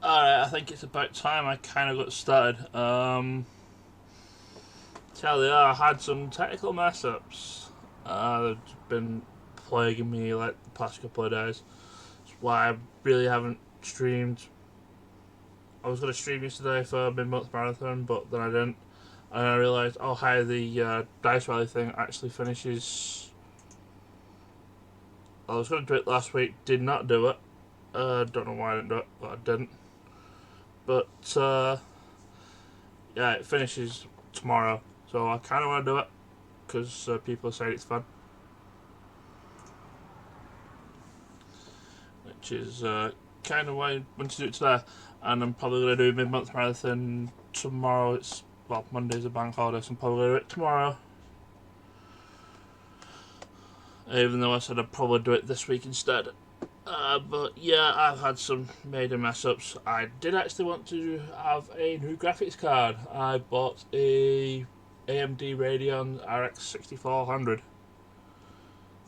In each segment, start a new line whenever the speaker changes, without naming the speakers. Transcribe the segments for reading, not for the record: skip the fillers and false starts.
Alright, I think it's about time I kind of got started. Tell you, I had some technical mess ups. They've been plaguing me like the past couple of days. That's why I really haven't streamed. I was going to stream yesterday for mid month marathon, but then I didn't. And I realised, oh, hi, the Dice Rally thing actually finishes. I was going to do it last week, did not do it. Don't know why I didn't do it, but I didn't. But yeah, it finishes tomorrow, so I kind of want to do it because people are saying it's fun, which is kind of why I want to do it today. And I'm probably going to do a mid-month marathon tomorrow. It's well, Monday's a bank holiday, so I'm probably going to do it tomorrow. Even though I said I'd probably do it this week instead. But yeah, I've had some major mess ups. I did actually want to have a new graphics card. I bought a AMD Radeon RX 6400,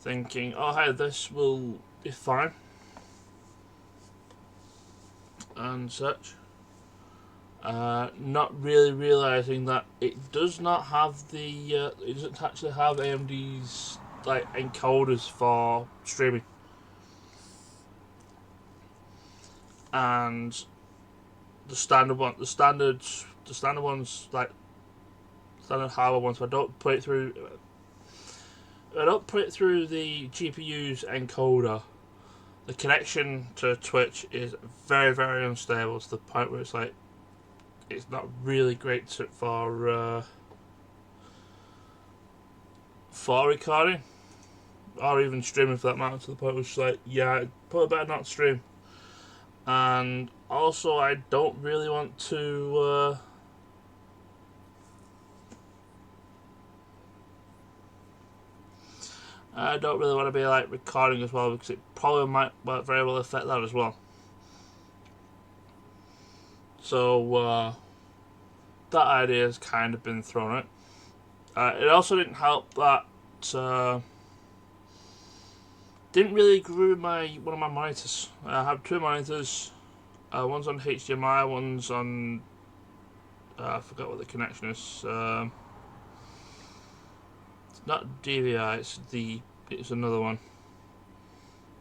thinking, oh hey, this will be fine and such. Not really realizing that it does not have it doesn't actually have AMD's like encoders for streaming, and the standard ones, like standard hardware ones. If I don't put it through, the GPU's encoder, the connection to Twitch is very, very unstable to the point where it's like it's not really great for recording or even streaming for that matter. To the point where it's like, yeah, probably better not stream. And also, I don't really want to. I don't really want to be like recording as well because it probably might very well affect that as well. So that idea has kind of been thrown out. It also didn't help that didn't really agree with one of my monitors. I have two monitors. One's on HDMI, one's on I forgot what the connection is. It's not DVI. It's another one.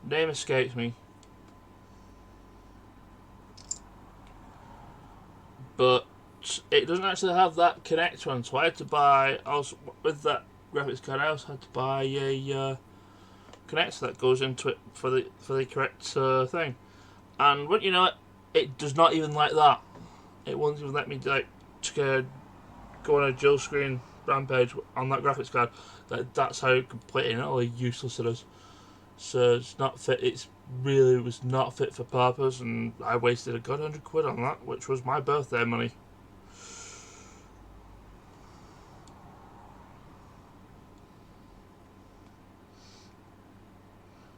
Name escapes me. But it doesn't actually have that connector on, so I had to buy. Also, with that graphics card, I also had to buy a connector that goes into it for the correct thing. And what you know, it does not even like that. It won't even let me like go on a dual screen rampage on that graphics card. That's how completely and utterly useless it is. So it's not fit. It's really was not fit for purpose, and I wasted a good £100 on that, which was my birthday money.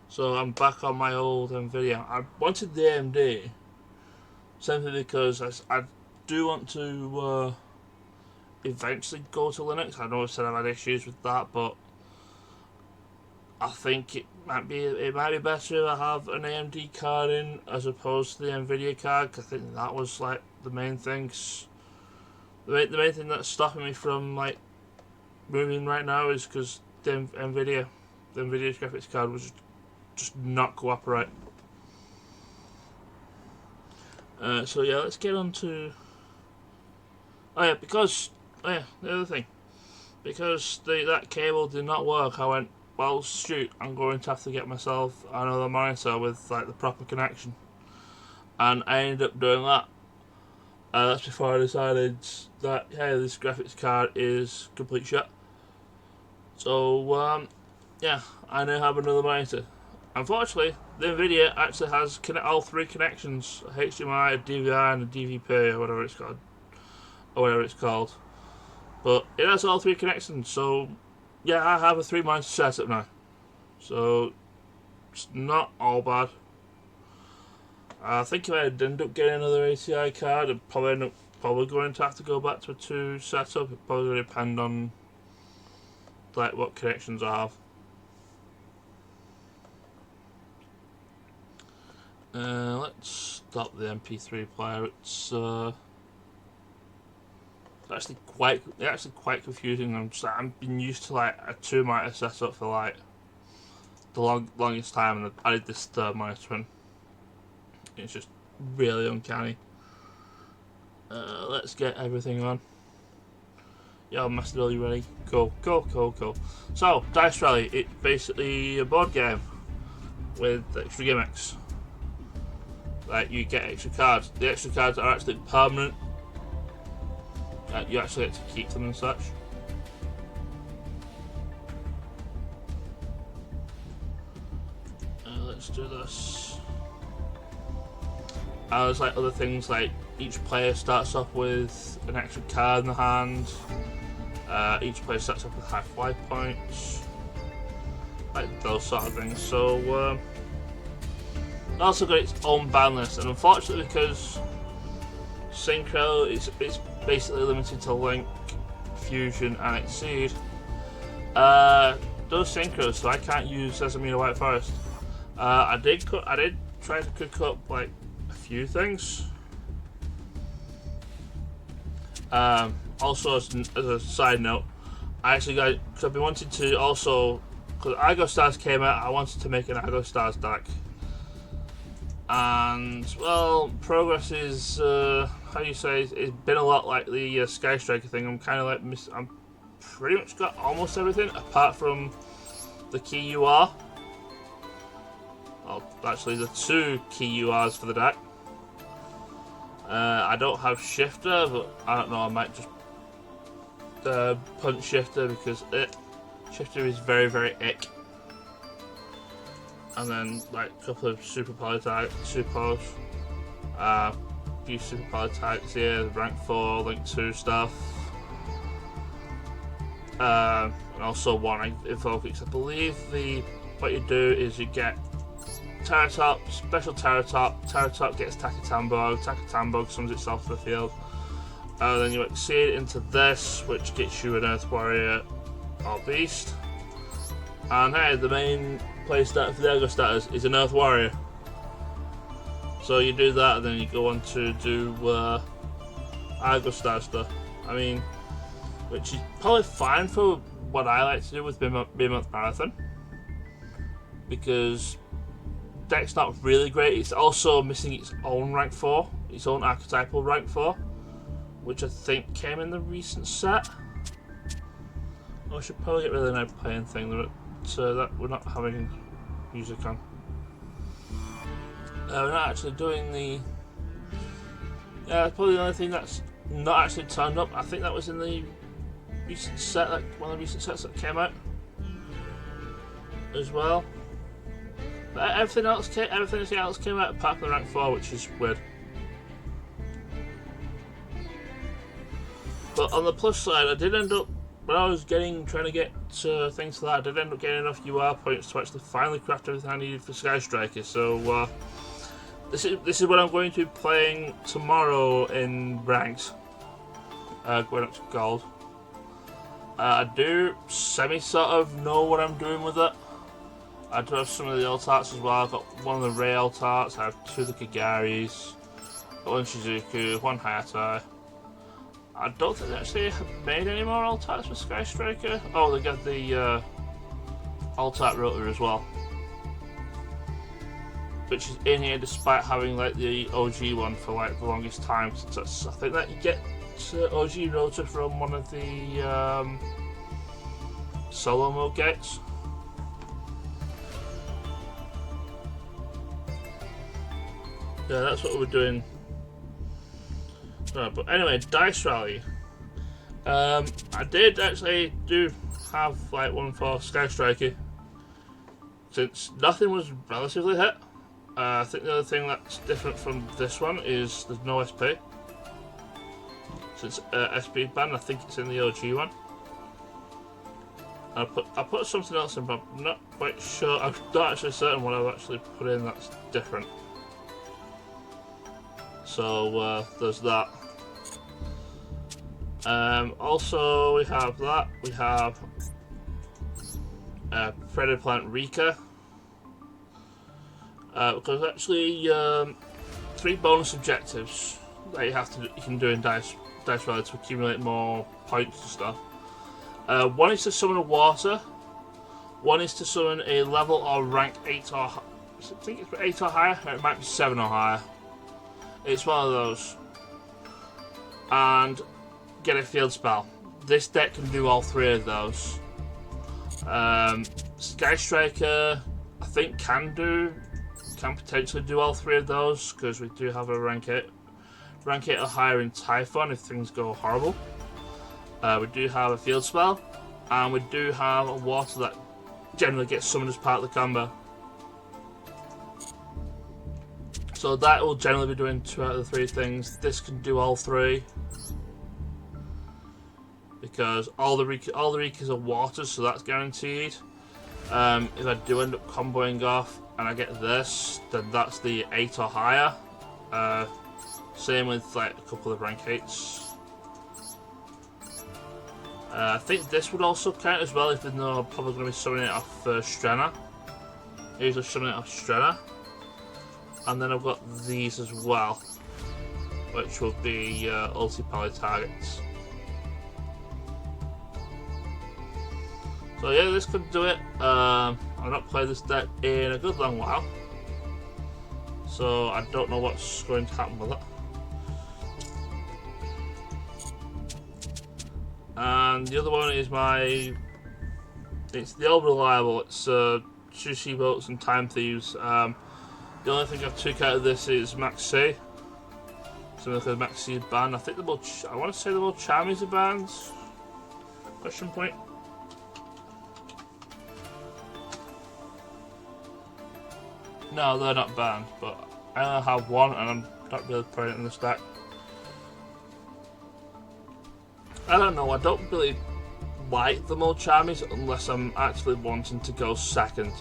So I'm back on my old Nvidia. I wanted the AMD simply because I do want to eventually go to Linux. I know I said I've had issues with that, but I think it might be better to have an AMD card in as opposed to the Nvidia card. Cause I think that was like the main things. The main thing that's stopping me from like moving right now is because the Nvidia's graphics card was just not cooperate. So yeah, let's get on to. Oh yeah, the other thing, because that cable did not work, I went, well, shoot, I'm going to have to get myself another monitor with like the proper connection, and I ended up doing that. That's before I decided that hey, this graphics card is complete shit. So yeah, I now have another monitor. Unfortunately, the Nvidia actually has all three connections: HDMI, a DVI, and a DVP, or whatever it's called. But it has all three connections, so yeah, I have a three-monitor setup now. So it's not all bad. I think if I end up getting another ATI card, I'd probably going to have to go back to a two setup. It probably going to depend on like what connections I have. Let's stop the MP3 player. It's actually quite confusing. I've been used to like a 2 monitor setup for like the longest time, and I did this third monitor, and it's just really uncanny. Let's get everything on. Yo, Master, are you ready? Cool. So, Dice Rally, it's basically a board game with extra gimmicks. Like, you get extra cards. The extra cards are actually permanent. You actually get to keep them and such. Let's do this. There's like other things, like each player starts off with an extra card in the hand. Each player starts off with high flight points, like those sort of things. So it also got its own ban list, and unfortunately, because Synchro is basically limited to Link, Fusion, and Exceed, those synchros, so I can't use Sesame or White Forest. I did try to cook up like a few things. Also, as a side note, I actually got, because I've been wanting to also, because Argo Stars came out, I wanted to make an Argo Stars deck. And, well, progress is, how you say, it's been a lot like the Sky Striker thing. I'm kind of like, I'm pretty much got almost everything, apart from the key UR. Well, actually, the 2 key URs for the deck. I don't have Shifter, but I don't know, I might just punch Shifter, because Shifter is very, very ick. And then like a couple of super poly types, a few super poly types here, rank 4, Link 2 stuff. And also one Evoke, because I believe what you do is you get Terratop, special Terratop gets Takatambog summons itself to the field. Then you exceed into this, which gets you an Earth Warrior or Beast. And hey, the main playstyle for the Argo Stars is an Earth Warrior. So you do that, and then you go on to do Argo Star stuff. I mean, which is probably fine for what I like to do with Behemoth Marathon, because deck's not really great. It's also missing its own rank 4, its own archetypal rank 4, which I think came in the recent set. I should probably get rid of the no playing thing that we're not having music on. We're not actually doing the. Yeah, probably the only thing that's not actually turned up. I think that was in the recent set, like one of the recent sets that came out as well. But everything else came out apart from the rank 4, which is weird. But on the plus side, I did end up, when I was trying to get things for that, I did end up getting enough UR points to actually finally craft everything I needed for Sky Striker. So this is what I'm going to be playing tomorrow in ranks, going up to gold. I do sort of know what I'm doing with it. I do have some of the alt-arts as well. I've got one of the Ray alt-arts, I have 2 of the Kagaris, one Shizuku, 1 Hayatai. I don't think they actually have made any more alt-arts for Sky Striker. Oh, they got the alt-art rotor as well, which is in here despite having like the OG one for like the longest time. Since I think that you get OG rotor from one of the solo mode gates. Yeah, that's what we're doing. No, but anyway, Dice Rally. I did actually have like one for Sky Striker, since nothing was relatively hit. I think the other thing that's different from this one is there's no SP. Since SP ban, I think it's in the OG one. I put something else in, but I'm not quite sure. I'm not actually certain what I've actually put in that's different. So there's that. Also, we have that. We have Predator Plant Rika. because actually 3 bonus objectives that you can do in Dice Valley to accumulate more points and stuff. One is to summon a water. One is to summon a level or rank 8 or I think it's 8 or higher. It might be 7 or higher. It's one of those. And get a field spell. This deck can do all 3 of those. Sky Striker, I think can potentially do all 3 of those because we do have a rank 8 or higher in Typhon if things go horrible. We do have a field spell, and we do have a water that generally gets summoned as part of the combo. So that will generally be doing 2 out of the 3 things. This can do all 3 because all the Rikas are waters, so that's guaranteed. If I do end up comboing off and I get this, then that's the 8 or higher. Same with like a couple of rank 8s. I think this would also count as well, even though I'm probably going to be summoning it off Strenna. Usually summon it off Strenna. And then I've got these as well, which will be ulti-poly targets. So yeah, this could do it. I've not played this deck in a good long while, so I don't know what's going to happen with it. And the other one is it's the old reliable, it's Sushi Boats and Time Thieves. The only thing I've took out of this is Max C. Something like a Max C ban. I think I want to say the more Charmies are banned? Question point. No, they're not banned, but I only have one and I'm not really putting it in the stack. I don't know, I don't really like the more Charmies unless I'm actually wanting to go second.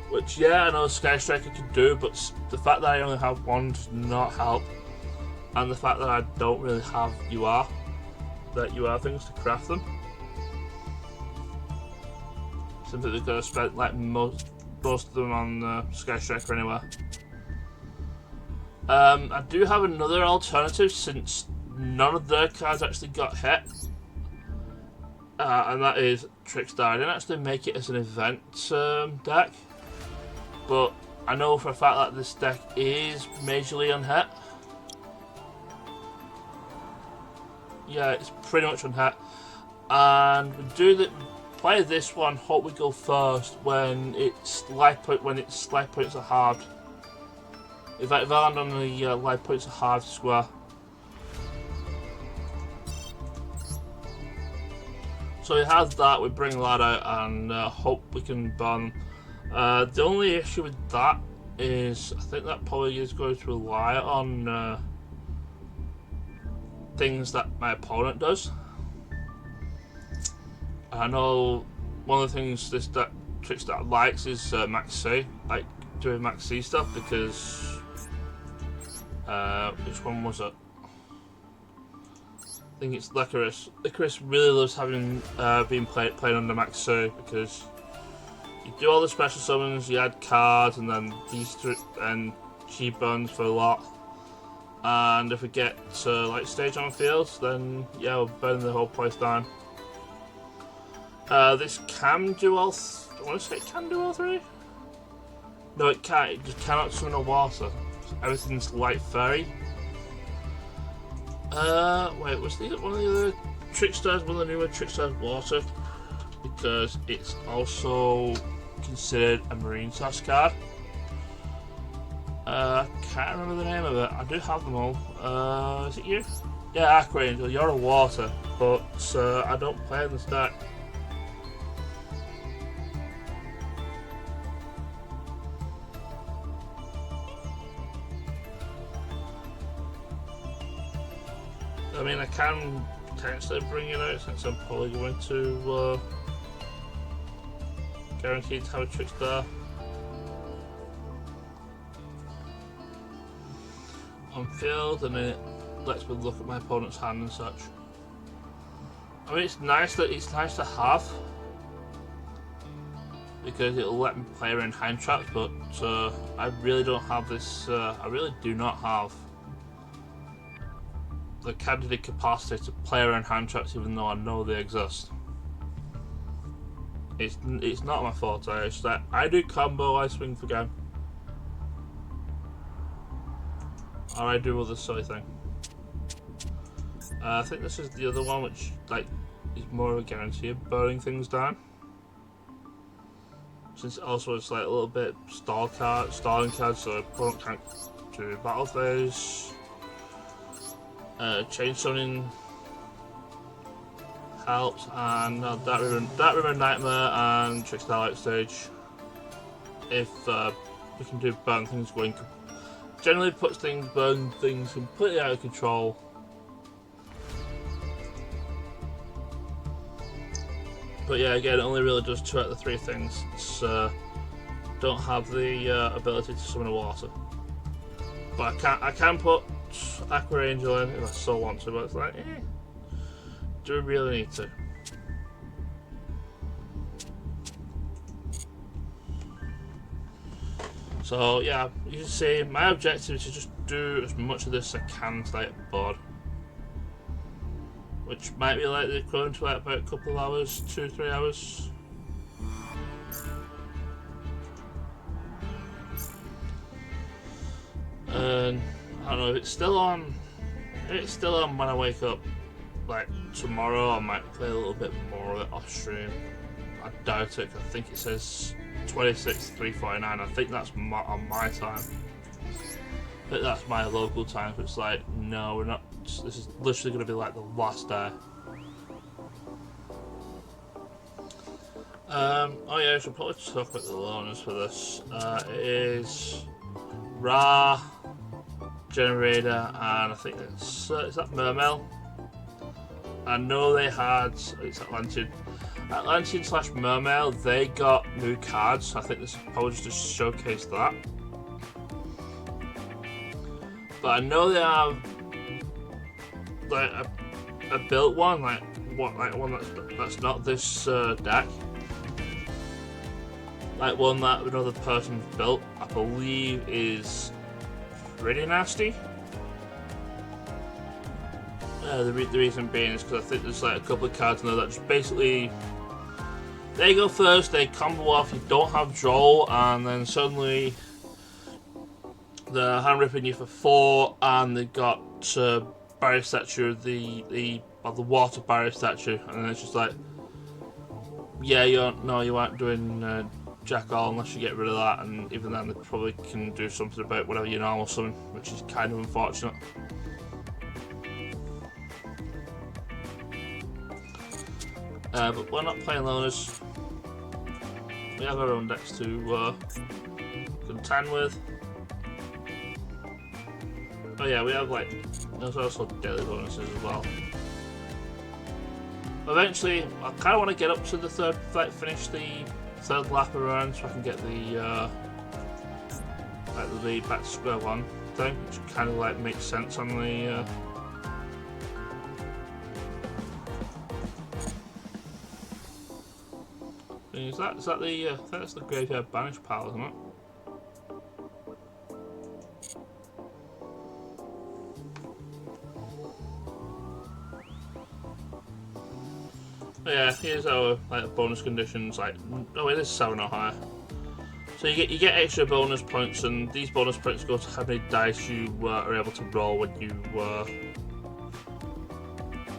Which, yeah, I know Sky Striker could do, but the fact that I only have one does not help. And the fact that I don't really have UR things to craft them. Simply because I spent like most of them on Sky Striker anyway. I do have another alternative since none of their cards actually got hit. And that is Trickstar. I didn't actually make it as an event deck, but I know for a fact that this deck is majorly unhit. Yeah, it's pretty much unhit. And we play this one, hope we go first when its life points are halved. If I land on the life points are halved square. So we have that, we bring that out and hope we can ban. The only issue with that is I think that probably is going to rely on things that my opponent does. I know one of the things this Trickstar likes is Max C, like doing Max C stuff, because which one was it? I think it's Licorice. Licorice really loves having being playing under Max C because you do all the special summons, you add cards, and then these and cheap buns for a lot. And if we get to like stage on field, then yeah, we'll burn the whole place down. This can do all. I want to say it can do all 3. No, it can't. It just cannot summon a water. Everything's light fairy. Wait, was one of the other Trickstars, one of the newer Trickstars water? Because it's also considered a Marine Sash card. I can't remember the name of it. I do have them all. Is it you? Yeah, Aquangel, you're a water, but I don't play in the stack. I mean, I can potentially bring it out since I'm probably going to guaranteed to have a Trickstar on field, and then it lets me look at my opponent's hand and such. I mean, it's nice to have because it'll let me play around hand traps, but I really don't have this. I really do not have the candidate capacity to play around hand traps, even though I know they exist. It's not my forte. It's that I do combo, I swing for game, or I do other silly thing. I think this is the other one, which like is more of a guarantee of burning things down. Since also it's like a little bit stalling cards, so opponent can't do battle phase. Chain summoning helps, and that river nightmare and trick starlight stage. If we can do burn things going, generally burn things completely out of control. But yeah, again, it only really does 2 out of the 3 things. It's don't have the ability to summon a water, but I can put Aqua Angel in if I so want to. But it's like, do we really need to? So yeah, you can see my objective is to just do as much of this as I can to get bored. Which might be like the equivalent to like about a couple of hours, 2-3 hours. And I don't know if it's still on. If it's still on when I wake up, like tomorrow, I might play a little bit more of it off stream. I doubt it. I think it says 26:349. I think that's on my time. But that's my local time. So it's like, no, we're not. This is literally going to be like the last day. Oh yeah, I should probably talk about the loaners for this. It is Ra, Generator, and I think it's is that Mermail. I know they had, it's Atlantean / Mermail. They got new cards. I think this is probably just to showcase that. But I know they have like a built one, like one that's not this deck, like one that another person built. I believe is pretty nasty. The reason being is because I think there's like a couple of cards in there that just basically they go first, they combo off, you don't have draw, and then suddenly they're hand ripping you for 4, and they've got barrier statue, the water barrier statue, and then it's just like, yeah, you aren't doing jack all unless you get rid of that, and even then they probably can do something about whatever you normal summon, which is kind of unfortunate. But we're not playing loners. We have our own decks to contend with. Oh yeah, we have like, there's also daily bonuses as well. Eventually, I kind of want to get up to the third, like finish the third lap around so I can get the like the back to square one thing, which kind of like makes sense on the is that the I think that's the graveyard banish pile, isn't it? But yeah, here's our like bonus conditions. Like, oh, it is 7 or higher. So you get extra bonus points, and these bonus points go to how many dice you are able to roll when you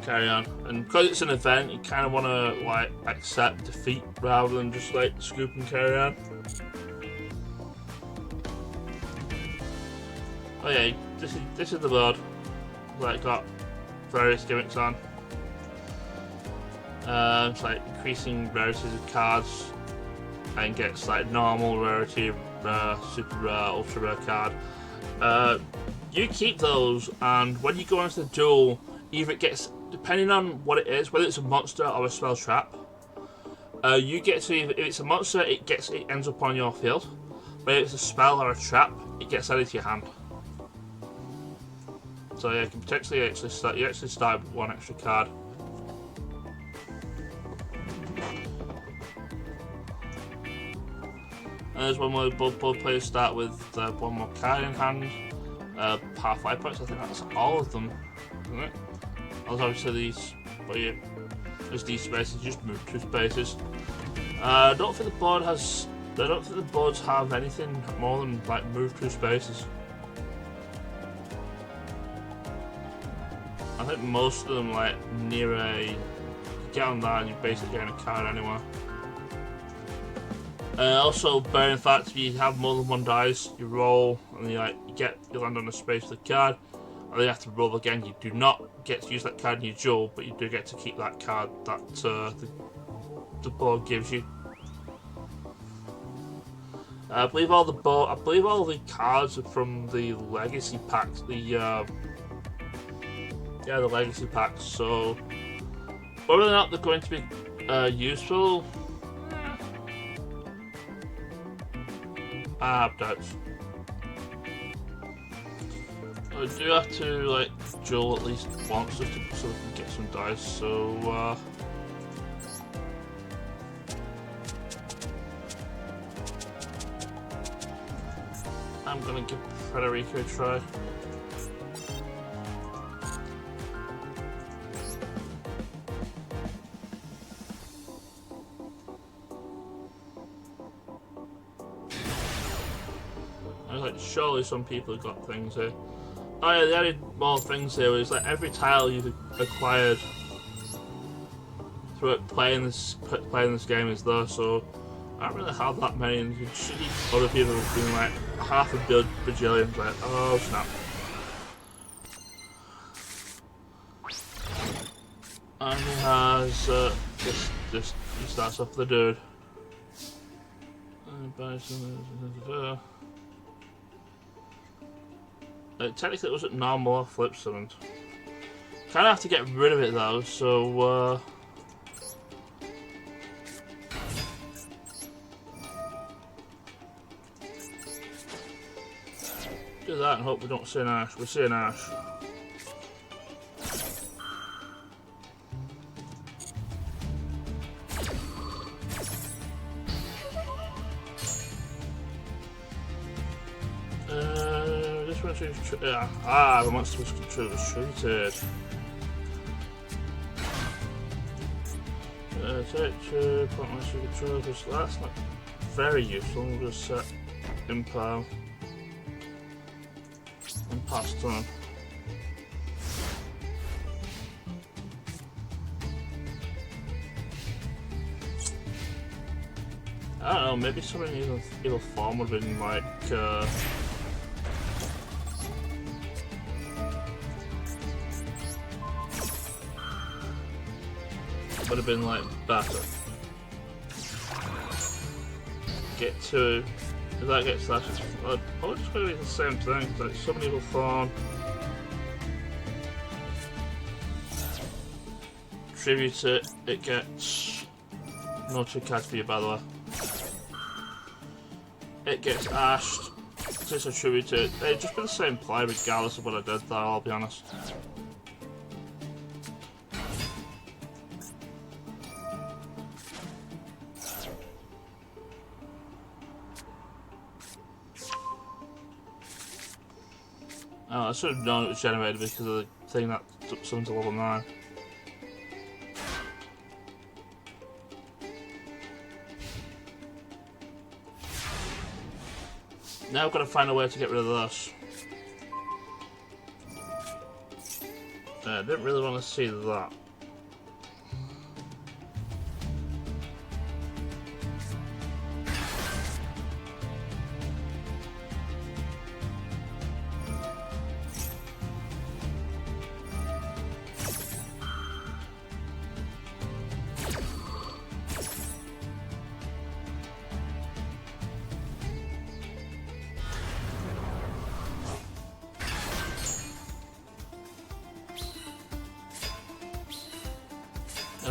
carry on. And because it's an event, you kind of want to like accept defeat rather than just like scoop and carry on. Oh yeah, this is the board. Like got various gimmicks on. It's like increasing rarities of cards, and gets like normal rarity, rare, super rare, ultra rare card. You keep those, and when you go into the duel, either it gets, depending on what it is, whether it's a monster or a spell trap, you get to either, if it's a monster, it ends up on your field, but if it's a spell or a trap, it gets added to your hand. So yeah, you can potentially actually start with 1 extra card. And there's one where both players start with one more card in hand. Half life points, I think that's all of them, isn't it? There's obviously these, but yeah, there's these spaces, just move 2 spaces. I don't think the board has. I don't think the boards have anything more than like move 2 spaces. I think most of them like near a get on that and you're basically getting a card anywhere. Also, bear in fact, if you have more than 1 dice, you roll and you land on a space with a card, and then you have to roll again. You do not get to use that card in your duel, but you do get to keep that card that the board gives you. I believe all the cards are from the legacy packs. The legacy packs. So whether or not they're going to be useful, I have doubts. I do have to like duel at least once so we can get some dice. So. I'm gonna give Frederico a try. I was like, surely some people have got things here. Oh yeah, they added more things here. It's like every tile you've acquired through playing this game is there. So I don't really have that many, and you see other people have been like half a bajillion, like, oh snap. And he has he starts off the dude. Technically it wasn't normal or flip summoned. Kinda have to get rid of it though, so do that and hope we don't see an Ash. We see an Ash. This one's the monster was treated. Take 2, point monster control, because that's not very useful. We'll just set Impale and pass turn. I don't know, maybe something in either form would have been like would have been like better. Get 2. If that gets that, it's probably just going to be the same thing. Like some evil form, tribute it. It gets no 2 cards for you, by the way. It gets ashed. It's a tribute to it. It'd just be the same play regardless of what I did, though. I'll be honest. Oh, I should have known it was generated because of the thing that took something to level 9. Now I've got to find a way to get rid of this. I didn't really want to see that.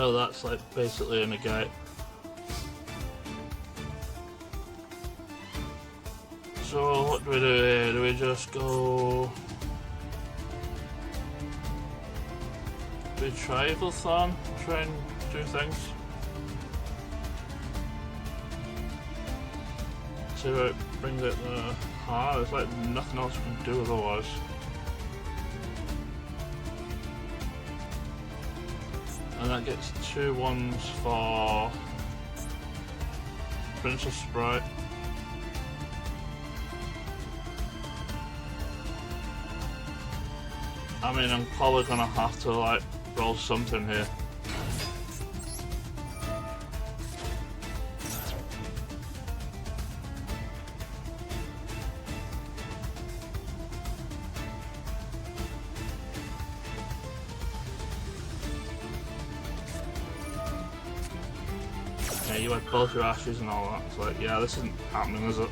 Oh, that's like basically a negate. So what do we do here? Do we just go? Do we try Evilthorn? Try and do things? see where it brings it hard. There's like nothing else we can do otherwise. And that gets 2 ones for Princess Sprite. I mean, I'm probably gonna have to like roll something here. Yeah, you had both your ashes and all that. It's like, yeah, this isn't happening, is it?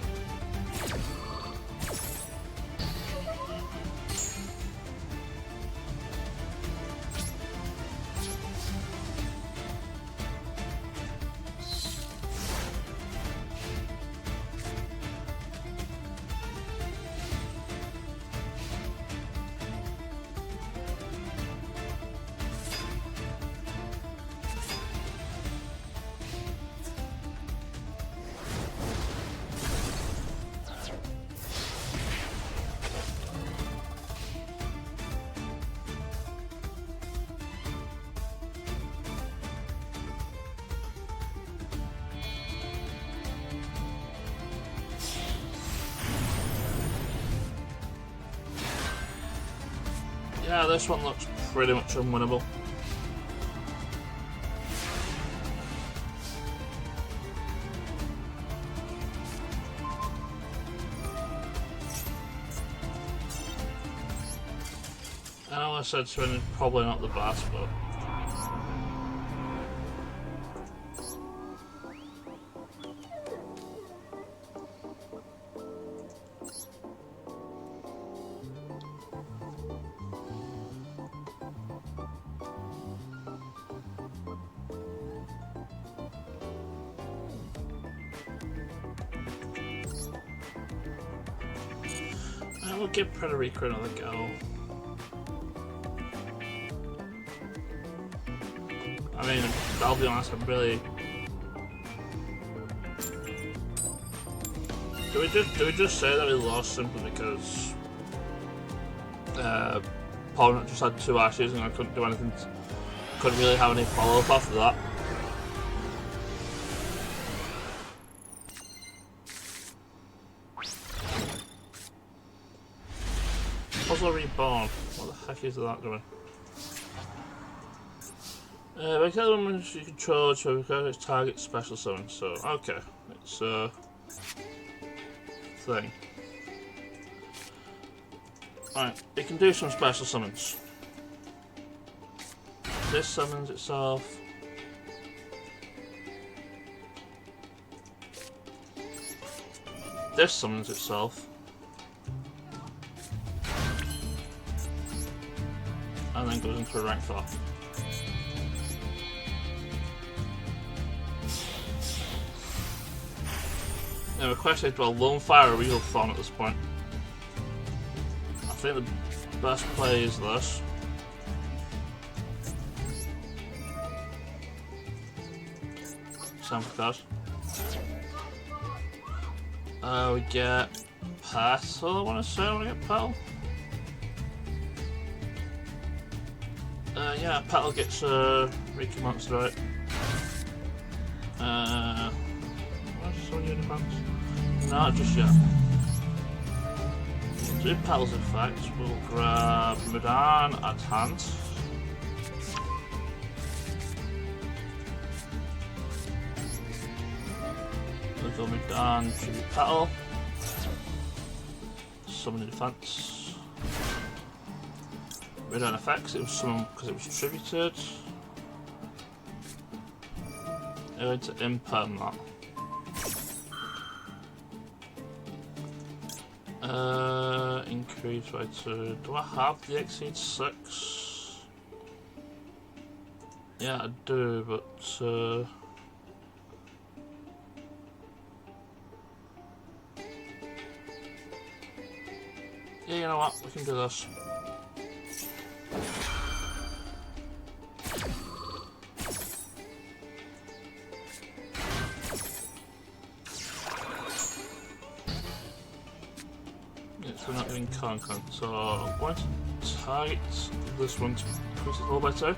Yeah, this one looks pretty much unwinnable. I know I said Swin probably not the best, but I will give Puerto Rico another go. I mean, I'll be honest, I'm really... Do we just say that we lost simply because opponent just had 2 ashes and I couldn't do anything, couldn't really have any follow-up after that? Puzzle Reborn. What the heck is that doing? Make other ones you control to its target special summon. So, okay. It's a thing. Alright, it can do some special summons. This summons itself. This summons itself. And then goes into a rank 4. Now, request is, well, Lone Fire or Real Thorn at this point. I think the best play is this. Sample card. We get Petal, I want to say. I want to get Petal. Yeah, Petal gets Ricky Monster, right? Where's some Unifans? Not just yet. Do Petal's effect. We'll grab Mudan at hand. We'll go Mudan, tribute Petal. Summon the defense. Mudan effects, it was summoned because it was tributed. I'm going to imperm that. Increase by 2. Do I have the Exceed 6? Yeah, I do, but yeah, you know what? We can do this. we're not getting Con, so I'm going to target this one to increase it all by 2.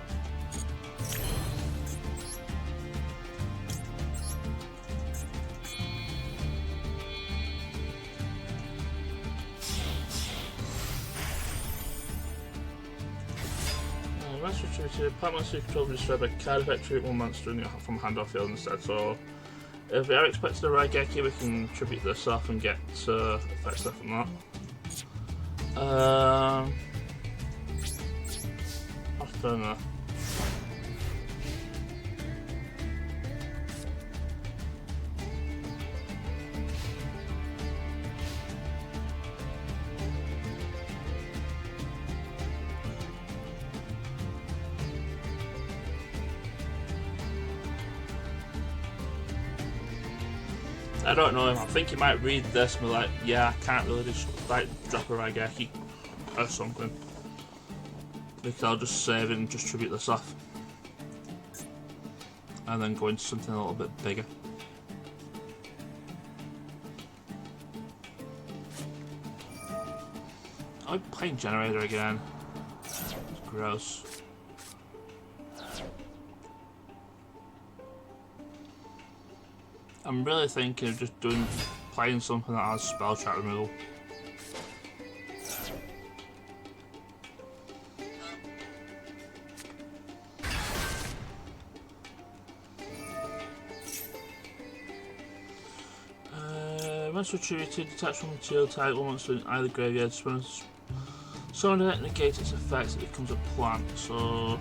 Monster treated, part monster control will be destroyed by card effect, treat one monster from handoff field instead. So if we are expecting a Raigeki, we can tribute this off and get effect stuff from that. What's done there? I don't know him. I think he might read this and be like, yeah, I can't really just like drop a Raigeki or something. Because I'll just save it and just tribute this off. And then go into something a little bit bigger. I'm playing Generator again. It's gross. I'm really thinking of just playing something that has spell track removal. Once retributed, detach from material type, one monster in either graveyard. Summon it, negate its effects, it becomes a plant. So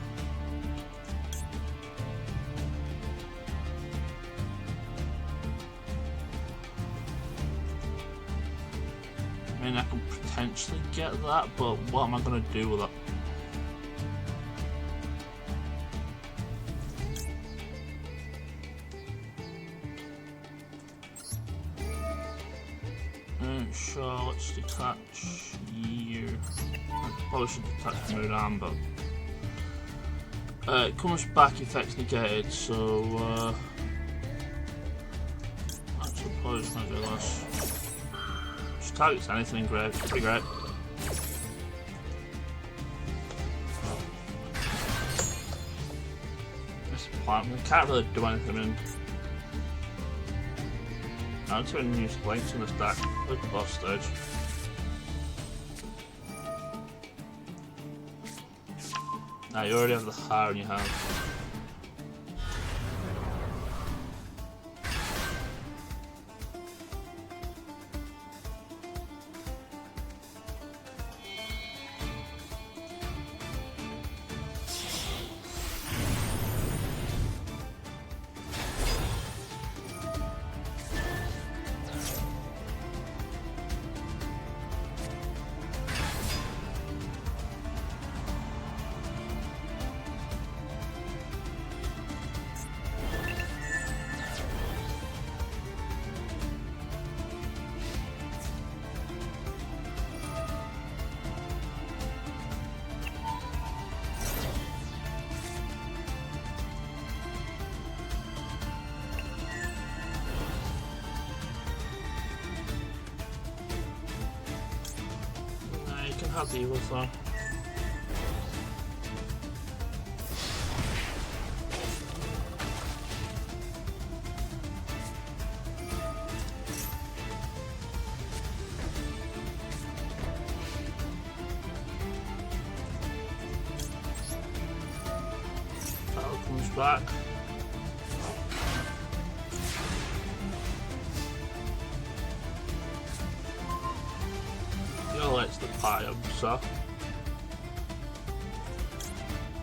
I mean, I can potentially get that, but what am I going to do with it? Sure, let's detach you. I probably should detach Muran, but it comes back, effects negated, so actually probably just going to do this. Just targets anything in grave, it's pretty great. This plant, I can't really do anything in. I'm turning new links in this deck with the boss stage. Now you already have the hair in your hand. Have the evil though. That comes back. Let's the pie up, so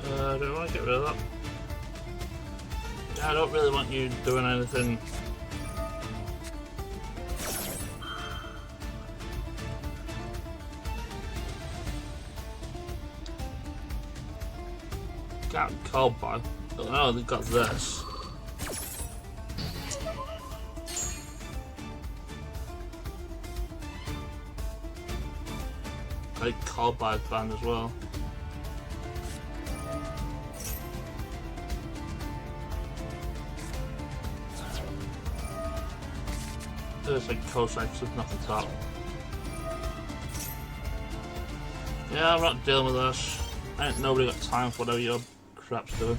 do I want to get rid of that? Yeah, I don't really want you doing anything. Can't cold by. Oh, they've got this. Called by band as well. There's like cosine because there's nothing top. Yeah, I'm not dealing with this. Ain't nobody got time for whatever your crap's doing.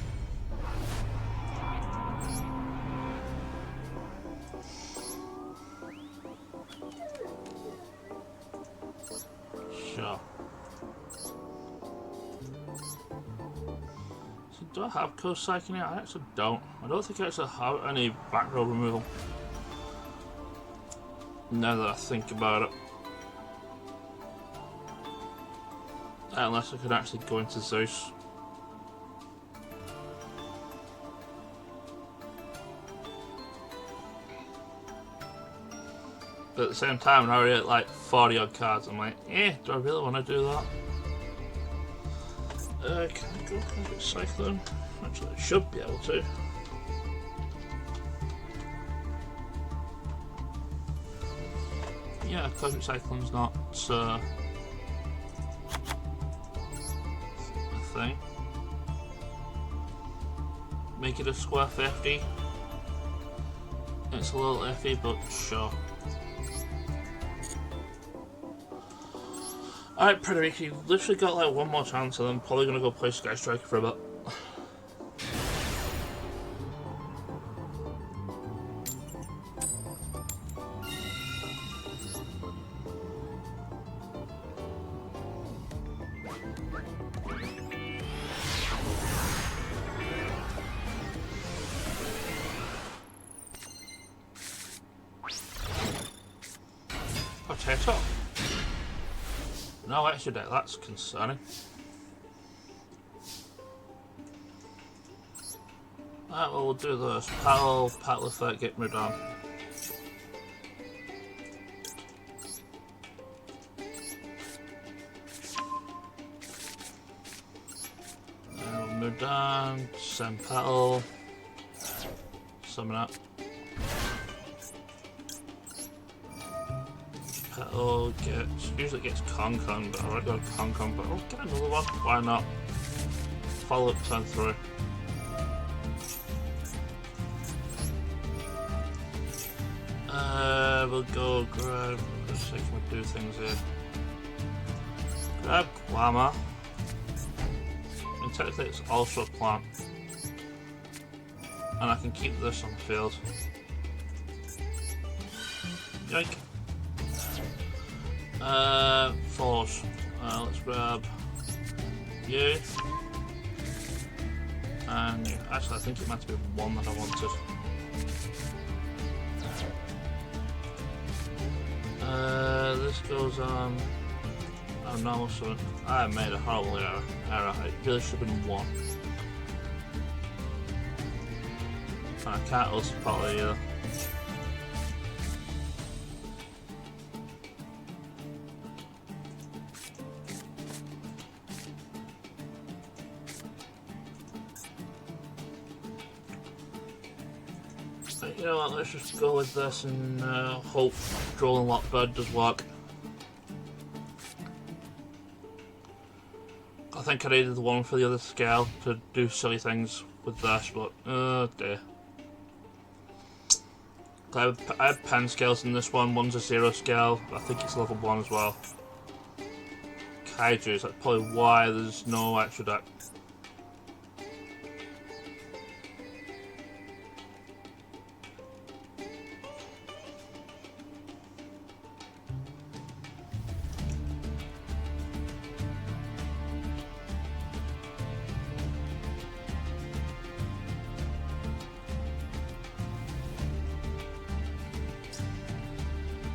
Sure. So do I have coast cycling here? I actually don't. I don't think I actually have any back row removal. Now that I think about it. Unless I could actually go into Zeus. But at the same time, I'm already at like 40 odd cards. I'm like, do I really want to do that? Can I go Cosmic Cyclone? Actually, I should be able to. Yeah, Cosmic Cyclone's not a thing. Make it a square 50. It's a little iffy, but sure. Alright, Predator, you've literally got like one more chance, and I'm probably gonna go play Sky Striker for a bit. Potato? No extra deck, that's concerning. Alright, well, we'll do this. Paddle effect, get moved on. We'll move down, send paddle, summon up. Petal usually gets Kong, but I already got Kong, but I'll get another one. Why not? Follow up turn 3. We'll go grab. Let's see if we do things here. Grab Glamour. And technically, it's also a plant, and I can keep this on the field. Yoink. Fours. Let's grab you and you. Actually, I think it might be one that I wanted. This goes on. Oh no, so I made a horrible error. It really should have been one. And I can't also pot it either. You know what, let's just go with this and hope Droll and Lockbird does work. I think I needed the one for the other scale to do silly things with this, but oh dear. I have pen scales in this one, one's a 0 scale, I think it's level 1 as well. Kaijus, that's probably why there's no extra deck.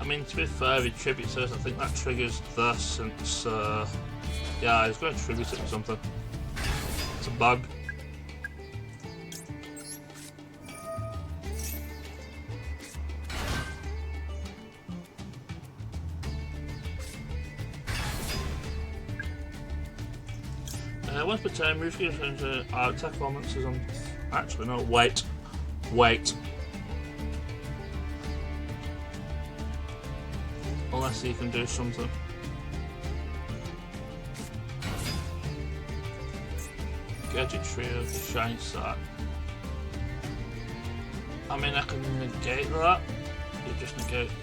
I mean, to be fair, if he tributes this, I think that triggers this since, yeah, he's going to tribute it to something. It's a bug. Once per turn, moves goes into attack elements is on. Actually, no, wait. Unless he can do something. Gadget Trio, Shiny Sack. I mean, I can negate that. It just negates.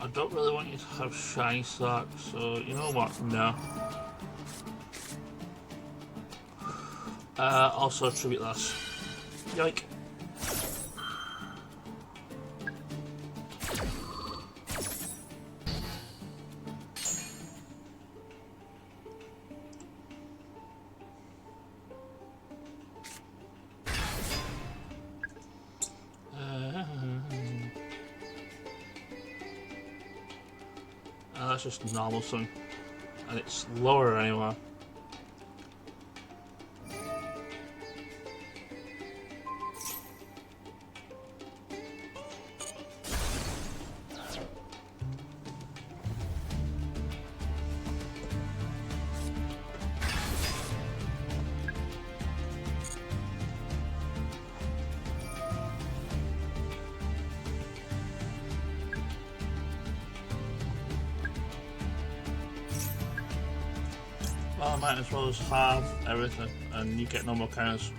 I don't really want you to have shiny socks, so you know what? No. Also tribute this. Yoink. That's just normal sun, and it's lower anyway. Well, I might as well just have everything, and you get no more counters.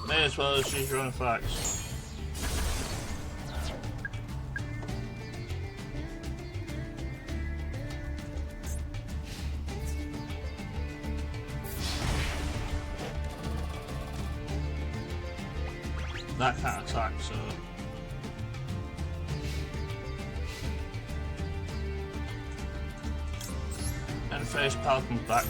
May as well just use your own effects. That can't attack, so... And face pal comes back.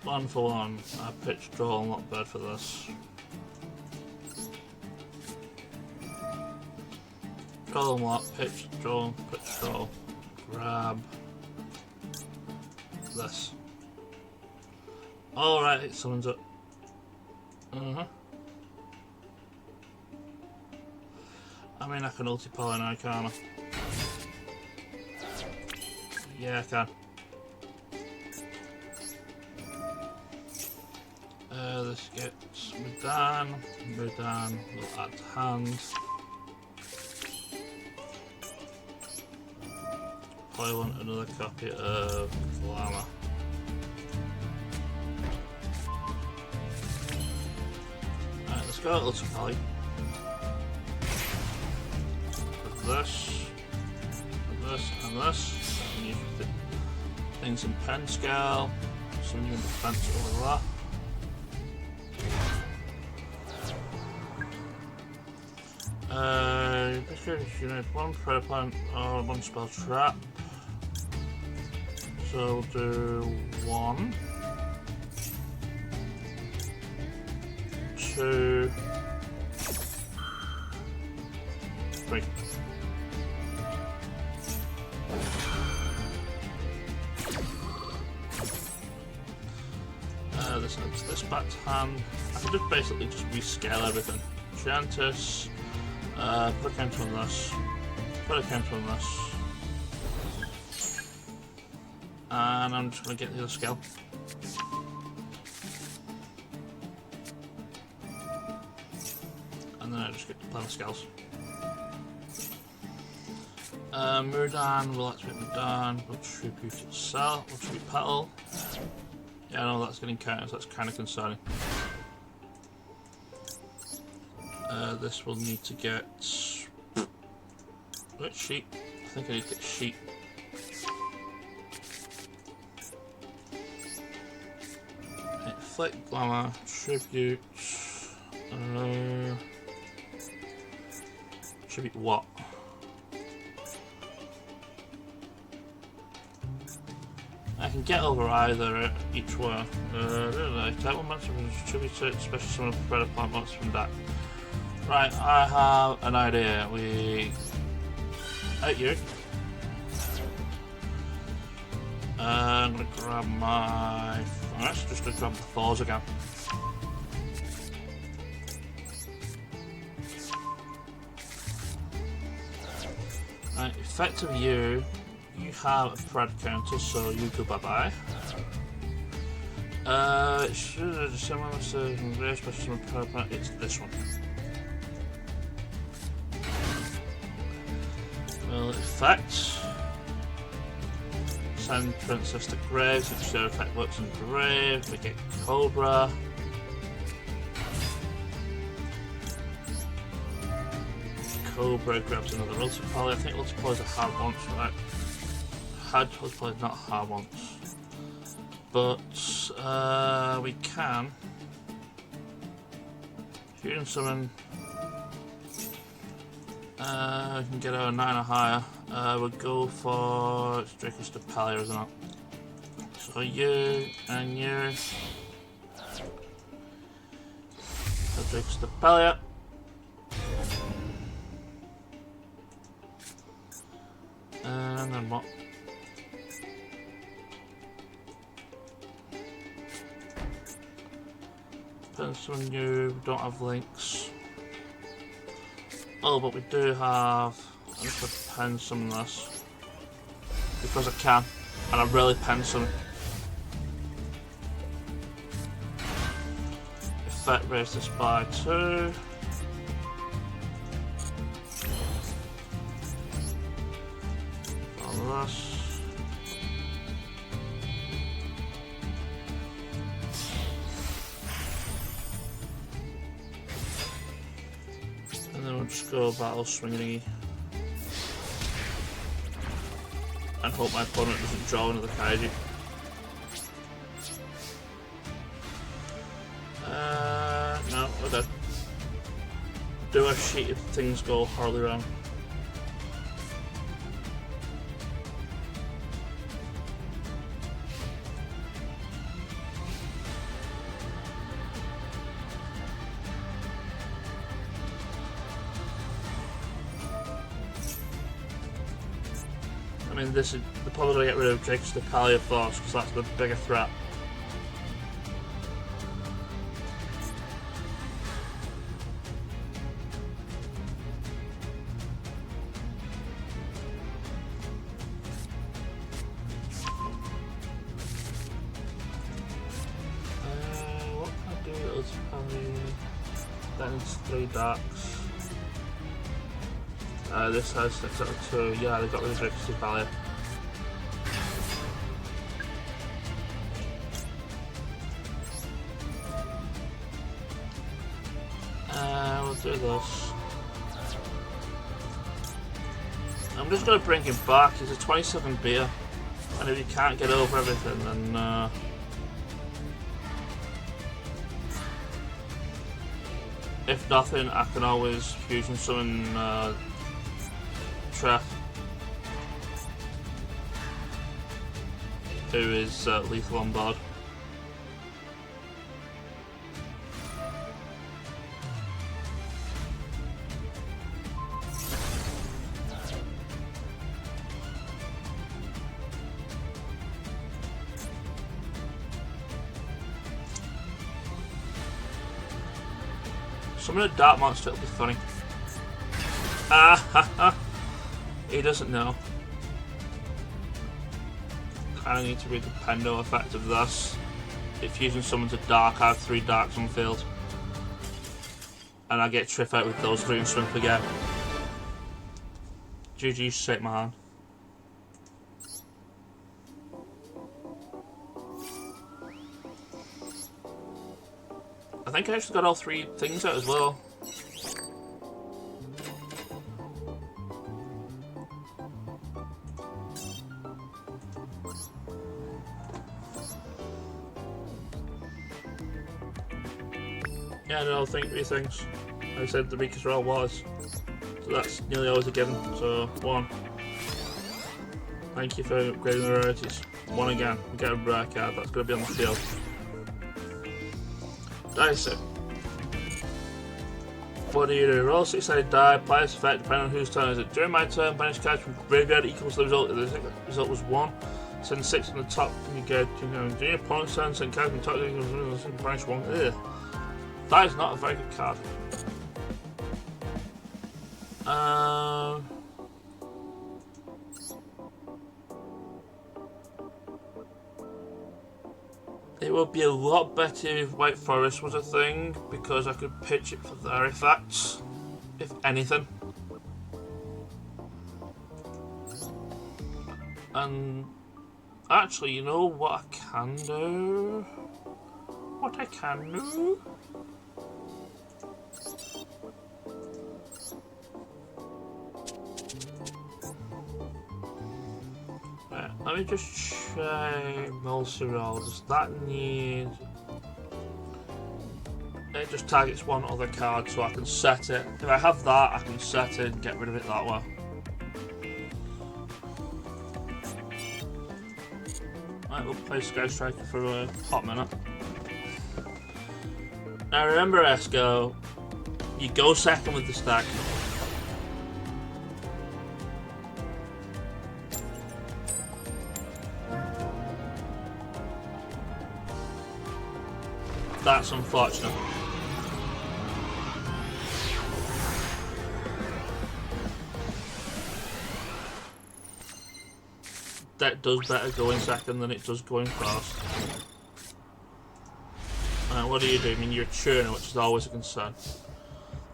One for one. I pitched draw, not bad for this. Draw and what? Pitch, draw, pitch, draw. Grab this. Alright, it summons it. I mean, I can ulti-power now, can't I? Yeah, I can. This gets Mudan will add to hand. Probably want another copy of Llama. Right, let's go ulti-poly. This, and this. And you put things in pen scale, some in defense over that. You need one predator plant or one spell trap. So we'll do 1, 2, 3. This back to hand. I can just basically just rescale everything. Giantus, put a counter on this, put a counter on this, and I'm just going to get the other scale. And then I just get to play the scales. Murdan, we'll activate Murdan, we'll tribute itself, we'll tribute Petal. Yeah, I know that's getting counters, that's kind of concerning. This will need to get... What, sheep? I think I need to get sheep. Inflict Glamour, tribute... tribute what? I can get over either each one. Type 1 monster tribute to special summon predator plant monster from that. Right, I have an idea. We out you. I'm gonna grab my. I'm actually just gonna grab the Thors again. Right, effective you have a pred counter, so you go bye bye. Should someone say very special summon? It's this one. Well, effect. send Princess to grave, since their effect works in grave. We get Cobra. Cobra grabs another Ultra Poly. I think Ultra Poly's a hard once, right? Ultra Poly's not hard once. But we can Fusion Summon. We can get our 9 or higher. We'll go for Draco's Depalia, isn't it? So you and you. Draco's Depalia. And then what? Pencil and you, we don't have links. Oh, but we do have. I'm just going to pen summon this. Because I can. And I really pen summon. Effect raise this by 2. All this. And then we'll just go battle swinging and hope my opponent doesn't draw another Kaiju. No, we're dead. Do a sheet if things go horribly wrong. I mean, this is the probably going to get rid of Draco's Depalia Force because that's the bigger threat. What can I do? That needs 3 darks. This has 6 out of 2. Yeah, they got rid of Draco's Depalia. We'll do this. I'm just going to bring him back. He's a 27 beer. And if he can't get over everything, then if nothing, I can always fusion summon Treff, who is lethal on board. Summon a dark monster, it'll be funny. Ah ha ha! He doesn't know. I need to read the Pendo effect of this. If fusion summons a dark, I have 3 darks on field. And I get Triff out with those 3 and swing again. GG, shake my hand. I think I actually got all 3 things out as well. Yeah, no, I think 3 things. I said the weakest roll was. So that's nearly always a given. So, 1. Thank you for upgrading the rarities. 1 again. We get a rare card. That's going to be on the field. Dice it. What do you do? Roll 6-sided die, apply this effect depending on whose turn is it. During my turn, banish cards from graveyard equals the result. If the result was 1, send 6 on the top from your gate. During your opponent's turn, send cards from the top equals banish 1. Ugh. That is not a very good card. It would be a lot better if White Forest was a thing, because I could pitch it for their effects, if anything. And Actually, you know what I can do? What I can do? Right, let me just check multi-roll. Does that need... It just targets one other card, so I can set it. If I have that, I can set it and get rid of it that way. Right, we'll play Sky Striker for a hot minute. Now remember, Esco, you go second with the stack. That's unfortunate. That does better going second than it does going first. What do you do? I mean, you're churning, which is always a concern.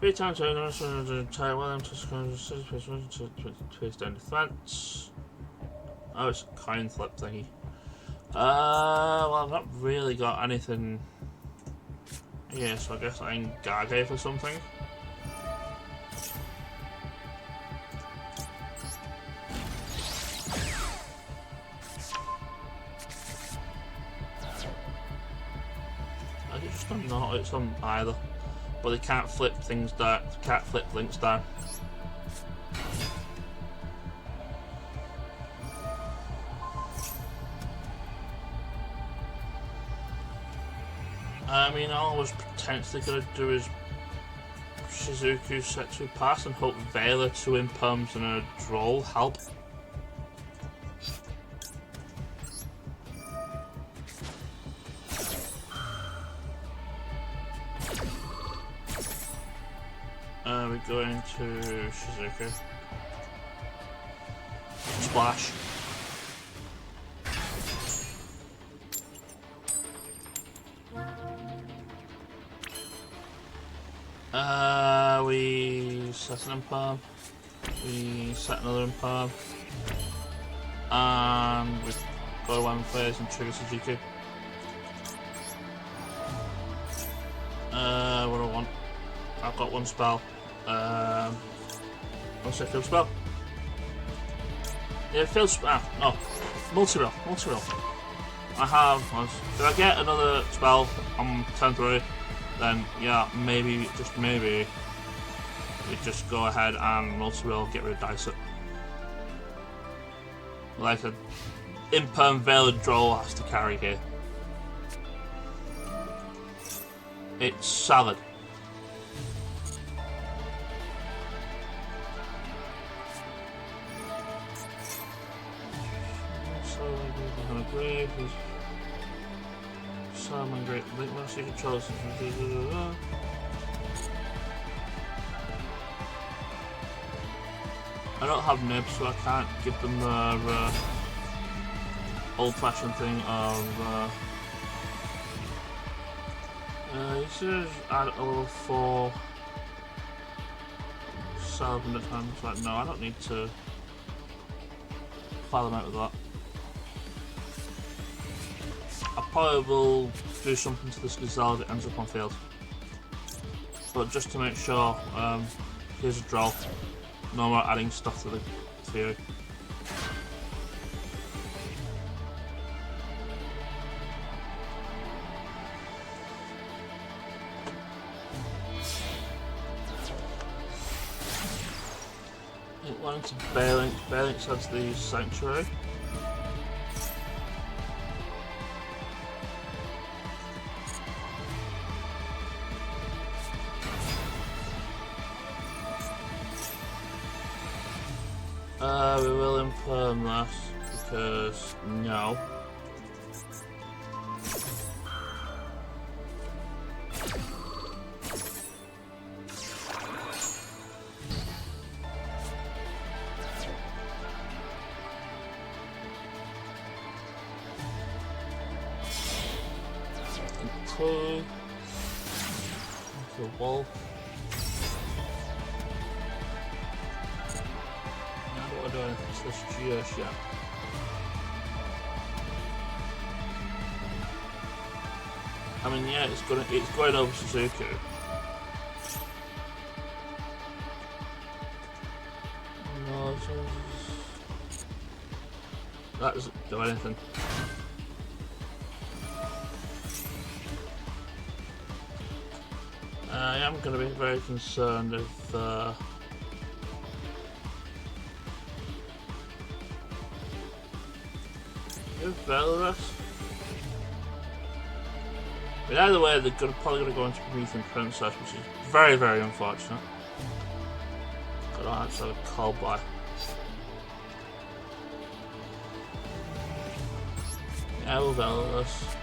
3 times entire well to face down defense. Oh, it's a coin flip thingy. Well, I've not really got anything. Yeah, so I guess I can Gage for something. I just don't know it's on either, but they can't flip things down. Can't flip links down. I mean, all I was potentially going to do is Shizuku set to pass and hope Vela 2 imperms and a droll help. We're going to Shizuku. Splash. We set an imperm. We set another imperm. And we go to one phase and trigger Shizuku. What do I want? I've got one spell. What's that field spell? Yeah, field spell. No, multi-roll. I have. If I get another spell on turn 3, then yeah, maybe, just maybe, we just go ahead and multi-roll, get rid of Dice. Like an imperm Veiled Droll has to carry here. It's salad. Salmon Great Link Master controls. I don't have nibs, so I can't give them the old-fashioned thing of. You should add a level 4 salmon at times. Like, no, I don't need to file them out with that. I probably will do something to this gazelle if it ends up on field. But just to make sure, here's a draw. No more adding stuff to the theory. It went into Baelink. Baelink has the Sanctuary. We will imperm that because no. Okay. The wolf. Do anything to this just yet. I mean, yeah, it's going over Suzuki. No, that doesn't do anything. I am going to be very concerned if Belarus. But either way, they're probably going to go into Promethean Princess, which is very, very unfortunate. I don't actually have a call by. Yeah, we'll Belarus.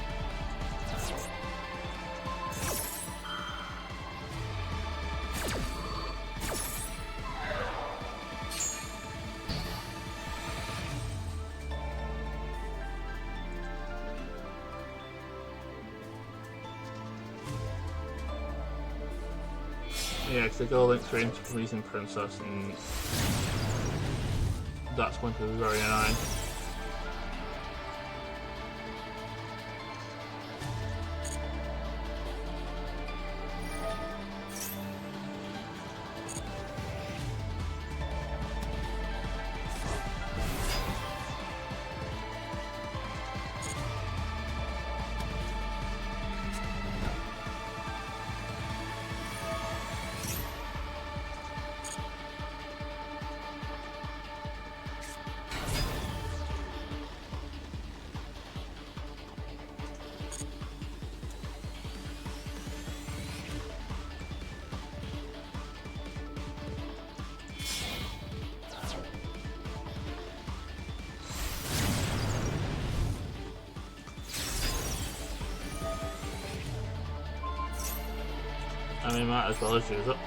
Yeah, because they go link 3 into Promethean Princess, and that's going to be very annoying. I mean, might as well use it.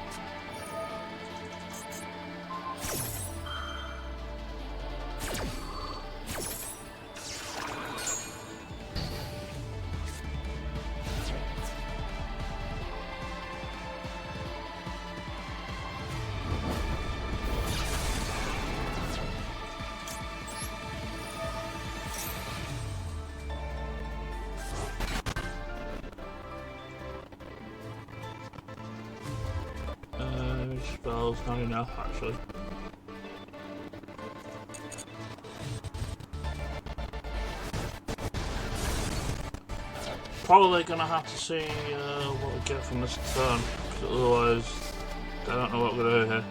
Spells, not enough actually. Probably gonna have to see what we get from this turn, because otherwise I don't know what we're gonna do here.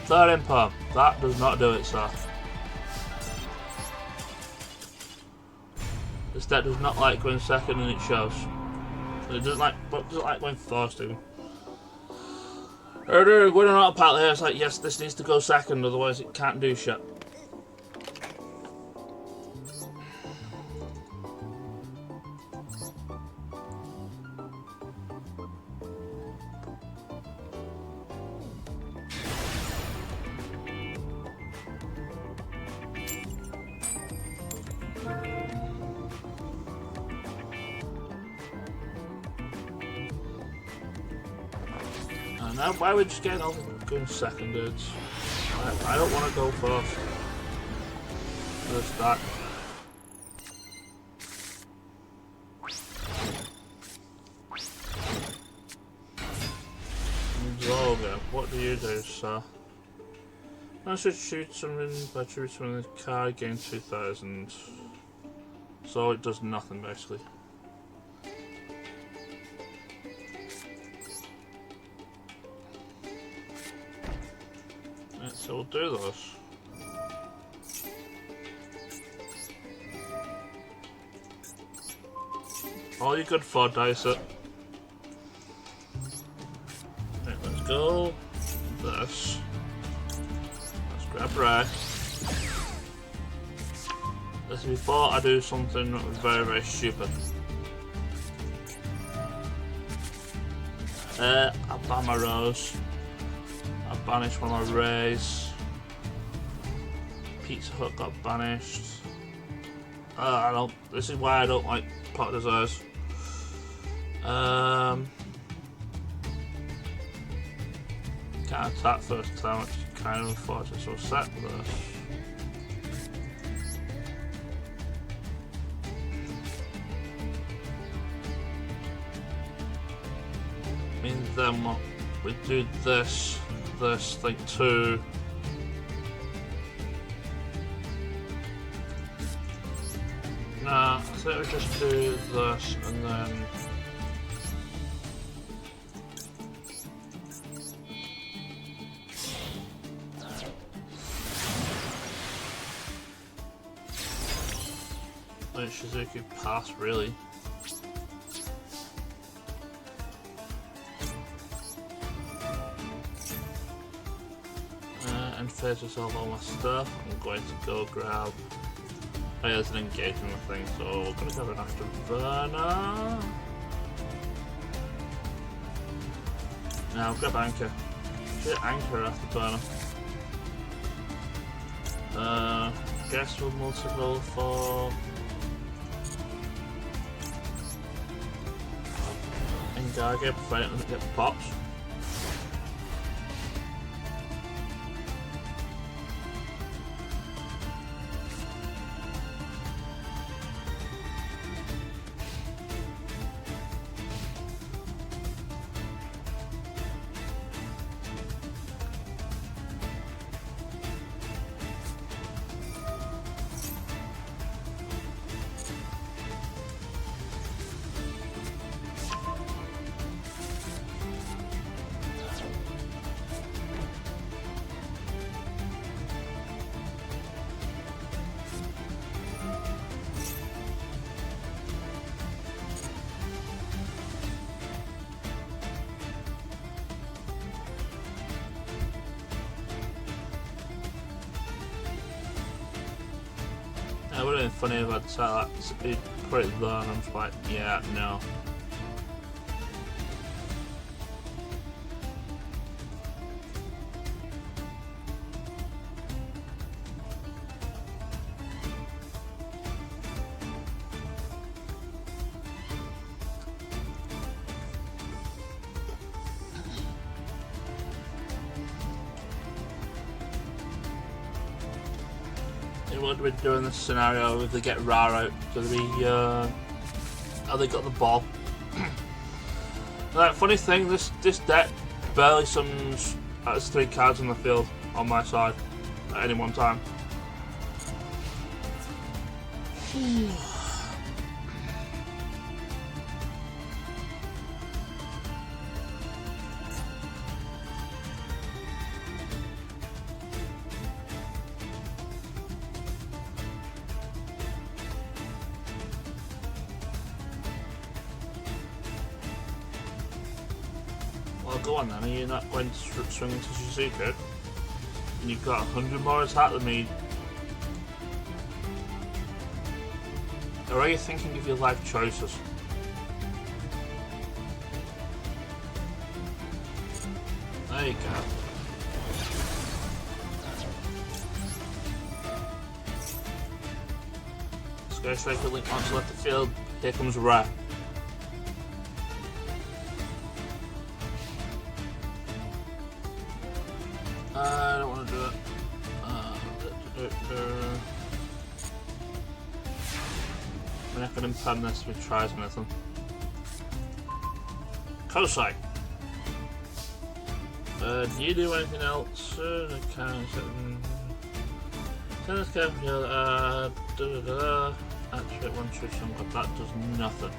Third impulse, that does not do it, sir. This deck does not like going second, and it shows. It doesn't like going first even. We're going on autopilot here, it's like, yes, this needs to go second, otherwise it can't do shit. Now, why are we just getting over going second, dudes? I don't want to go first. Let's start. Zoga, what do you do, sir? I should shoot something by shooting something in the car, gain 2000. So it does nothing, basically. So we'll do those. All you good for, dice it. Right, let's go. This. Let's grab Ray. This is before I do something very, very stupid. I ban my Rose. I banished one of my Rays. Pizza Hut got banished. This is why I don't like Pot Desires. Can't attack first time, which is kind of unfortunate, so we'll set this. mean then what? We do this, thing 2. Nah, I think we just do this and then. Let Shizuku pass, really. And finish yourself all my stuff. I'm going to go grab. Oh yeah, there's an engagement thing, so we're gonna grab an afterburner. Now grab anchor. Get anchor afterburner. Guess we'll multi-roll for Engage, prevent them to get pops. It would have been funny if I'd say that, he'd put it there and I'm just like, yeah, no. What do we do in this scenario if they get Rar out? Do they have they got the ball? Like, funny thing, this deck barely summons has 3 cards on the field on my side at any one time. Well, go on then, are you not going to swing into Shizuku? And you've got 100 more attack than me. Or are you thinking of your life choices? There you go. Let's go straight for Link onto left the field. Here comes Ra. I don't want to do it. I'm not going to impan this if he tries anything. Kosai! Do you do anything else? I can't. Tennis capital, activate one true song, but that does nothing.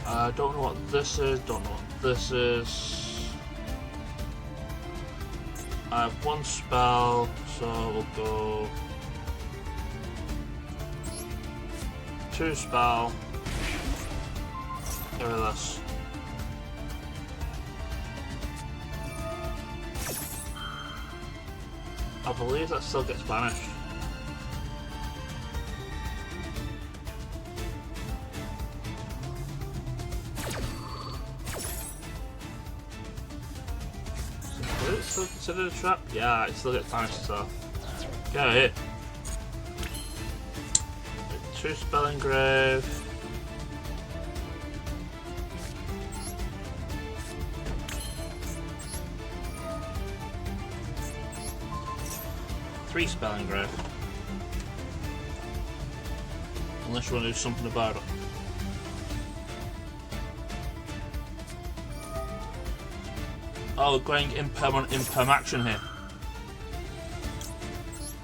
I don't know what this is, don't know what this is. I have 1 spell, so we'll go 2 spell, get rid of this. I believe that still gets banished. Is it still considered a trap? Yeah, it still gets banished, so get out of here. 2 spell engrave. Three spell engrave. Unless you want to do something about it. Oh, going imperm action here.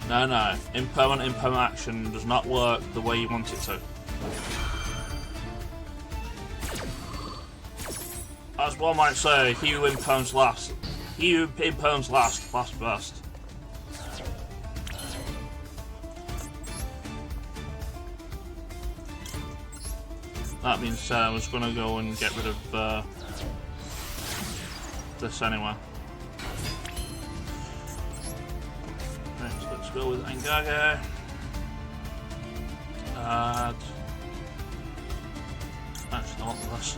No. Imperm action does not work the way you want it to. As one might say, he who imperms last. He who imperms last burst. That being said, I was going to go and get rid of this anyway. Right, so let's go with Engage. Add. Actually, I want this.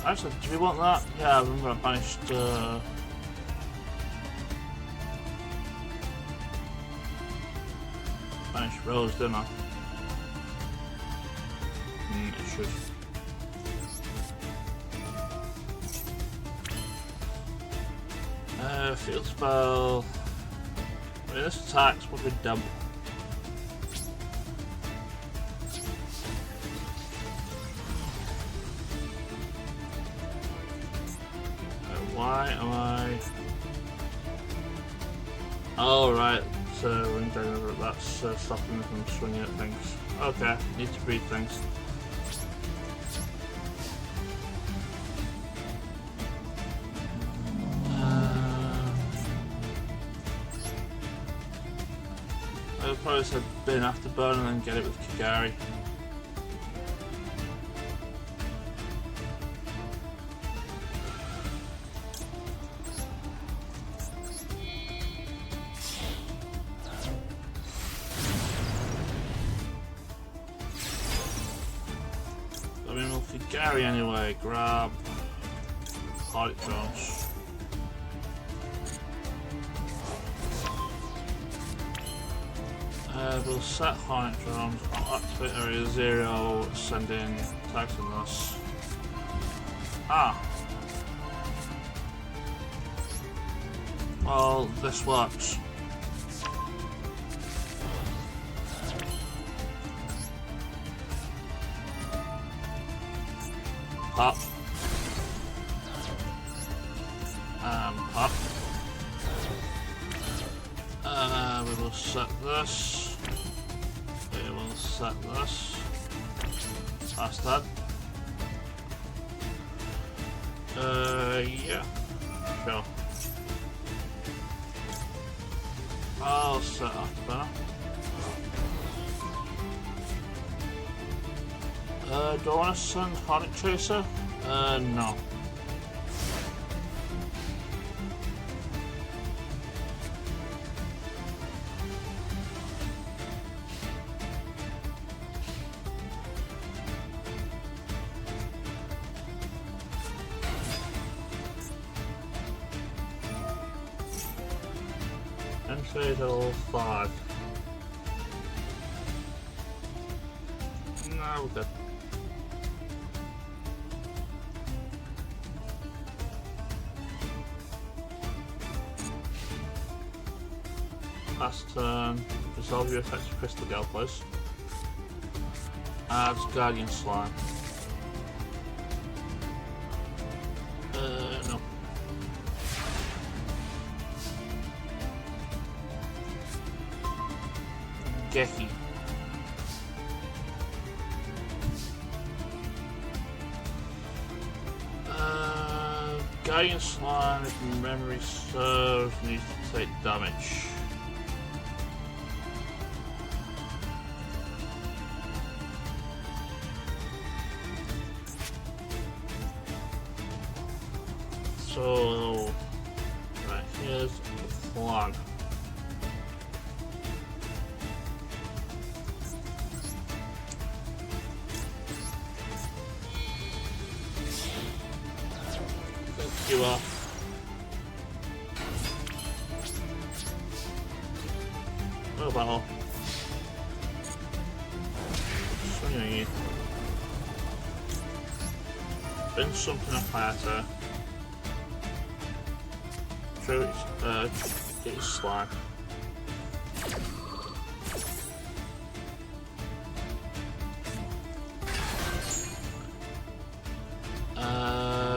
Actually, do we want that? Yeah, I remember I banished. Banished Rose, didn't I? It should. Field spell. I mean, this attack's probably dumb. Why am I? Oh right, so ring down over it. That's stopping me from swinging at things. Okay, need to read things. I would probably said bin after burn and then get it with Kigari. I mean, we'll Kigari anyway. Grab Heart Drones. We'll set Hornet Drones, I'll activate Area 0, send in attacks on this. Ah! Well, this works. Pop. Pop. We will set this. We will set this. That's that. Yeah. Sure. I'll set after that. Do I want to send Hornet Chaser? No. Level 5. No, we're good. Last turn, resolve your effects with Crystal Gale, please. Adds Guardian Slime. No. Geki. Guardian Slime, if memory serves, needs to take damage. So, right, here's the plan. You are. No battle. Swinging you. Been something up higher. True, it's slime.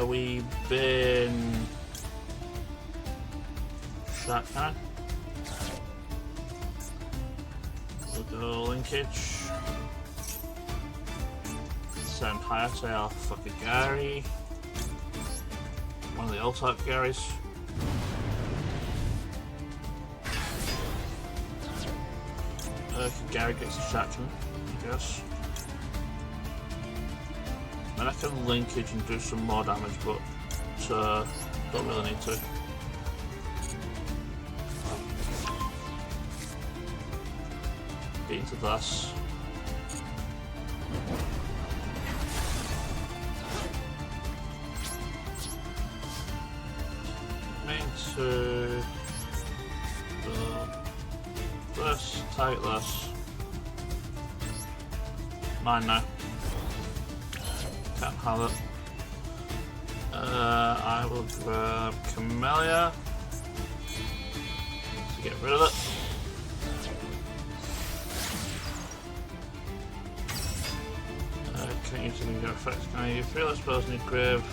we bin Shark Cannon? We'll go linkage. Send Hayatail fucking Gary. One of the old type Garys. Gary gets distraction, I guess. Then I can linkage and do some more damage, but don't really need to. Get into this. Into this, take this. Mine now. Can't have it. I will grab Camellia to get rid of it. Can't use any of your effects. Can I use 3 less spells in your grave?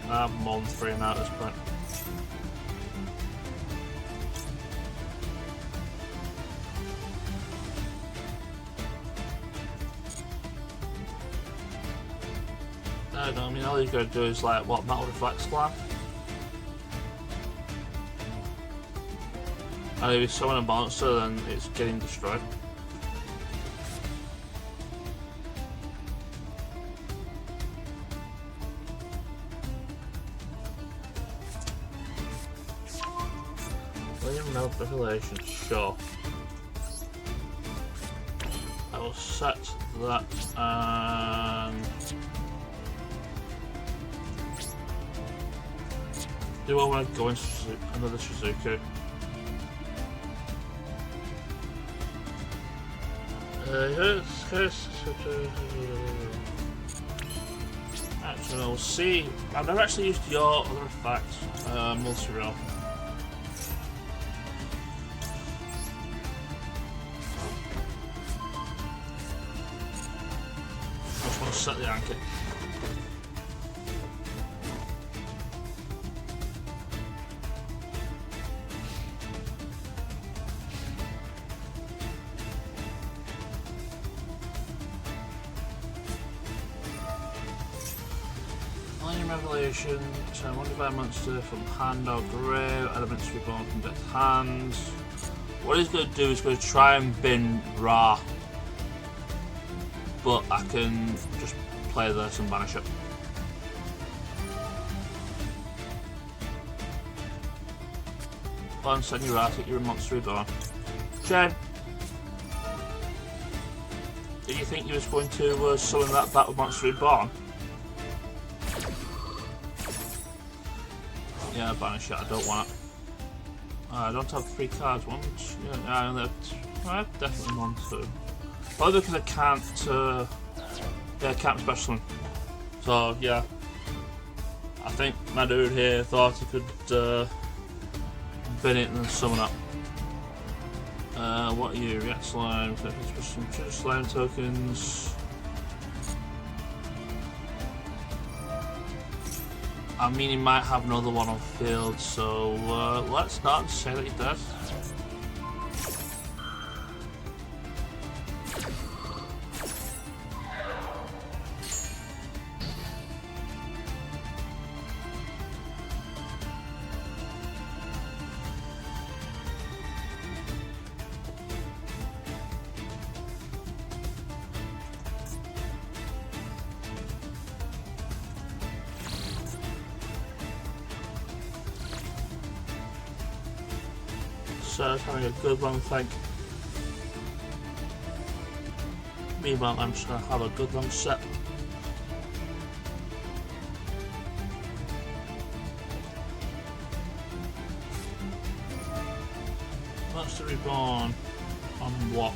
I have more than 3 now at this point. I don't mean all you gotta do is like what metal reflex slam. And if you summon a monster then it's getting destroyed. William Melt Revelation, sure. I will set that and do I want to go into another Shizuku? Actually, we'll see. I've never actually used your other effect, multi-roll. I just want to set the anchor. Revelation, turn one divine monster from hand or grave, elements reborn from death hand. What he's going to do is going to try and bin Ra, but I can just play this and banish it. Go on, send you Ra, take your monster reborn. Jen, did you think you was going to summon that back with monster reborn? Yeah, banish it, I don't want it. I don't have 3 cards, I definitely want to. Probably because I can't, I can't special him. So, yeah. I think my dude here thought he could, bin it and then summon up. What are you? React slime, some true slime tokens. I mean, he might have another one on field, so let's not say that he does. So having a good long think. Meanwhile, I'm just going to have a good long set. Monster Reborn on what?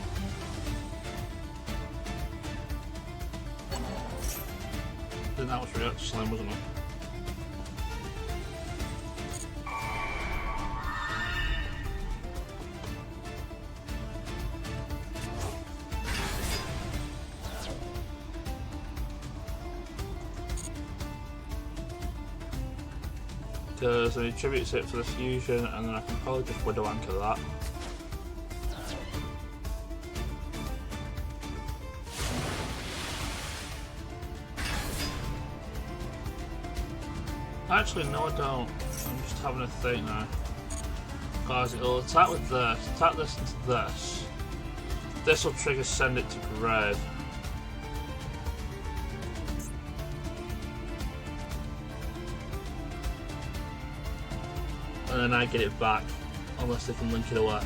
I think that was React Slam, wasn't it? because then he tributes it for the fusion, and then I can probably just Widow Anchor that. Actually, no, I don't. I'm just having a think now. Because it'll attack with this, attack this into this. This will trigger send it to grave. And then I get it back, unless they can link it away.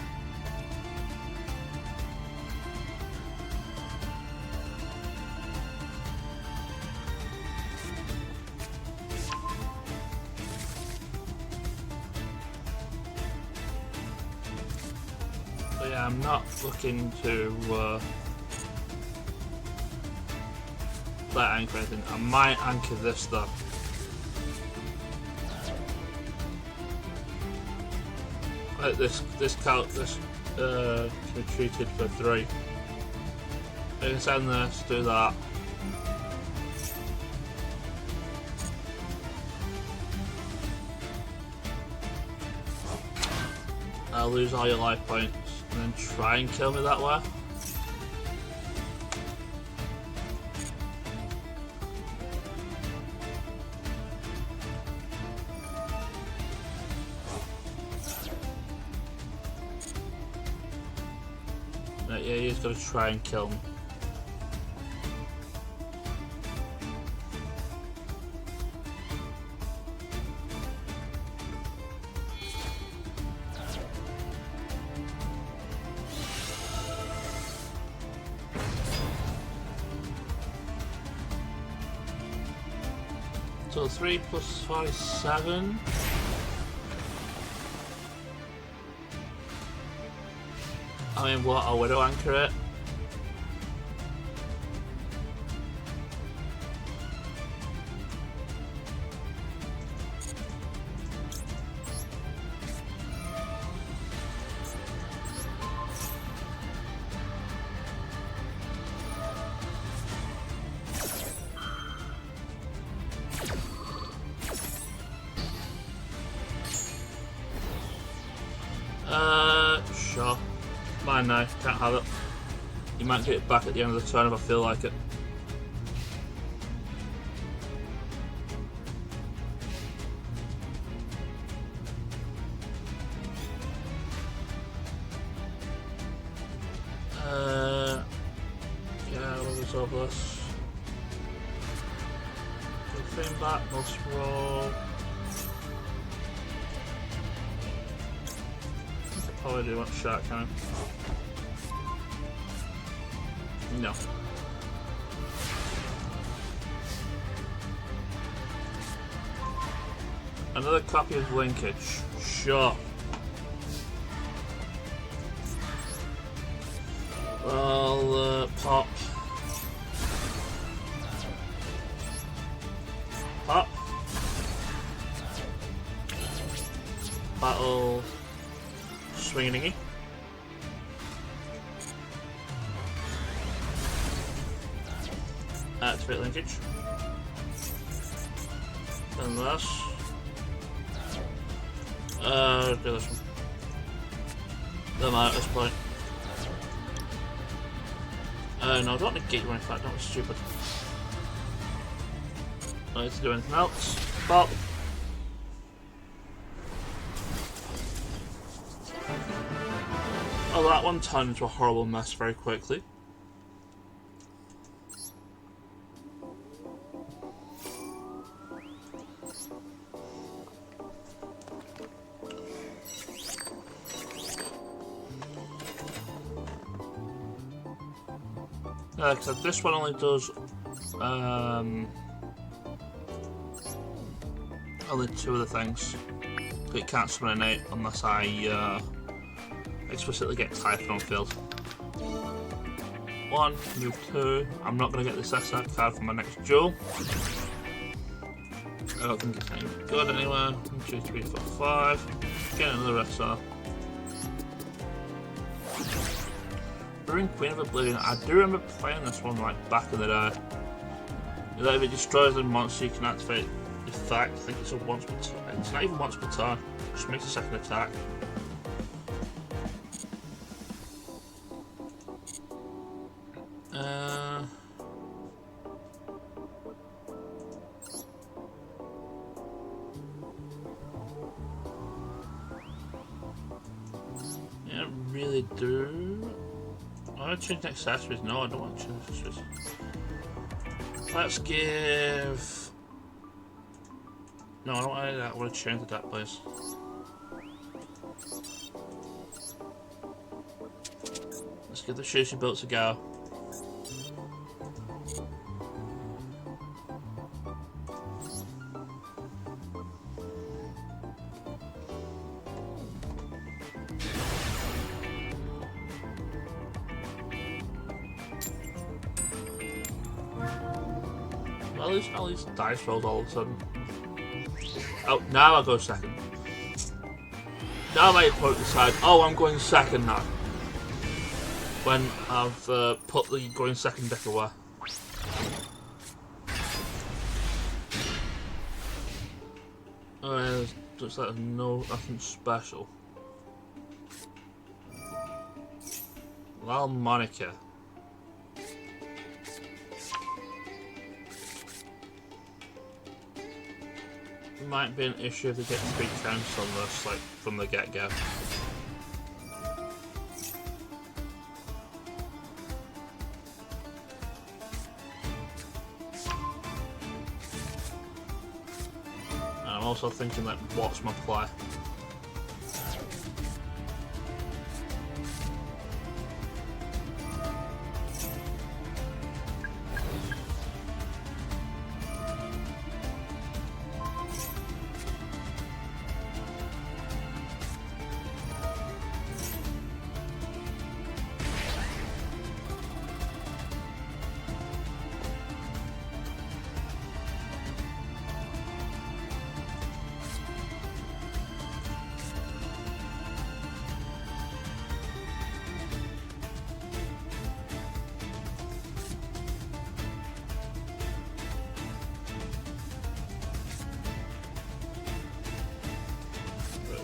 But yeah, I'm not looking to let anchor anything. I might anchor this though. This can be treated for 3. I can send this, do that. I'll lose all your life points and then try and kill me that way. Yeah, he's gonna try and kill me. So 3 plus 5 is 7. I mean, what? I'll Widow Anchor it. Sure. Mine now, can't have it. You might get it back at the end of the turn if I feel like it. Yeah, we'll resolve this. Good thing back, must roll. Probably do want shot, can I? No. Another copy of Linkage. Sure. Well, pop. Pop. Battle. Swinging. Activate Linkage. And this. Do this one. Doesn't matter at this point. No, don't negate you in fact, that was stupid. Don't need to do anything else. Pop. Oh, that one turned into a horrible mess very quickly. So this one only does only 2 of the things. It can't summon an 8 unless I explicitly get Typhon on field. 1, move 2. I'm not going to get this SR card for my next duel. I don't think it's any good anyway. 1, 2, 3, 4, 5. Get another SR. Brewing Queen of Oblivion. I do remember playing this one like back in the day. That if it destroys a monster, you can activate In fact, I think it's a once per turn. It's not even once per turn. Just makes a second attack. Yeah, I really do. I want to change accessories. No, I don't want to change accessories. Let's give. No, I don't want that. I want to change the deck, please. Let's give the shoes you built a go. All these dice rolls all of a sudden. Oh, now I go second. Now my opponent decides, oh, I'm going second now. When I've put the going second deck away. Looks like there's nothing special. Well, Monica. Might be an issue if they get 3 counts on this, like from the get-go. And I'm also thinking, like, what's my play?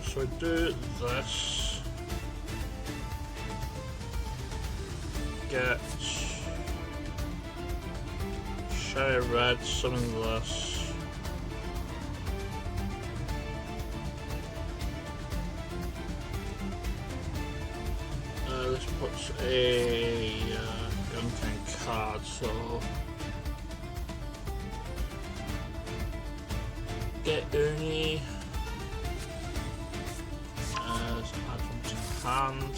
So I do this, get Sherry Red, summon this, this puts a Gunkin card, so get Uni. Hand.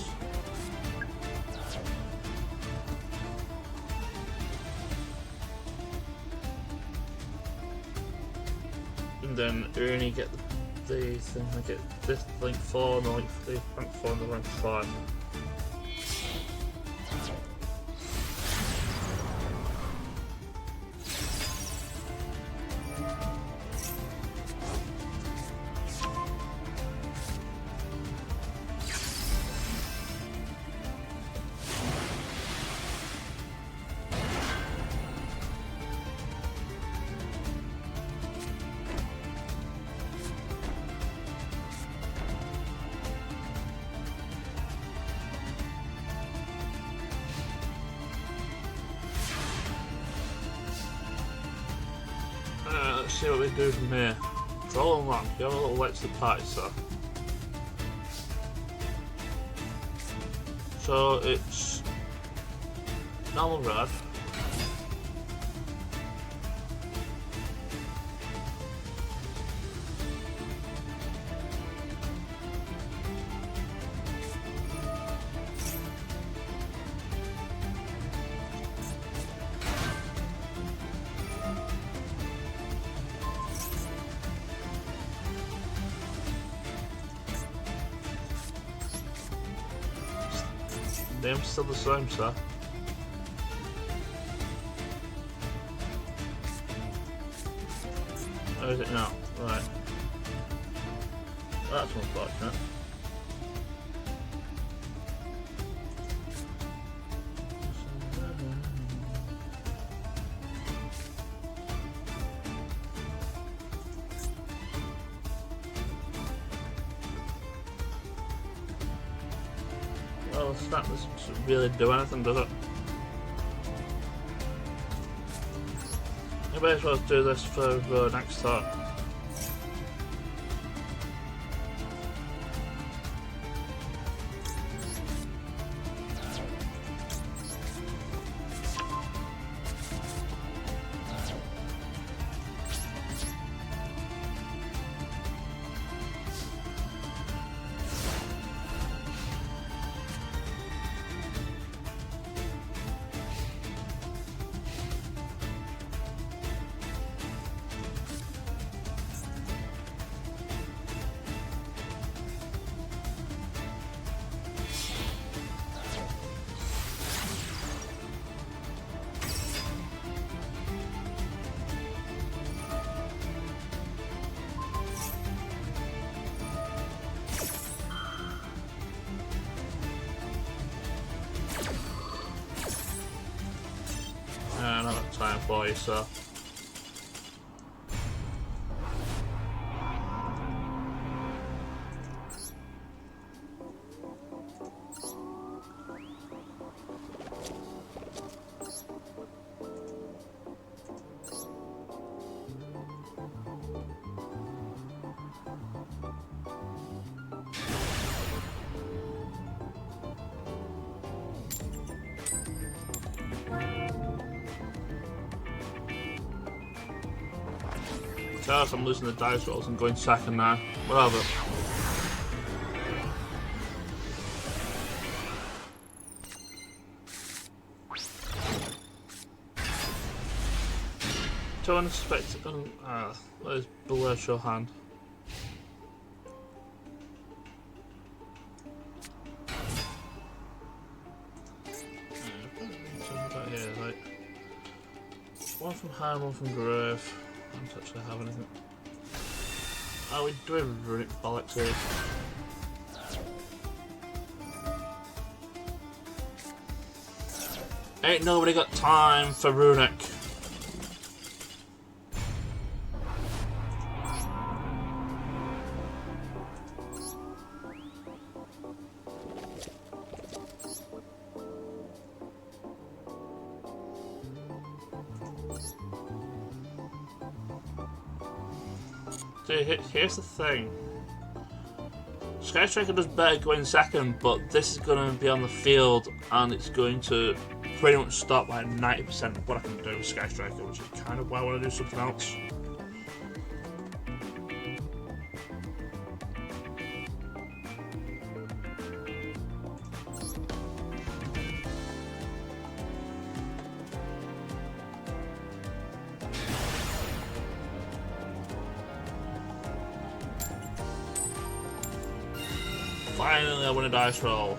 And then only get the thing, I get this link 4 and link 3, rank 4 and the rank 5. Let's see what we do from here. Draw and land. Give a little light to the party, sir. So it's normal red. Name's still the same, sir. Or is it now? Right. That's unfortunate. Well, that doesn't really do anything, does it? You may as well do this for next turn. Another time for you, sir. Charles, I'm losing the dice rolls and going second now. Whatever. To unexpected. Where's below your hand? Something about here, right? One from hand, one from grave. I don't actually have anything. Oh, we do have runic bollocks here. Ain't nobody got time for runic. See, here's the thing. Sky Striker does better going second, but this is going to be on the field and it's going to pretty much stop like 90% of what I can do with Sky Striker, which is kind of why I want to do something else. Finally, I win a dice roll.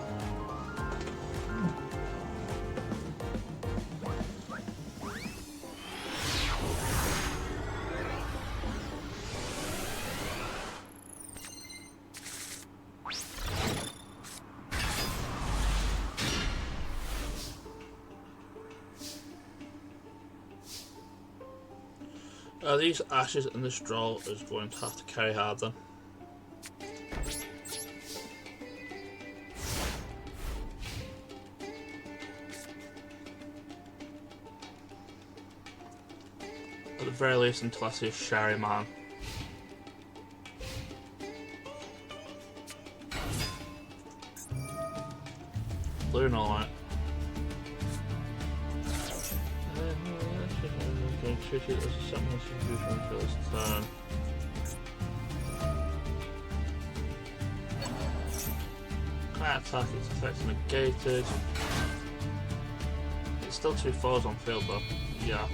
These ashes and this draw is going to have to carry hard then. At the very least until I see a Sherry Man. Blue and alright. Treat it as a summon solution for this turn. Can't attack, its effects negated. It's still 2 4s on field though. Yeah.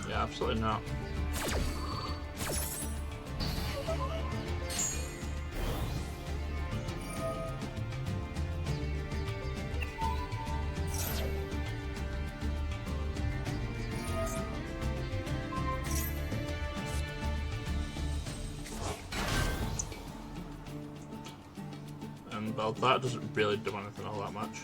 Yeah, absolutely not. second build, but that doesn't really do anything all that much.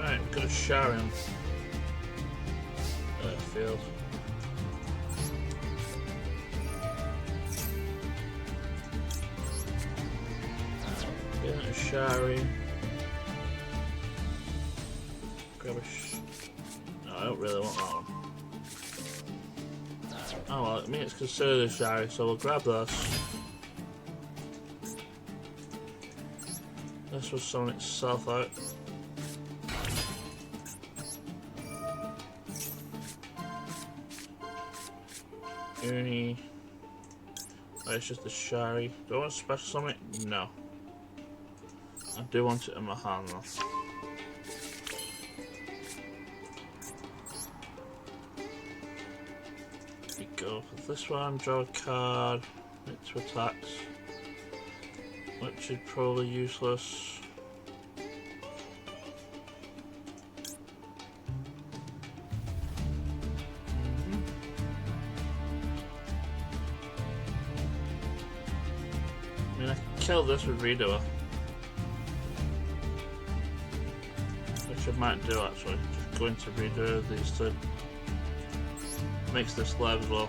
Right, we've got a Sharon field. Get a Shari. Grab a no, I don't really want that one. Oh well, I mean it's considered a Shari, so we'll grab this. This will summon itself out. Uni. Oh, it's just a Shari. Do I want to special summon it? No. I do want it in my hand though. There we go. For this one, draw a card. Make 2 attacks. Which is probably useless. I mean, I can kill this with Redoer. Which I might do actually. Just go into Redoer these two. Makes this live as well.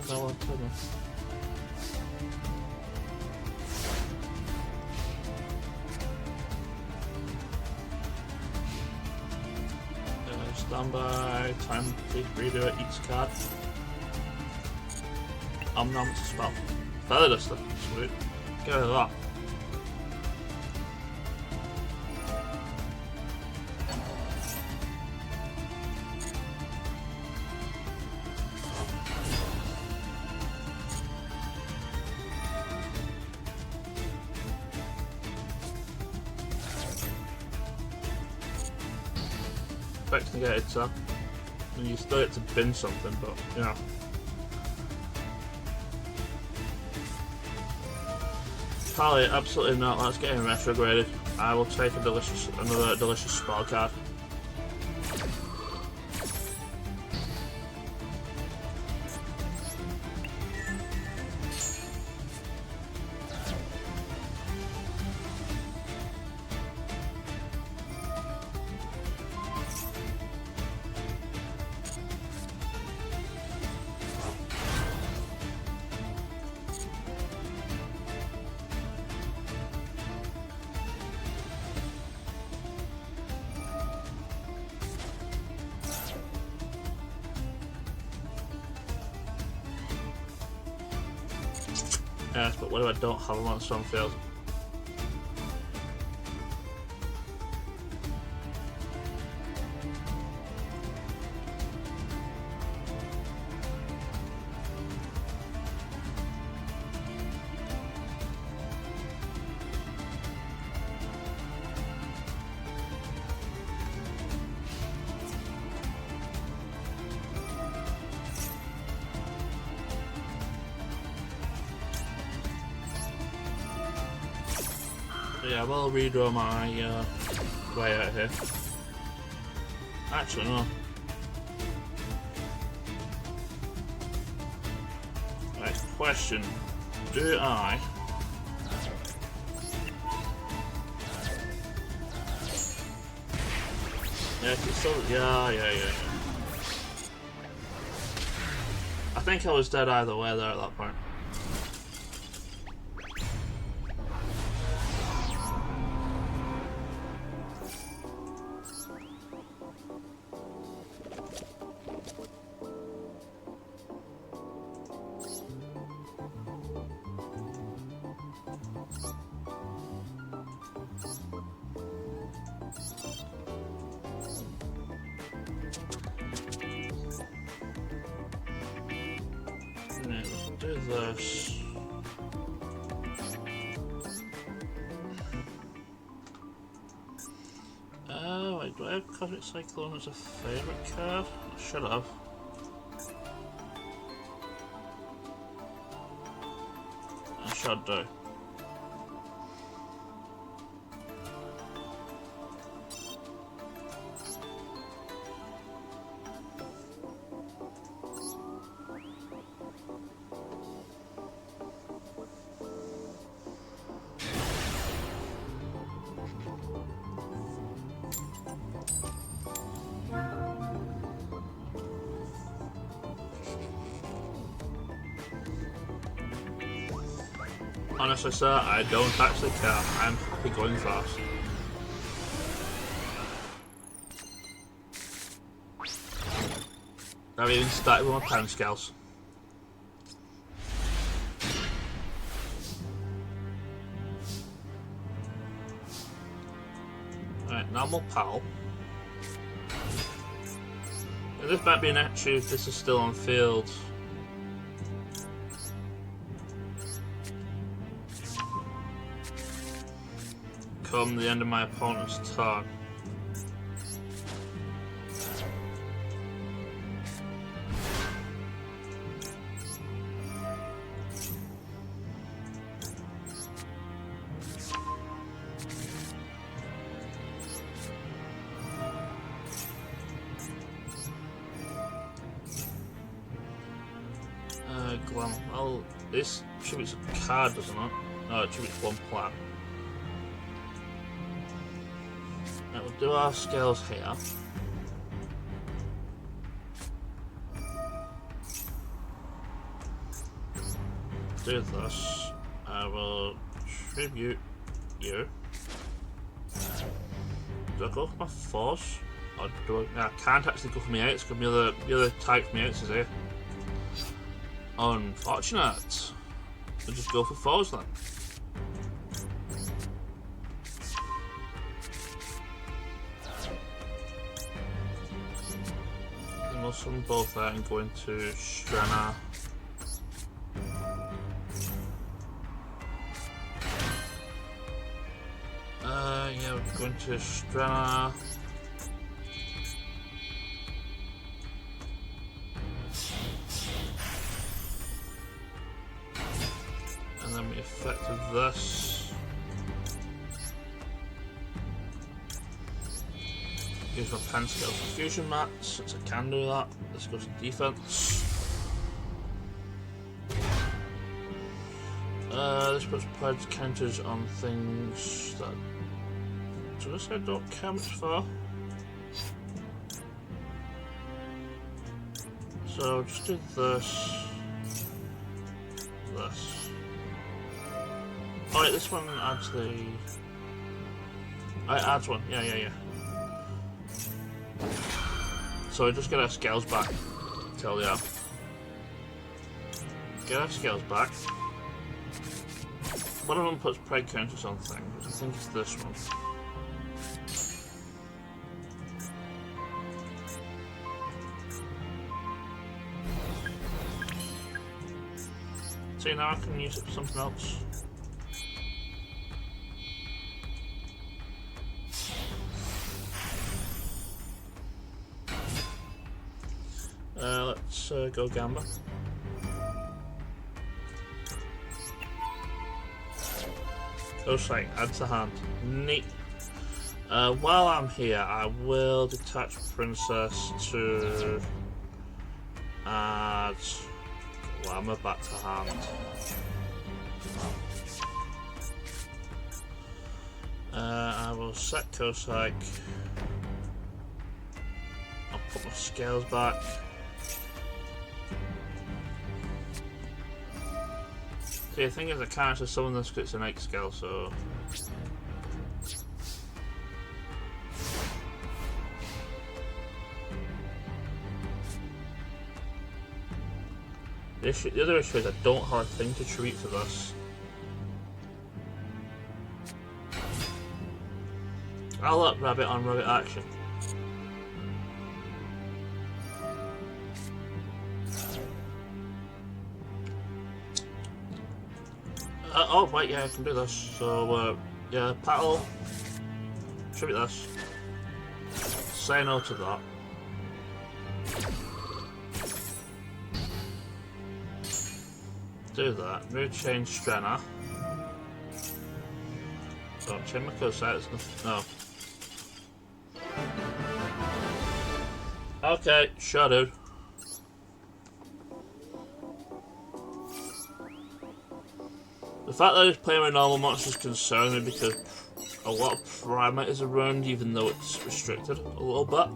No one told me. Stand by, time to redo it, each card. Nom, it's a spell. Feather Duster, sweet. Get rid of that. Expecting to get it up. And you still get to bin something, but you know. Probably absolutely not. Let's get him retrograded. I will take another delicious spell card. Yes, but what if I don't have a monster on field? So yeah, we'll redraw my way out here. Actually, no. Right, question. Do I... Yeah, it's still... Yeah. I think I was dead either way there at that point. Let's do this. Wait, do I have Cosmic Cyclone as a favourite card? I should have. I should do. Honestly, sir, I don't actually care. I'm happy going fast. I've even started with my pound scales. Alright, normal pal. Now, this might be an issue if this is still on field. Come the end of my opponent's turn. Glam. Well, this tributes a card, doesn't it? No, it tributes one plan. Right, we'll do our scales here. Do this. I will tribute you. Do I go for my force? Or do I... I can't actually go for my outs because the other type for my outs is here. Unfortunate. I'll just go for fours then. And we'll summon both there and go into Strana. Yeah, we're going to Strana. And then the effect of this gives my pen scale fusion mats, since I can do that. This goes to defense. This puts pride's counters on things that I don't care much for. So just do this. This. Oh wait, this one adds the... It adds one, yeah. So we just get our scales back, tell ya. Get our scales back. One of them puts pride counters on things, which I think is this one. See, now I can use it for something else. Let's go Gamba. Ghostlight, add to hand. Neat. While I'm here, I will detach Princess to add Glamour back to hand. I will set Cossack. I'll put my scales back. See, the thing is, I can't actually summon this because it's an 8 scale, so. The other issue is I don't have a thing to treat for this. I'll let Rabbit on Rabbit action. Oh wait, yeah, I can do this. So yeah, Paddle. Tribute this. Say no to that. Do that. Mood change Strenna. Don't change my cosine. No. Okay, sure, dude. The fact that he's playing with normal monsters concerns me because a lot of Primate is around, even though it's restricted a little bit.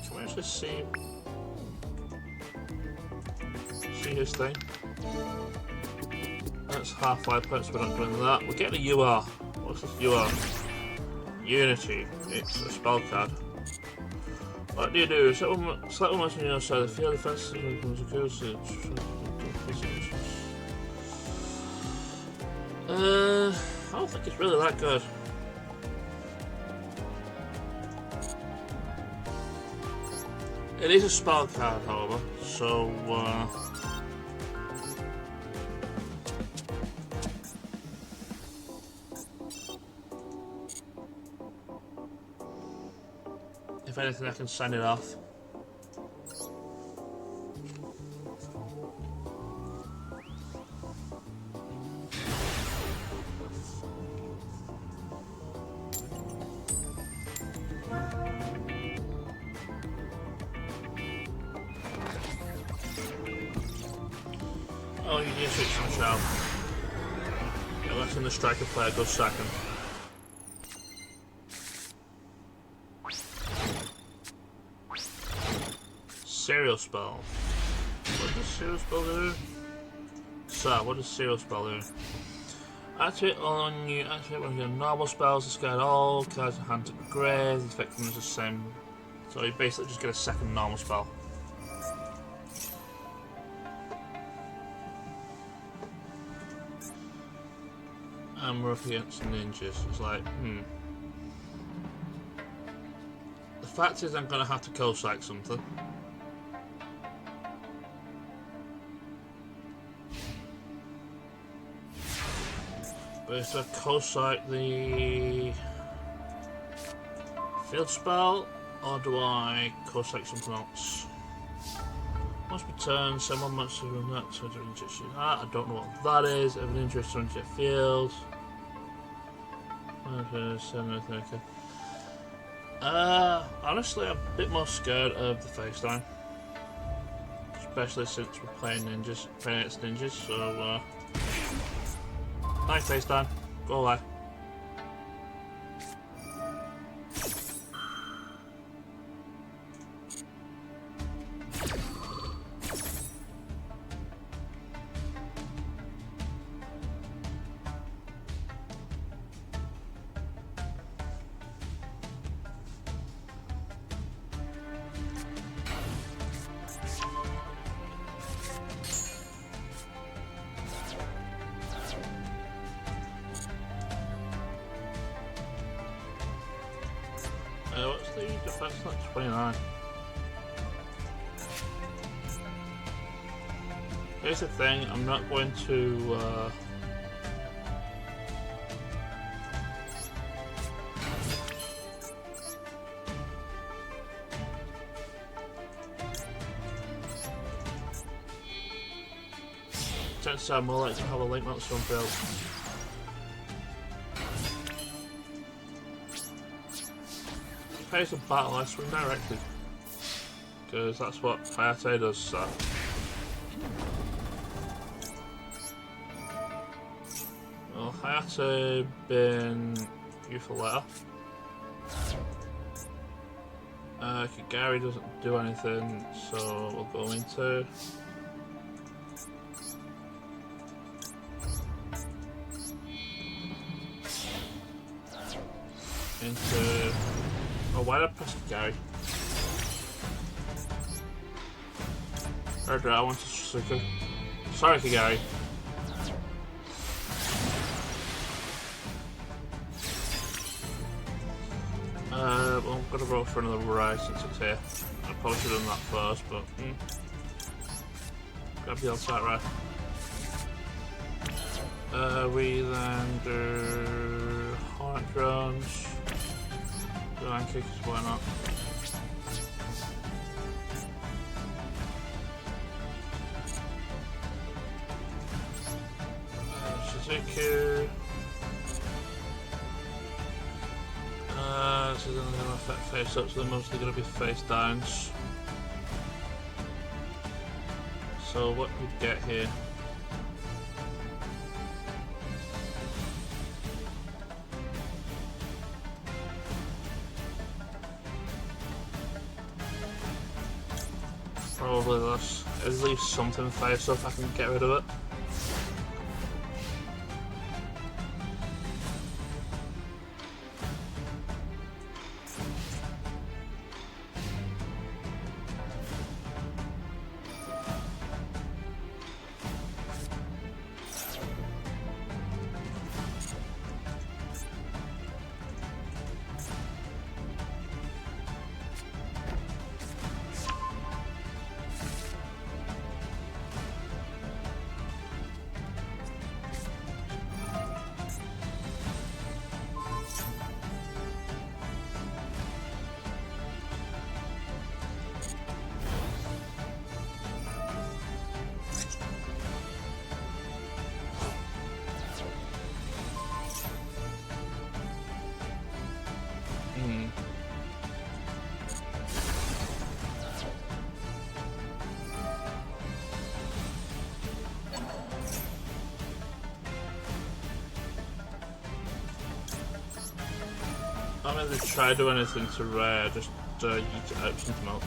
Can we actually see his thing? That's half 5 points, we're not doing that. We're getting a UR. What's this UR? Unity. It's a spell card. What do you do? Select one monster on your side. The field defense becomes a curse. I don't think it's really that good. It is a spell card, however, so if anything, I can send it off. Oh, you need to switch some shell. Yeah, letting the striker player go second. Serial spell. What does serial spell do? So, what does serial spell do? Activate on you. Activate one of your normal spells. Discard all cards in hand to the grave. The effect is the same. So you basically just get a second normal spell. And we're up against ninjas. It's like, The fact is, I'm gonna have to co-psych something. But if I co-psych the field spell, or do I co-psych something else? Must be turned, someone must have done that to inject I don't know what that is. If an interest on your field. Okay. Honestly, I'm a bit more scared of the FaceTime. Especially since we're playing against ninjas, so nice FaceTime. Go away. What's the defense? That's 29. Here's the thing, I'm not going to tends to sound more like to have a link on some field. Pace of battle, I swing directed. Because that's what Hayate does, so. Well, Hayate been useful letter. Kigari doesn't do anything, so we'll go into. Oh, why did I press Kigari? Or I want to Suzuki. Sorry, Kigari. Well, I'm gonna go for another Rise since it's here. I probably should have done that first, but grab the outside right. We then do Hornet Drones. Line kickers, why not? Shizuku. This is only going to affect face ups, so they're mostly going to be face downs. So what we get here? Probably this. At least something face up, I can get rid of it. I don't really try to do anything to rare, just yeet it out something else.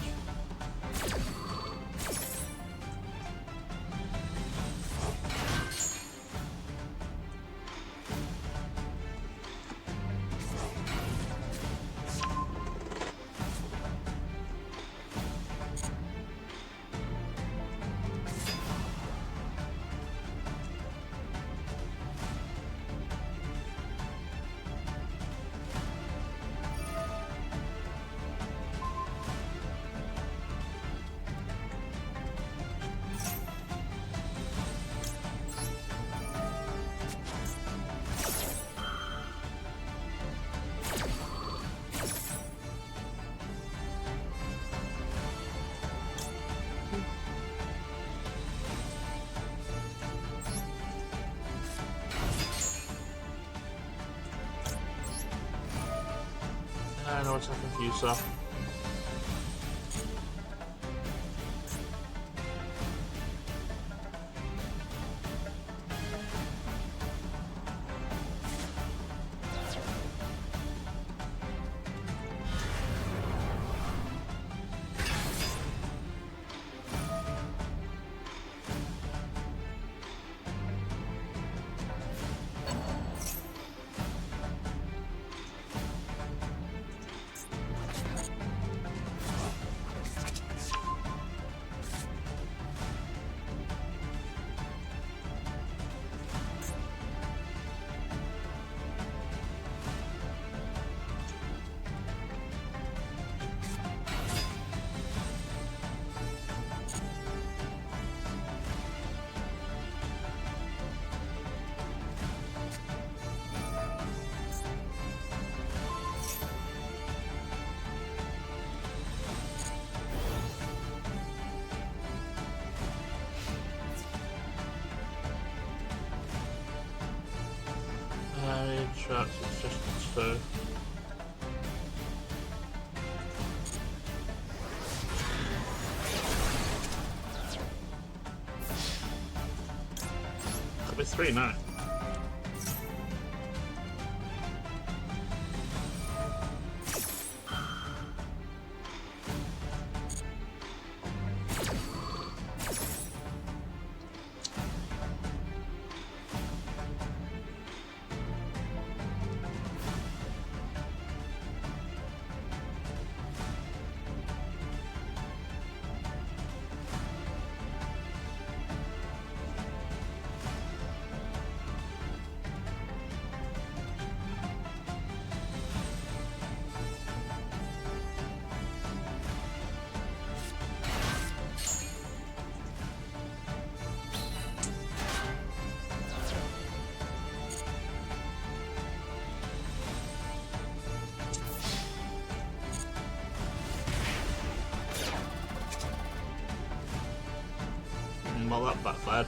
I know what's happening for you, sir. shots, it's just two. Could be three now. Well, that backfired.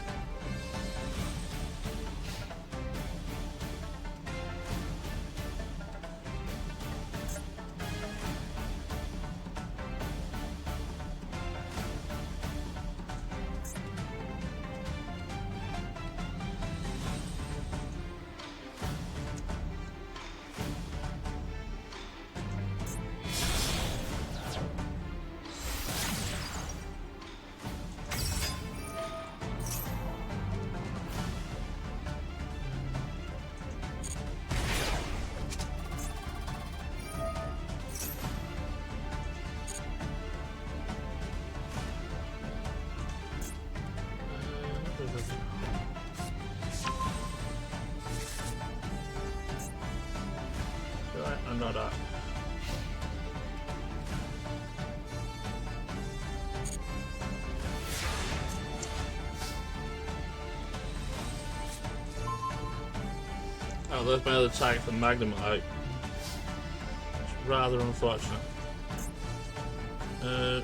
Right, I know that. Oh, there's my other target for Magnum out. It's rather unfortunate.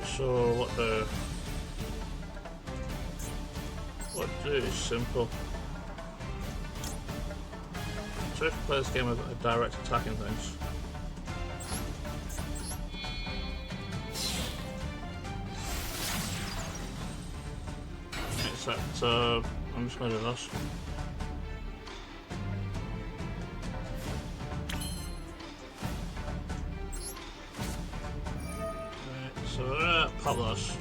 So what to do is simple. So if you play this game with a direct attacking things. Except I'm just gonna do this. Right, so pop this.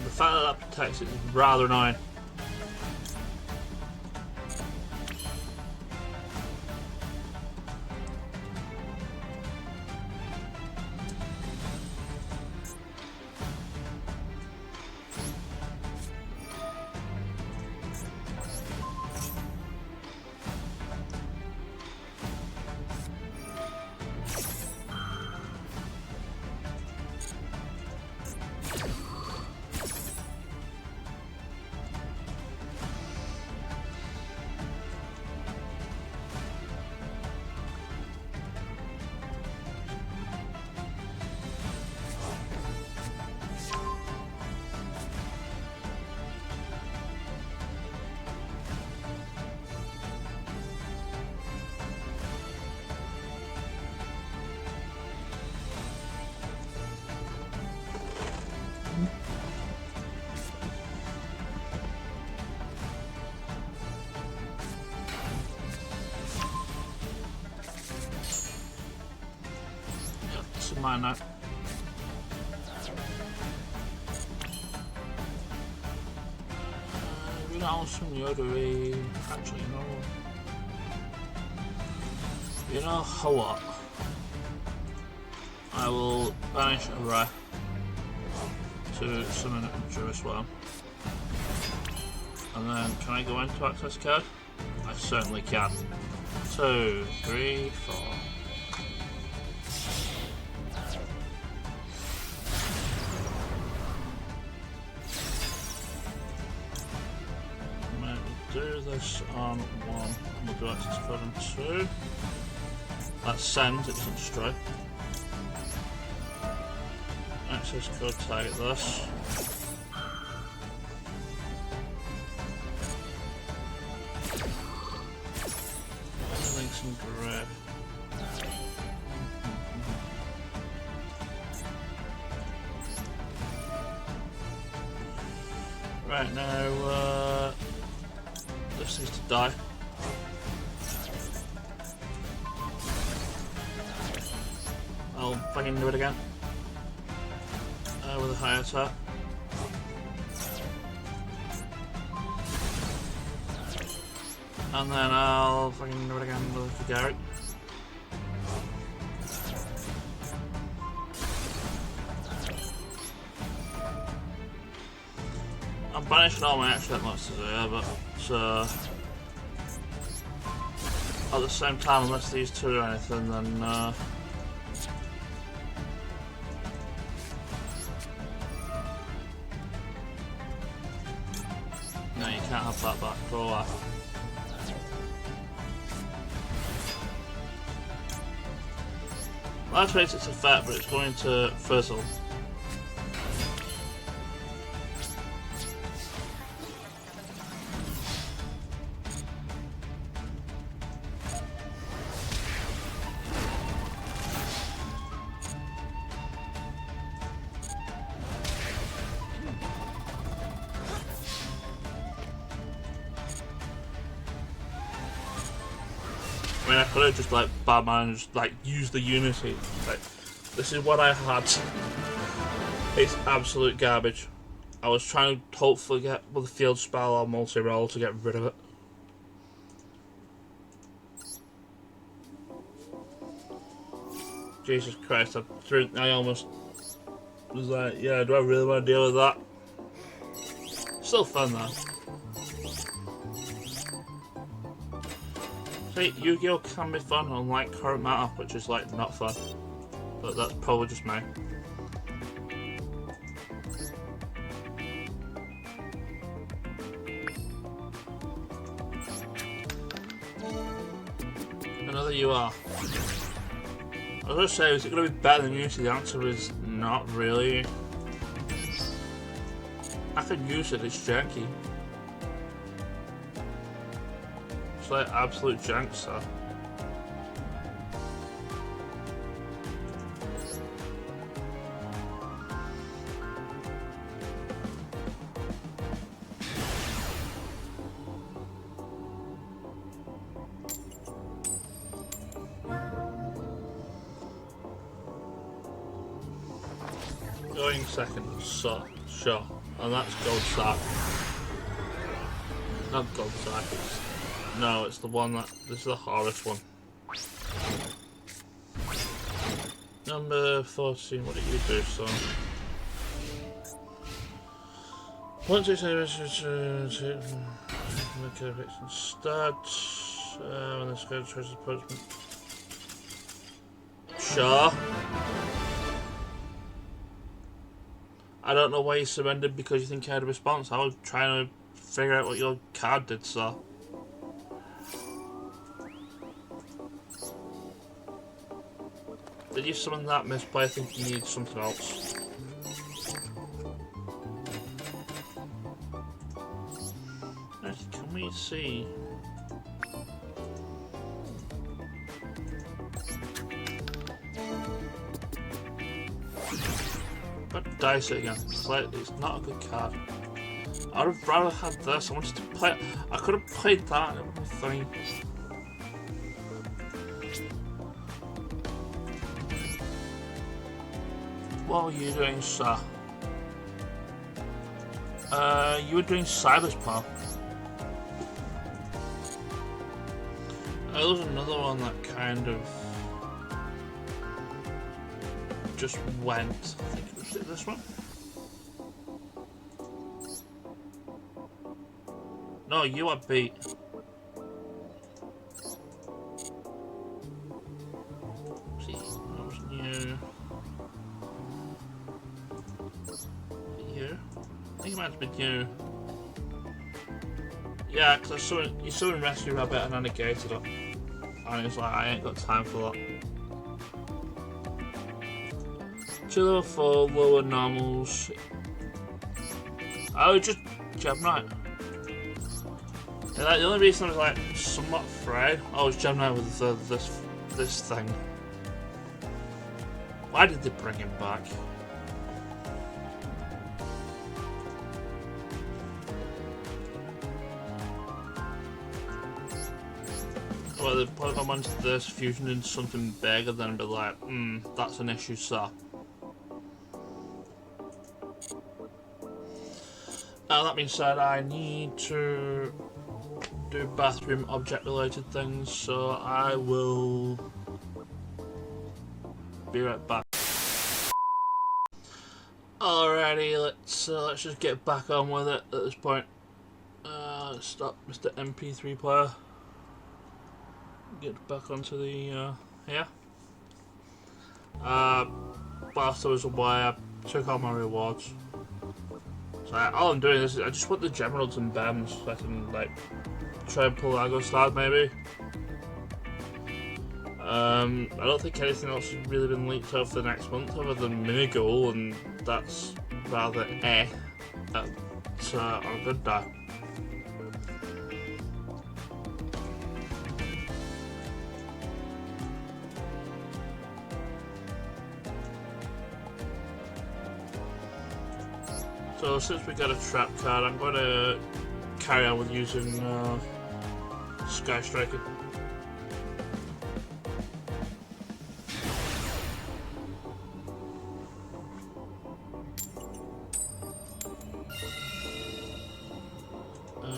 The fact that that protects it is rather annoying. Mind that. We don't some Yodery. Actually, no. You know what? I will banish a rare to summon a Juris one. And then, can I go into access card? I certainly can. 2, 3, 4. Do this on 1, and we'll do access code on 2. That sends, it doesn't destroy. Access code target this. Links and grab. Right now, this needs to die. I'll fucking do it again. With a high attack. And then I'll fucking do it again with the Garrett. I'm banishing all my extra monsters here, but at the same time, unless these two are anything, then no, you can't have that back. Go away. Well, that creates its effect, but it's going to fizzle. I mean, I could have just like Batman and just like used the Unity. Like, this is what I had. It's absolute garbage. I was trying to hopefully get with a field spell or multi-roll to get rid of it. Jesus Christ, I almost was like, yeah, do I really want to deal with that? Still fun though. See, Yu-Gi-Oh! Can be fun, unlike current meta, which is like not fun. But that's probably just me. Another UR. I was going to say, is it going to be better than Unity? The answer is not really. I can use it, it's janky. It's like absolute jank stuff. Going second, so sure, and that's gold sack. Not gold sack. No, it's the one that. This is the hardest one. Number 14. What did you do, son? Once it's make a fiction start. When this guy tries to approach me. Sure. I don't know why you surrendered because you think you had a response. I was trying to figure out what your card did, so. Did you summon that misplay? I think you need something else. Can we see? But dice it again. It's not a good card. I would have rather had this. I wanted to play. I could have played that. It would be funny. What were you doing, sir? You were doing Silas, pal. There was another one that kind of just went. I think it was this one. No, you are beat. See, that wasn't you. You? I think it might have been you. Yeah, because you saw him rescue Rabbit and negated it. And he was like, I ain't got time for that. 2 level 4, lower normals. Oh, just Gemini. Yeah, like, the only reason I was like somewhat afraid, oh, it's Gemini with this thing. Why did they bring him back? Well, they've probably gone onto this fusion into something bigger, then be like, that's an issue, sir. Now, that being said, I need to do bathroom object related things, so I will be right back. Alrighty, let's just get back on with it at this point. Stop Mr. MP3 player. Get back onto the here. Whilst I was away, I took all my rewards. So all I'm doing is I just put the Generals and Bems so I can like try and pull Agro Stars maybe. I don't think anything else has really been leaked over the next month other than Mini Goal, and that's rather on a good day. So since we got a trap card, I'm going to carry on with using Sky Striker.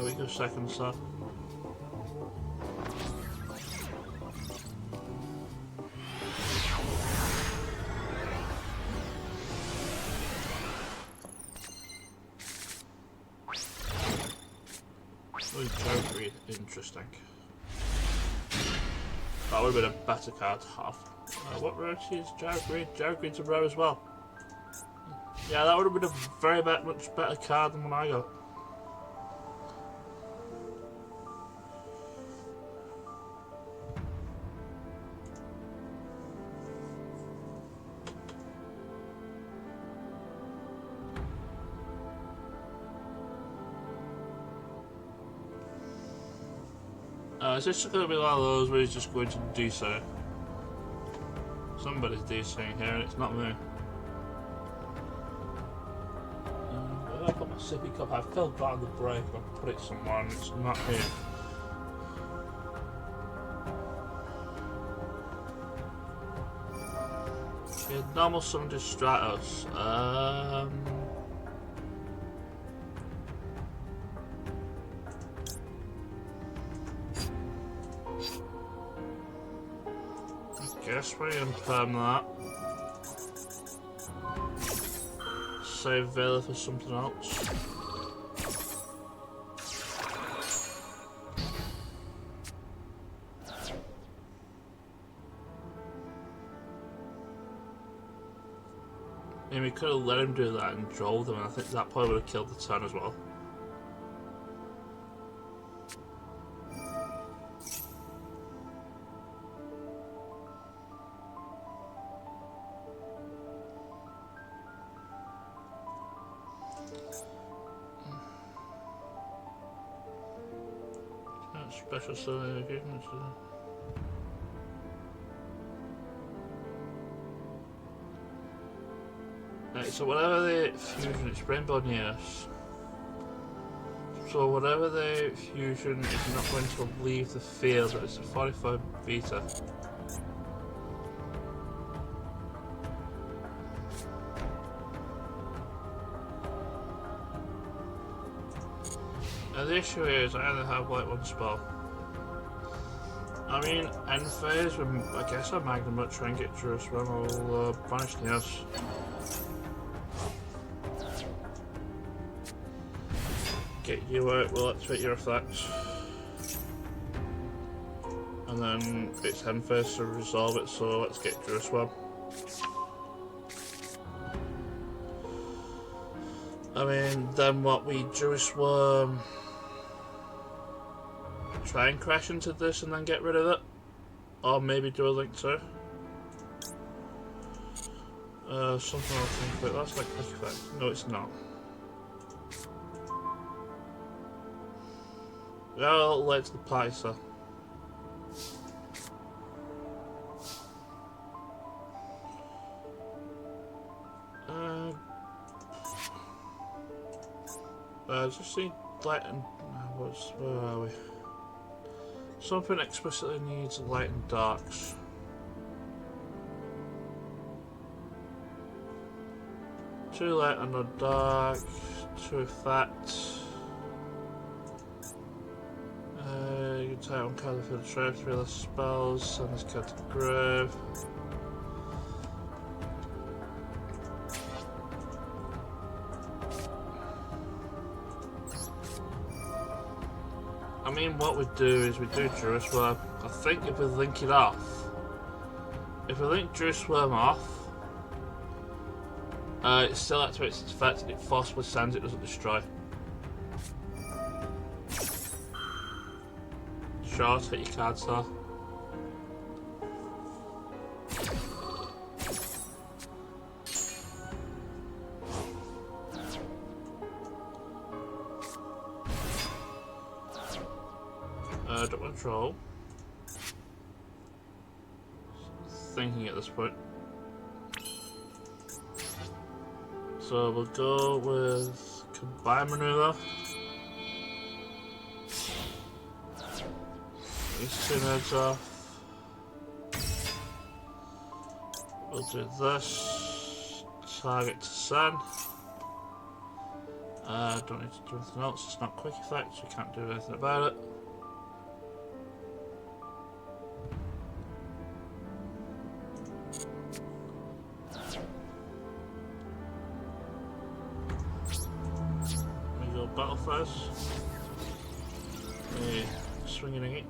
We go second sir. Interesting. That would have been a better card to have. What rarity is Gyro Green? Gyro Green's a rare as well. Yeah, that would have been a very much better card than what I got. Is this going to be one of those where he's just going to do so? Somebody's DCing here and it's not me. Where did I put my sippy cup? I filled that on the break and I put it somewhere and it's not here. Okay, normal summon Stratos. Guess we're going to perm that. Save Vela for something else. I mean, we could have let him do that and drove them, and I think that probably would have killed the turn as well. Special summon occasions. Right, so whatever the fusion, it's Rainbow Neos. So whatever the fusion is not going to leave the field, it's a 45 beta. Now the issue is I only have like one spell. I mean, end phase, I guess I Magnum might try and get Jerusalem. I'll banish Neos. Get you out, we'll activate your effects. And then it's end phase to resolve it, so let's get Jerusalem. I mean, then what, we Jerusalem try and crash into this and then get rid of it? Or maybe do a link too? Something I'll think about. That's like quick effect. No, it's not. Well, let's the party, sir. Just need light and where are we? Something explicitly needs light and darks. Two light and a dark, two effects. You can type on card for the trap, 3 less spells, send this card to the grave. I mean, what we do is we do Jerusalem. I think if we link it off, if we link Jerusalem off, it still activates its effect and it forcibly sends, it doesn't destroy. Sure, take your cards there. Don't want to troll. Thinking at this point. So we'll go with combine maneuver. These two heads off. We'll do this. Target to send. Don't need to do anything else. It's not quick effect, so we can't do anything about it. Battle first. Swinging it.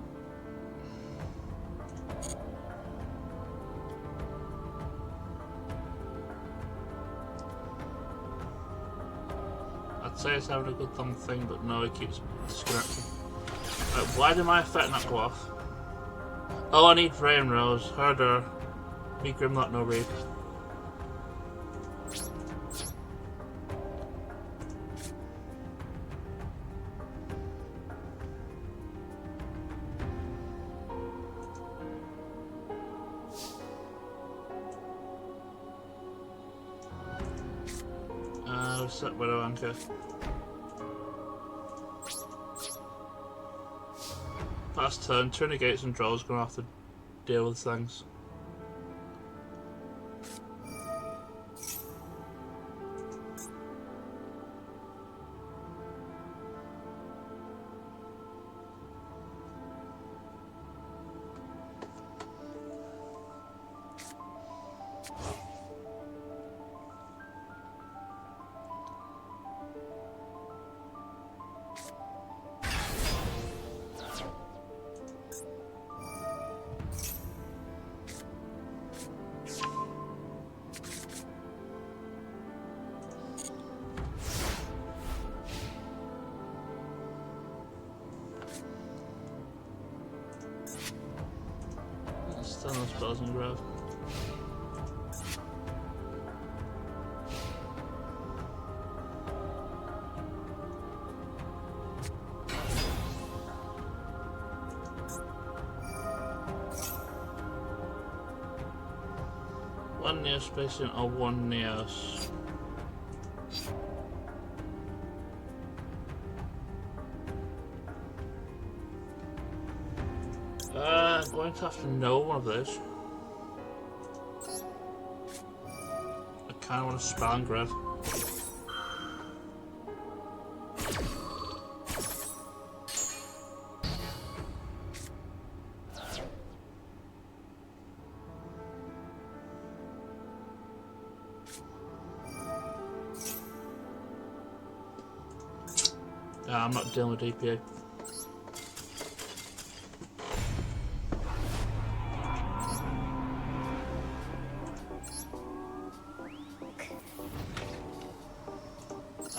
I'd say it's having a good thing, but no, it keeps disconnecting. Why did my effect not go off? Oh, I need Rain Rose. Herder. Me Grimlock, no read. Set Widow Anchor. Last turn, 2 negates and draws, gonna have to deal with things. Still no spells in grab. One Neos spacing or one Neos. I'm going to have to know one of those. I kind of want to spell and grab. Nah, I'm not dealing with DPA.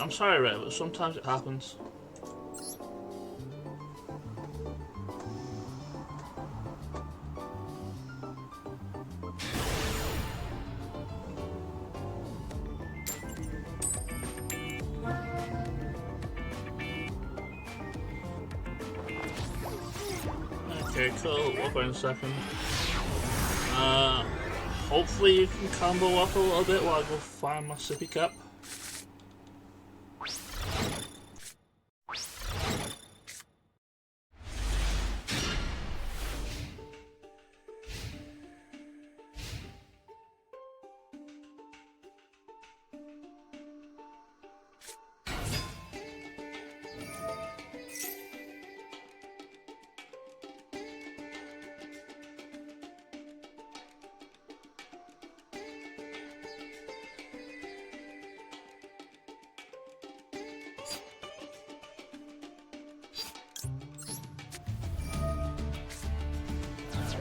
I'm sorry, Ray, but sometimes it happens. Okay, cool. We'll go in a second. Hopefully you can combo up a little bit while I go find my sippy cup.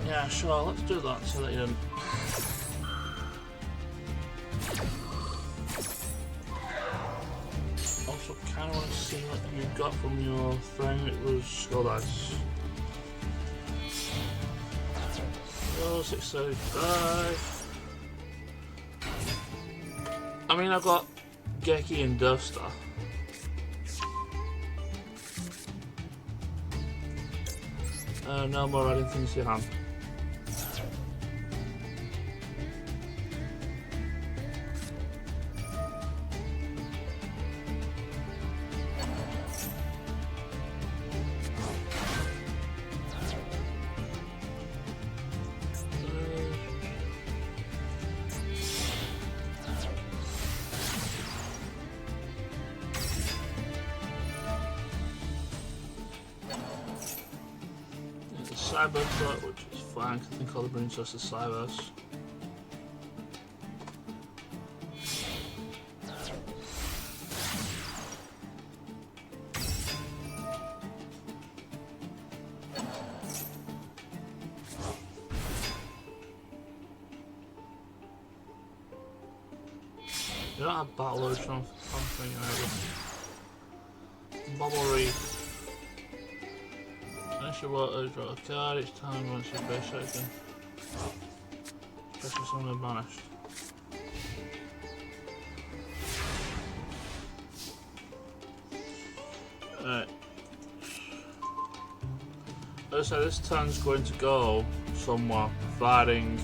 Yeah, sure, let's do that so that you don't... Also, kinda want to see what you got from your thing. It was skull dice. Oh, 635. I mean, I've got Geki and Duster. No more adding things to your hand. Cyber threat, which is fine, because I think all the brings us is Cybers. You don't have battle loads from something either. Bubble Reef. Finish your water, draw a card each time once your base second. Especially someone banished. Alright. As I said, this turn's going to go somewhere, providing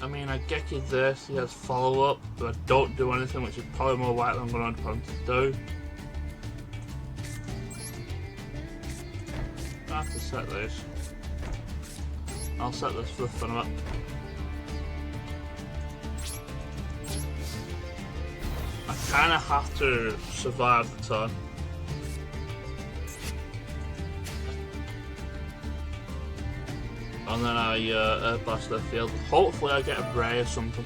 I mean, I get you this, he has follow-up, but I don't do anything, which is probably more likely I'm going to want him to do. I have to set this. I'll set this for the fun of it. I kind of have to survive the turn. And then I blast their field. Hopefully I get a Bray or something.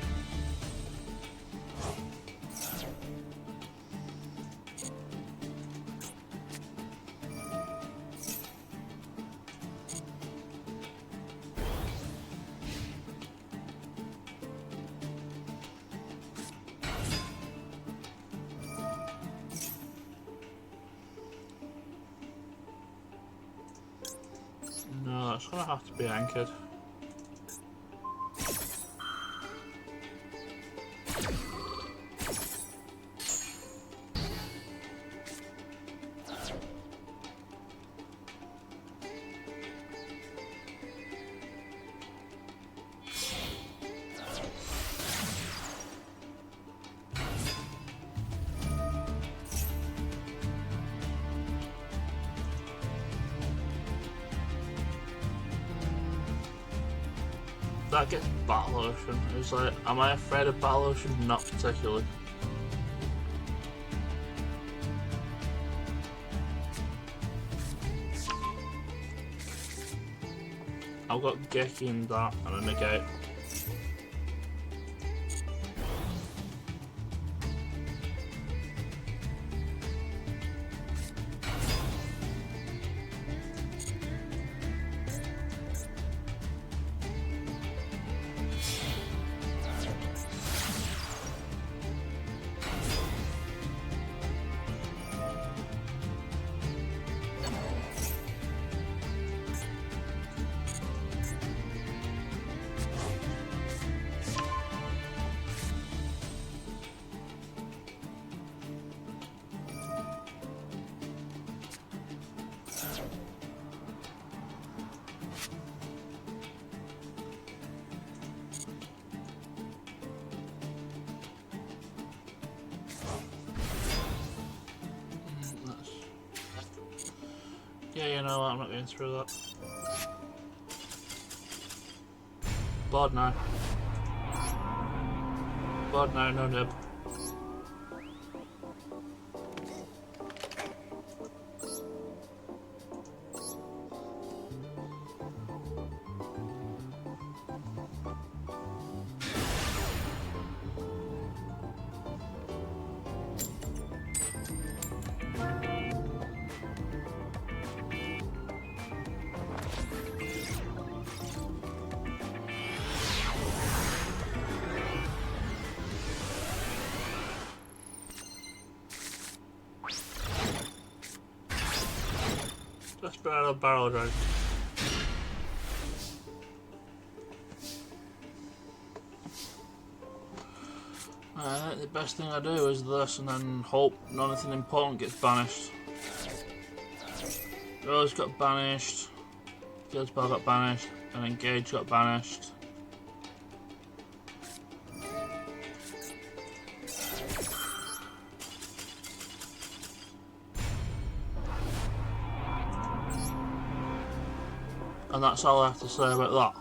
No, it's gonna have to be anchored. That gets Battle Ocean. It's like, am I afraid of Battle Ocean? Not particularly. I've got Geki in that and a negate. Yeah, you know what, I'm not going through that. Board now. Board now, no nib. Let's put out a barrel drag. I think the best thing I do is this and then hope nothing important gets banished. Rose got banished, Field Spell got banished, and Engage got banished. And that's all I have to say about that.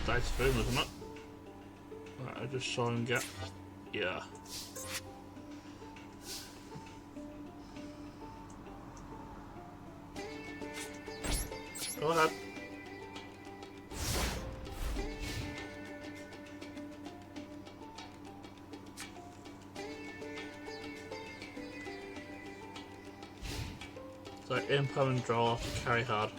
Dice food, wasn't it? Right, I just saw him get. Yeah. Go ahead. It's like imp and draw off to carry hard.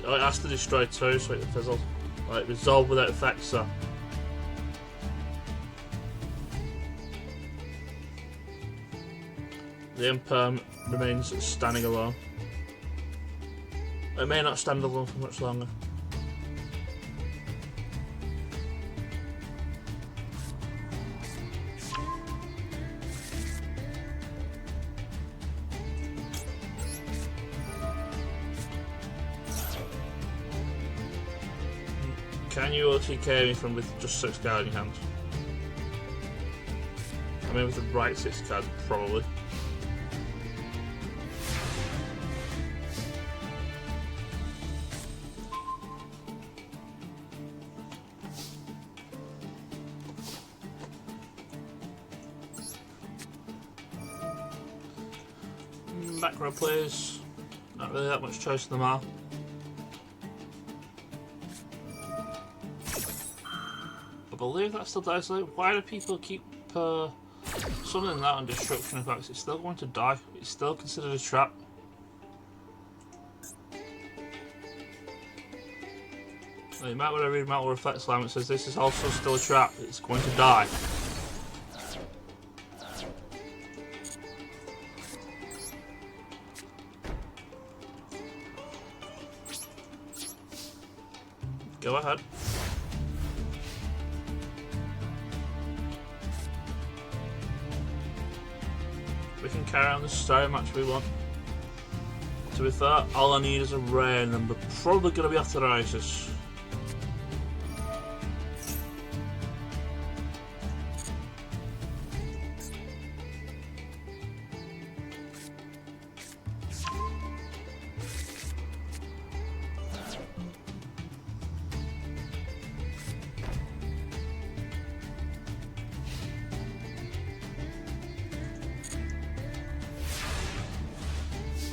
Oh, it has to destroy two, so it fizzles. Like, resolve without effect, so. The imperm remains standing alone. It may not stand alone for much longer. Can you OTK me from with just 6 cards in your hand? I mean with the right 6 cards, probably. back row please. Not really that much choice in the map. I believe that still dies. Like, why do people keep summoning that on destruction effects? It's still going to die. It's still considered a trap. You might want to read Metal Reflect Slam. It says this is also still a trap. It's going to die. Go ahead. We can carry on the story match we want. To be fair, all I need is a rare, and then we're probably going to be after Isis.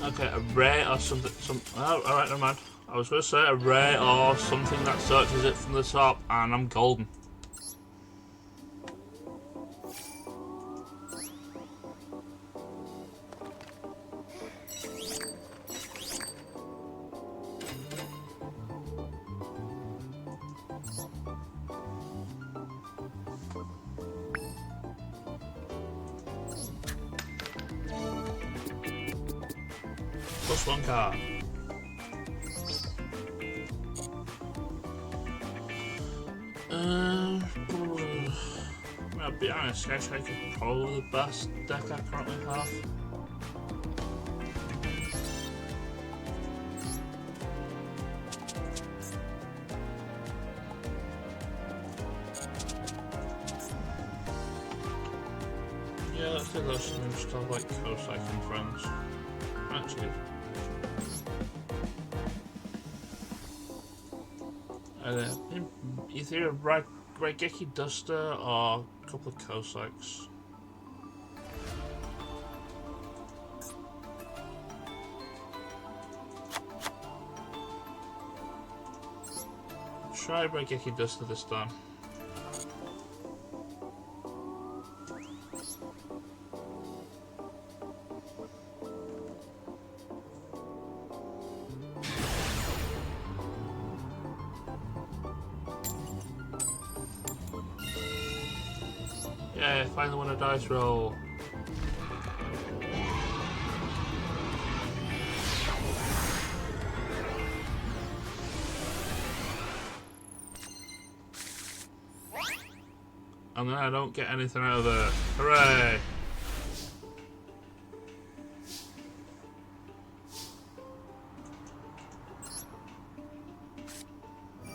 Okay, a rare or something. Oh, alright, never mind. I was going to say a rare or something that searches it from the top, and I'm golden. Plus one card. I'll be honest, I think it's probably the best deck I currently have. Yeah, let's do those new stuff like Cossack and Friends. Actually, either a Raigeki Duster or a couple of Cossacks. Try Raigeki Duster this time. Yeah, finally won a dice roll. And then I don't get anything out of it. Hooray!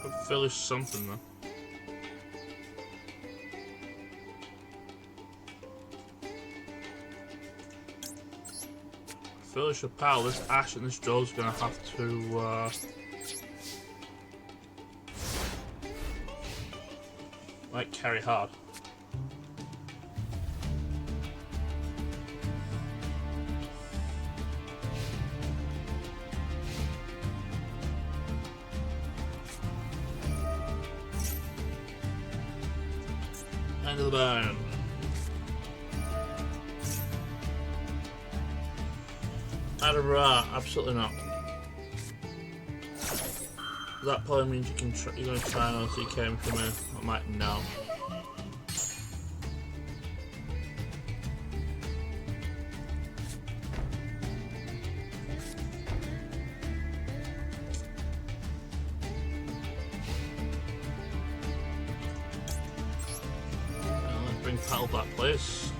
Could finish something though. Finish a pal, this Ash and this Joe's gonna have to like carry hard. End of the burn. Absolutely not. That probably means you're going to try and OTK from me. I might no. Let's bring Paddle back, please.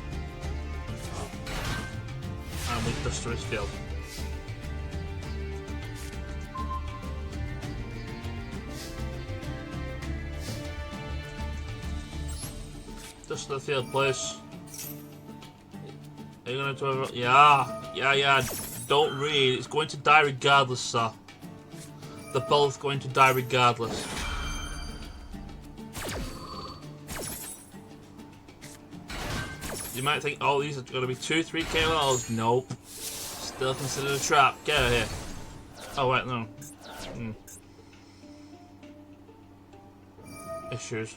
And we Duster his field. Just the field, please. Are you gonna do it? Yeah. Don't read. It's going to die regardless, sir. They're both going to die regardless. You might think, oh, these are going to be 2-3 KOLs. Nope. Still considered a trap. Get out of here. Oh wait, no. Issues.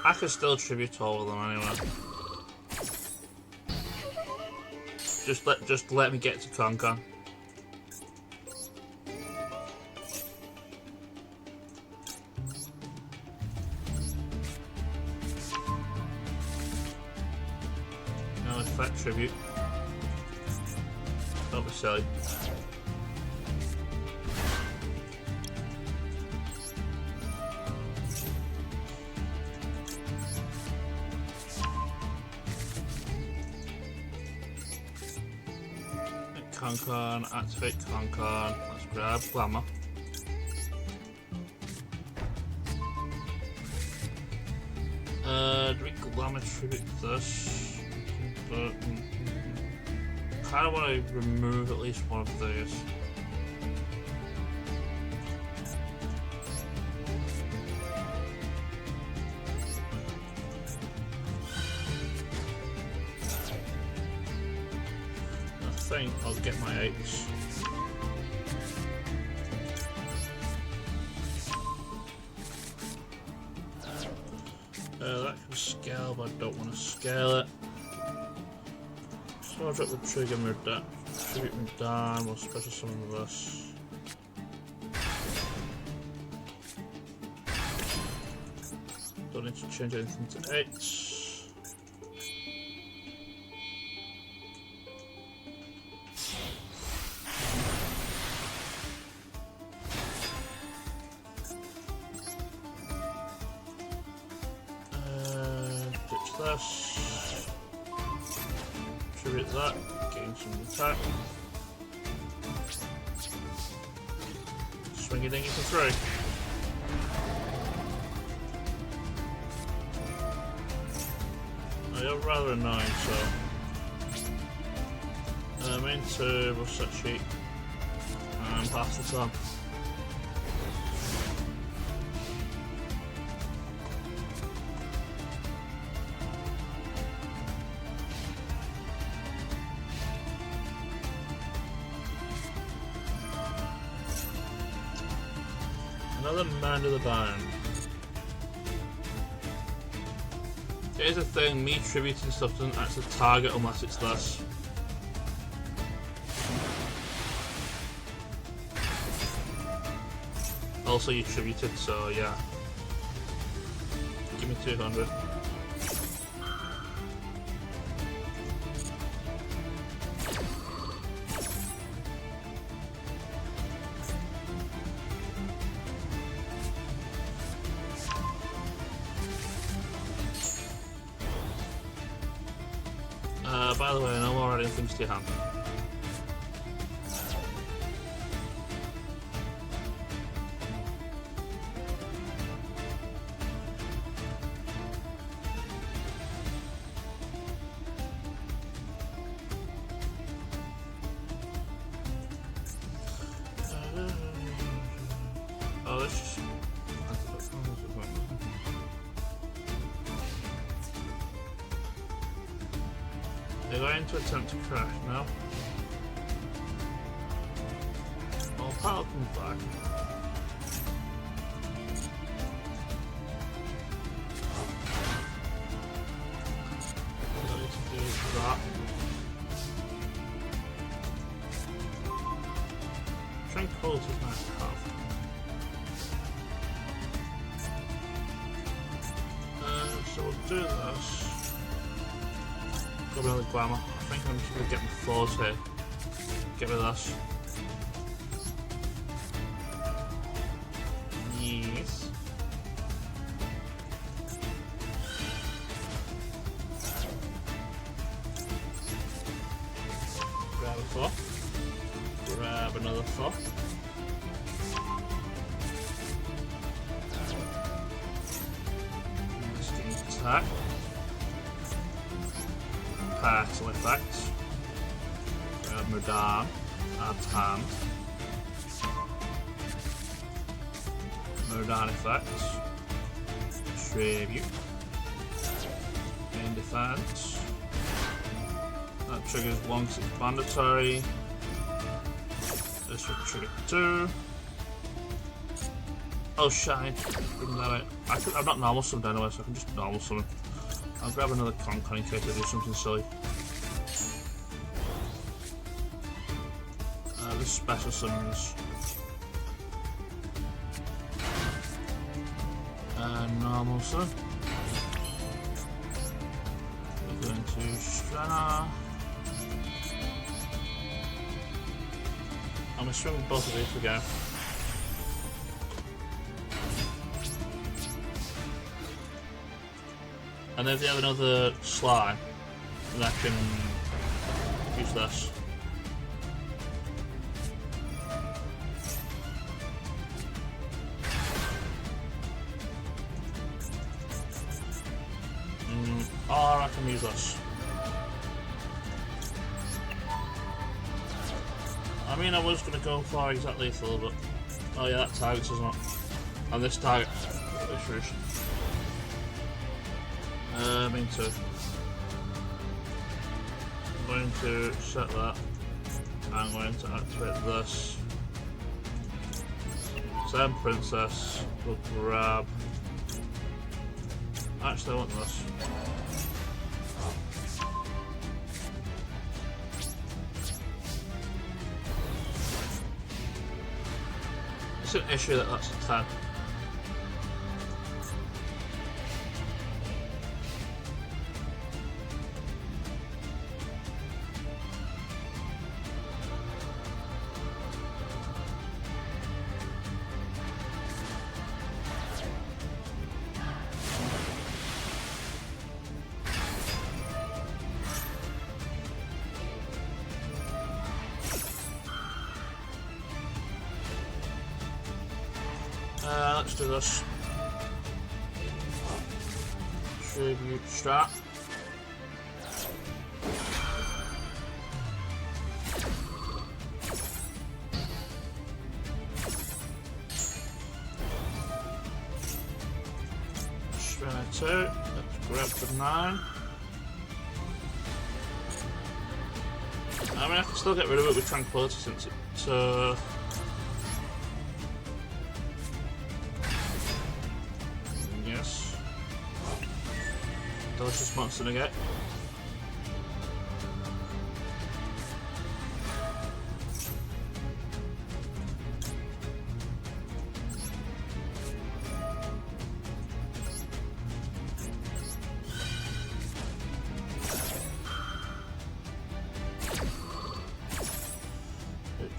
I could still tribute all of them anyway. Just let me get to Concon. No effect tribute. Don't be silly. Concon, activate Concon. Let's grab Glamour. Do we Glamour tribute this? Kind of want to remove at least one of these. I think I'll get my 8s. That can scale, but I don't want to scale it. So I'll drop the trigger move down. Tribute move down, we'll special summon this. Don't need to change anything to 8s. This. Tribute that, gain some attack. Swing it in for 3. Oh, you're rather annoying, so. Main 2, we'll set sheet. And pass this on. Another man to the band. Here's the thing, me tributing stuff doesn't actually target unless it's this. Also you tributed, so yeah. Give me 200. By the way, no more adding things to your hand. Oh, this is... They're going to attempt to crash now. Oh, power comes back. What I need to do is that. Tranquility is nice to have. So we'll do this. Got another Glamour. I think I'm just going to get my 4s here. Get rid of this. Yes. Grab a 4. Grab another 4. Attack. Partial effects. Grab Murdan. Add hand. Murdan effects. Tribute. main defense. That triggers 1 because it's mandatory. This would trigger 2. Oh shine! Bring that out. I'm not normal summoned anyway, so I can just normal summon. I'll grab another Concon in case I do something silly. This special summons. Normal summon. We're going to Strana. I'm going to swing both of these again. And then if they have another slime, then I can use this. Or I can use this. I mean, I was going to go for exactly lethal, but oh yeah, that targets us not. And this target, issues. Me too. I'm going to set that. I'm going to activate this. Same princess. We'll grab. Actually, I want this. It's an issue that that's a 10. Let's do this. Tribute strat. Strata 2. Let's grab the 9. I mean, I can still get rid of it with Tranquility since it's yes. Delicious monster to get.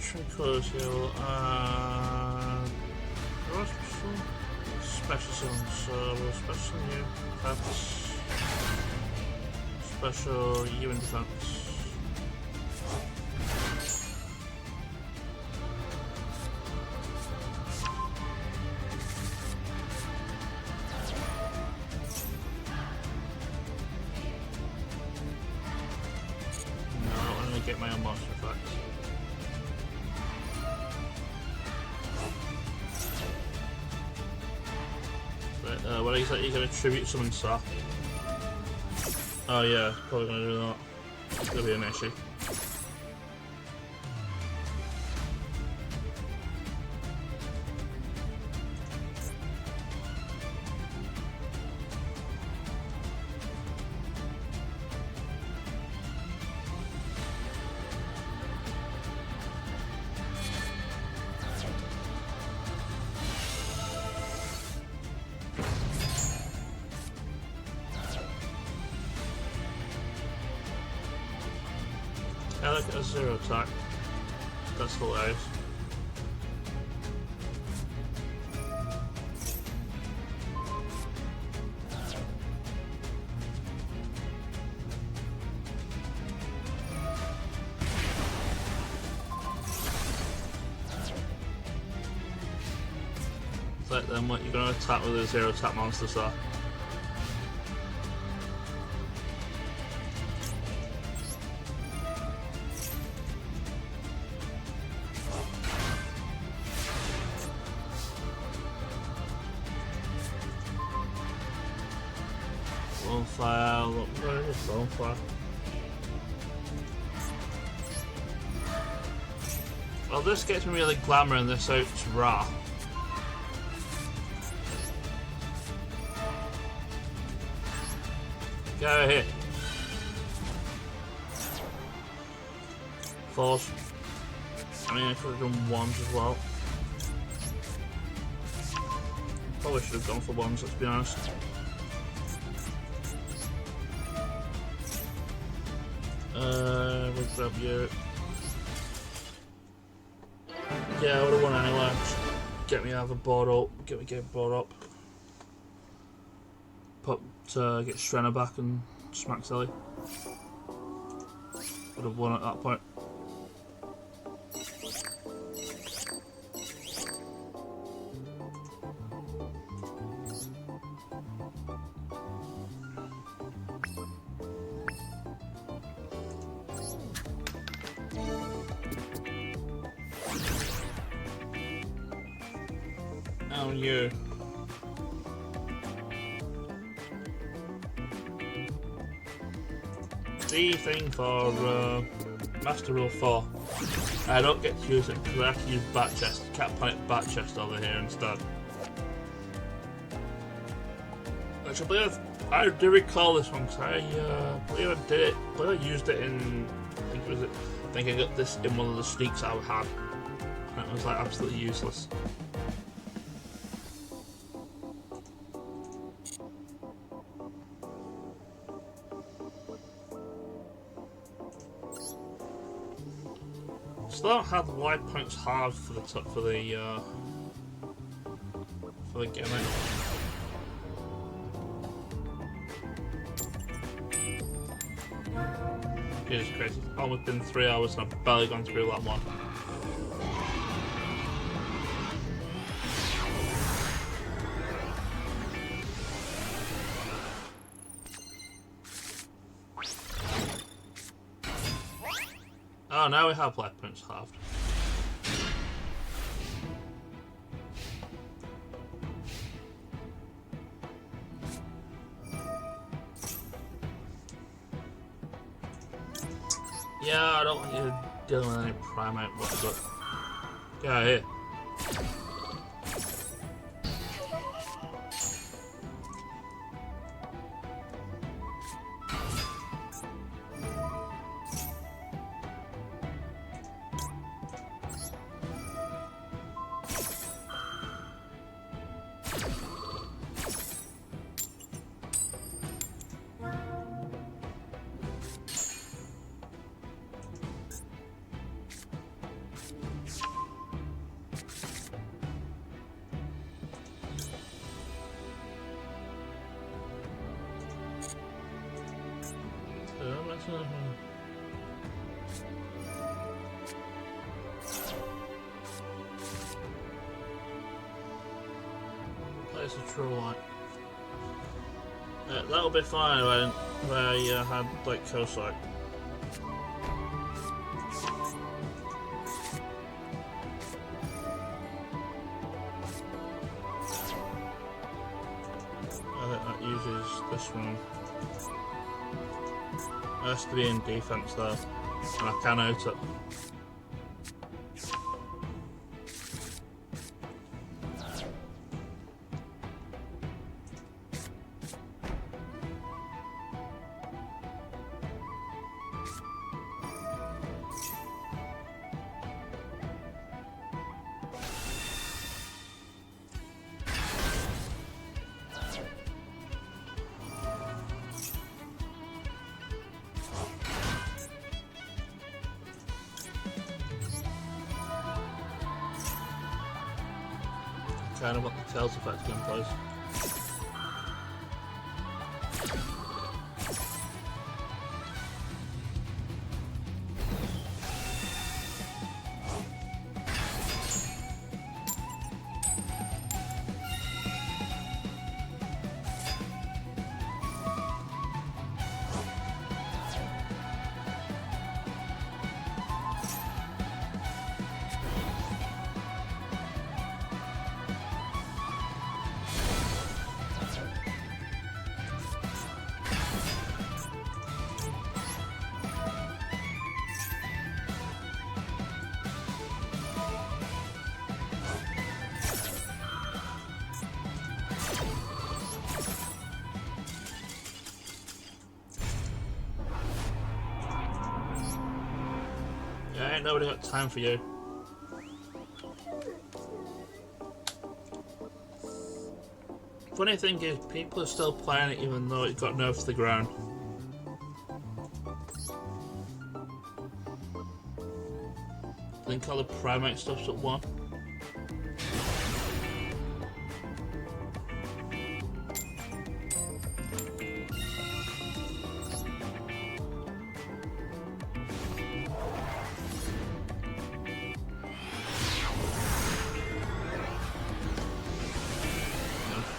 Tranquility heal and special summon, so we'll special you, defense, special you in defense. No, I don't want to get my own monster effect. What is that? You can attribute summon Sap. Oh yeah, probably gonna do that. It's gonna be an issue. Yeah, look at a 0 attack. That's hilarious. Like then what, you're gonna attack with a 0 attack monster star. bonfire. Look, where is this bonfire? Well, this gets me really glamour and this out's raw. Get out of here. Fours. I mean, I could have done ones as well. Probably should have gone for ones, let's be honest. We'll grab you. Yeah, I would have won anyway. Just get me out of the board up. Get me game board up. Get Strenner back and smack Silly. Would have won at that point. On you. The thing for Master Rule 4, I don't get to use it because I have to use back chest. Cat Panic back chest over here instead. Which I do recall this one because I believe I did it. I believe I used it in. I think I got this in one of the sneaks I had, and it was like absolutely useless. Still don't have wide points hard for the gimmick. Jesus Christ, it's almost been 3 hours and I've barely gone through that one. Oh, now we have life points halved. Yeah, I don't want you dealing with any primate whatsoever. Get out of here. Place a true light. That'll be fine when I had like co-sight. I think that uses this one. It has to be in defense though, and I can out it. Kind of what the tails effect in place. Ain't nobody got time for you. Funny thing is, people are still playing it even though it got nerfed to the ground. I think all the primate stuff's at 1.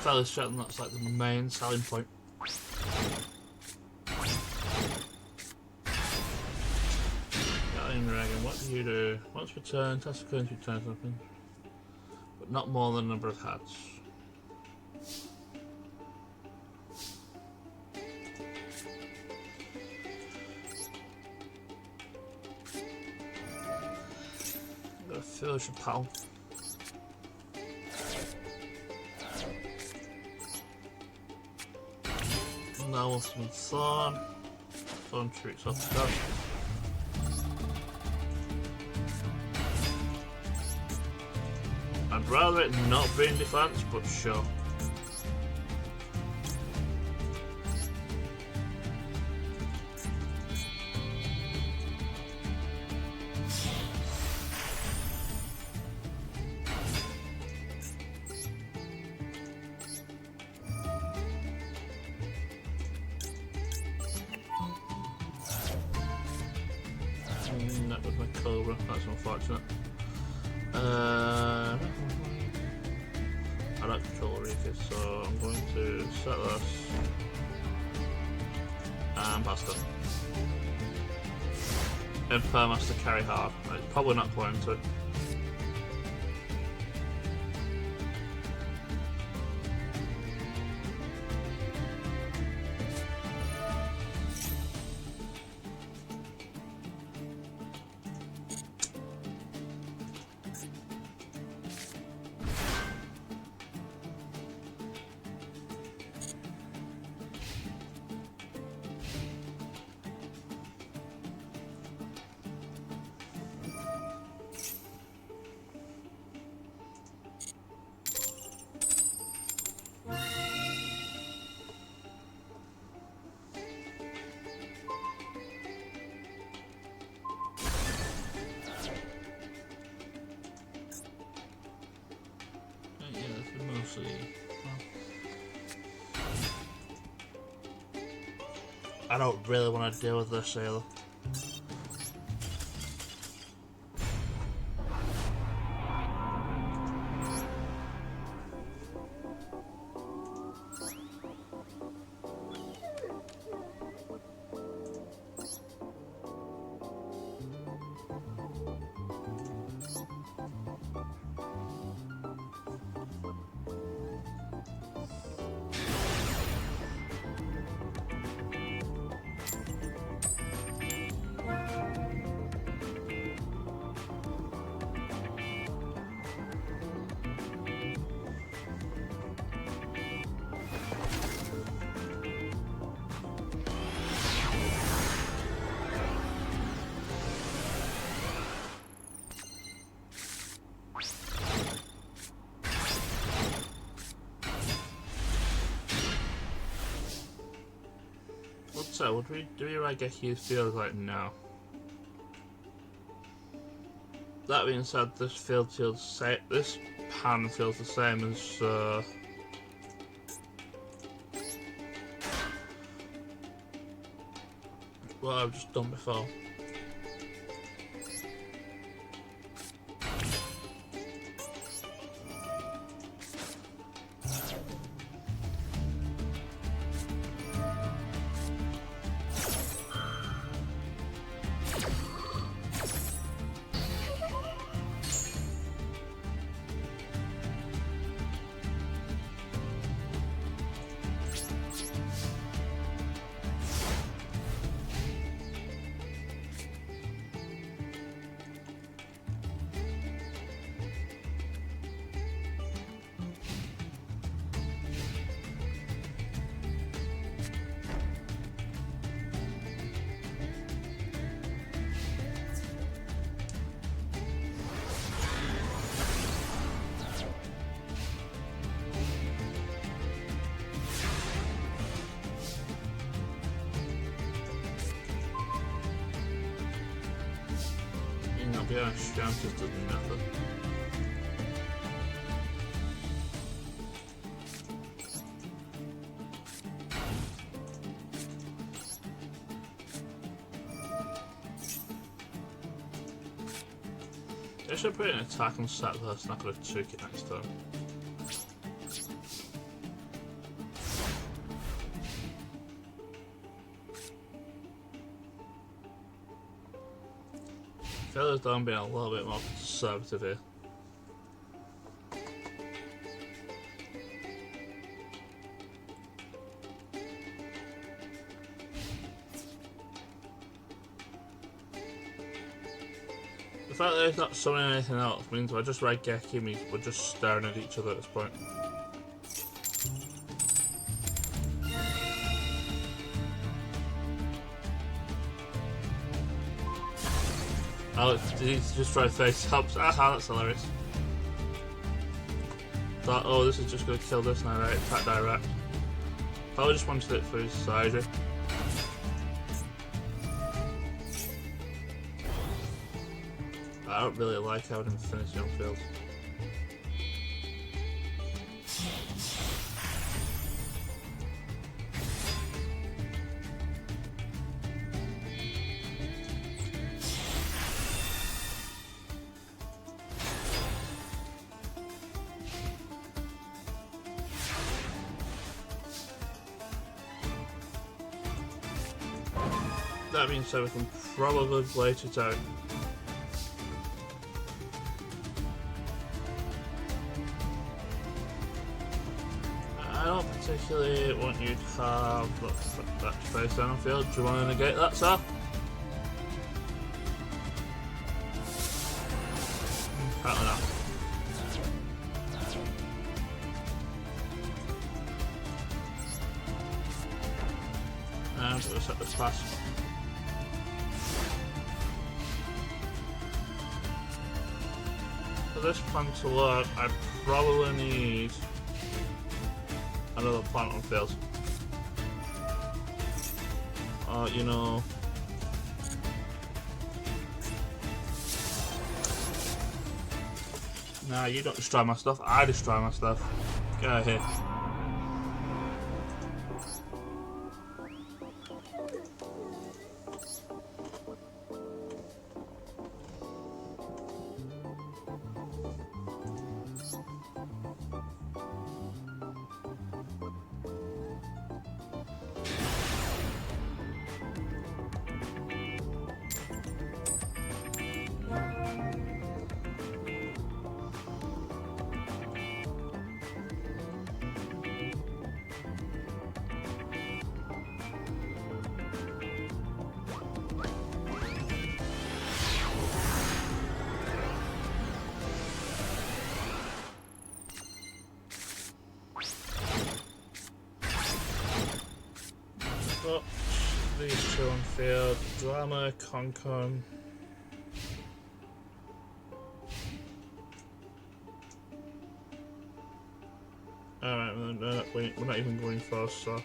Fairly certain that's like the main selling point. Guardian Dragon, what do you do? Once returned, test the currency return something. But not more than a number of hats. I'm gonna finish a pal. Now what's been thorn? Thorn troops off the top. I'd rather it not be in defense, but sure. That was my Cobra, that's unfortunate. I don't control Rika, so I'm going to set this and pass them. And Permas to carry hard. It's probably not going to. I don't really want to deal with this either. So, do we like get huge field like no? That being said, this field feels this pan feels the same as what I've just done before. I'll be honest, strength just does nothing. I should put an attack on set first and I could have took it next time. I feel as though I'm being a little bit more conservative here. The fact that he's not summoning anything else means we're just Raigeki, we're just staring at each other at this point. Oh, did he just try face ups? Aha, that's hilarious. Thought, oh, this is just going to kill this now, right? Attack direct. Probably just wanted it for his side. I don't really like having him finish on field. That being said, we can probably blade it out. I don't particularly want you to have that face down on field. Do you want to negate that, sir? Apparently not. And we'll set this pass. For this plan to work, I probably need another plant on field. You know. Nah, you don't destroy my stuff, I destroy my stuff. Get out of here. Got these two on field. Drama, Concon. Alright, we're not even going first, so.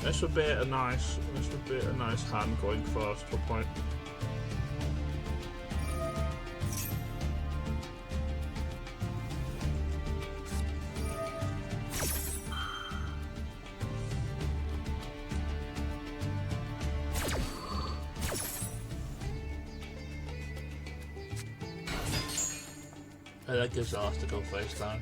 This would be a nice hand going first to a point. And that gives us to go face down.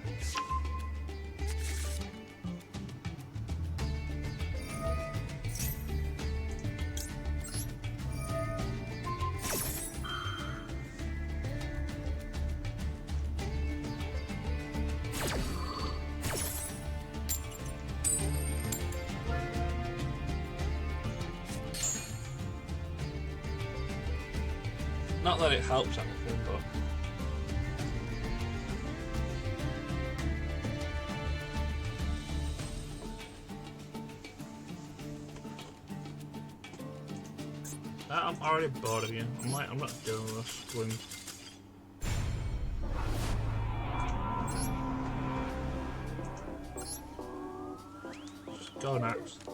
Not that it helps anything, but I'm already bored of you. I'm not dealing with this. Going. Just go next.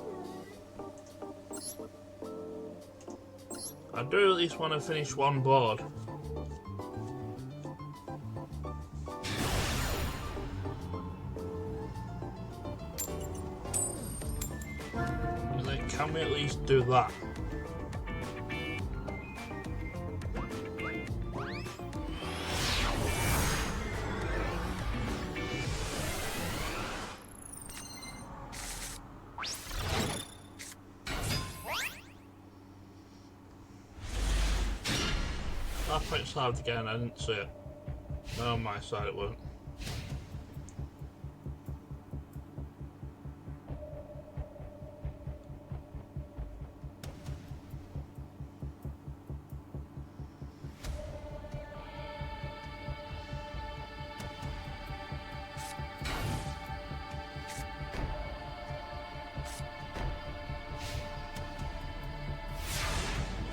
I do at least want to finish one board. Like, can we at least do that? That point's hard again, I didn't see it. No, on my side it won't.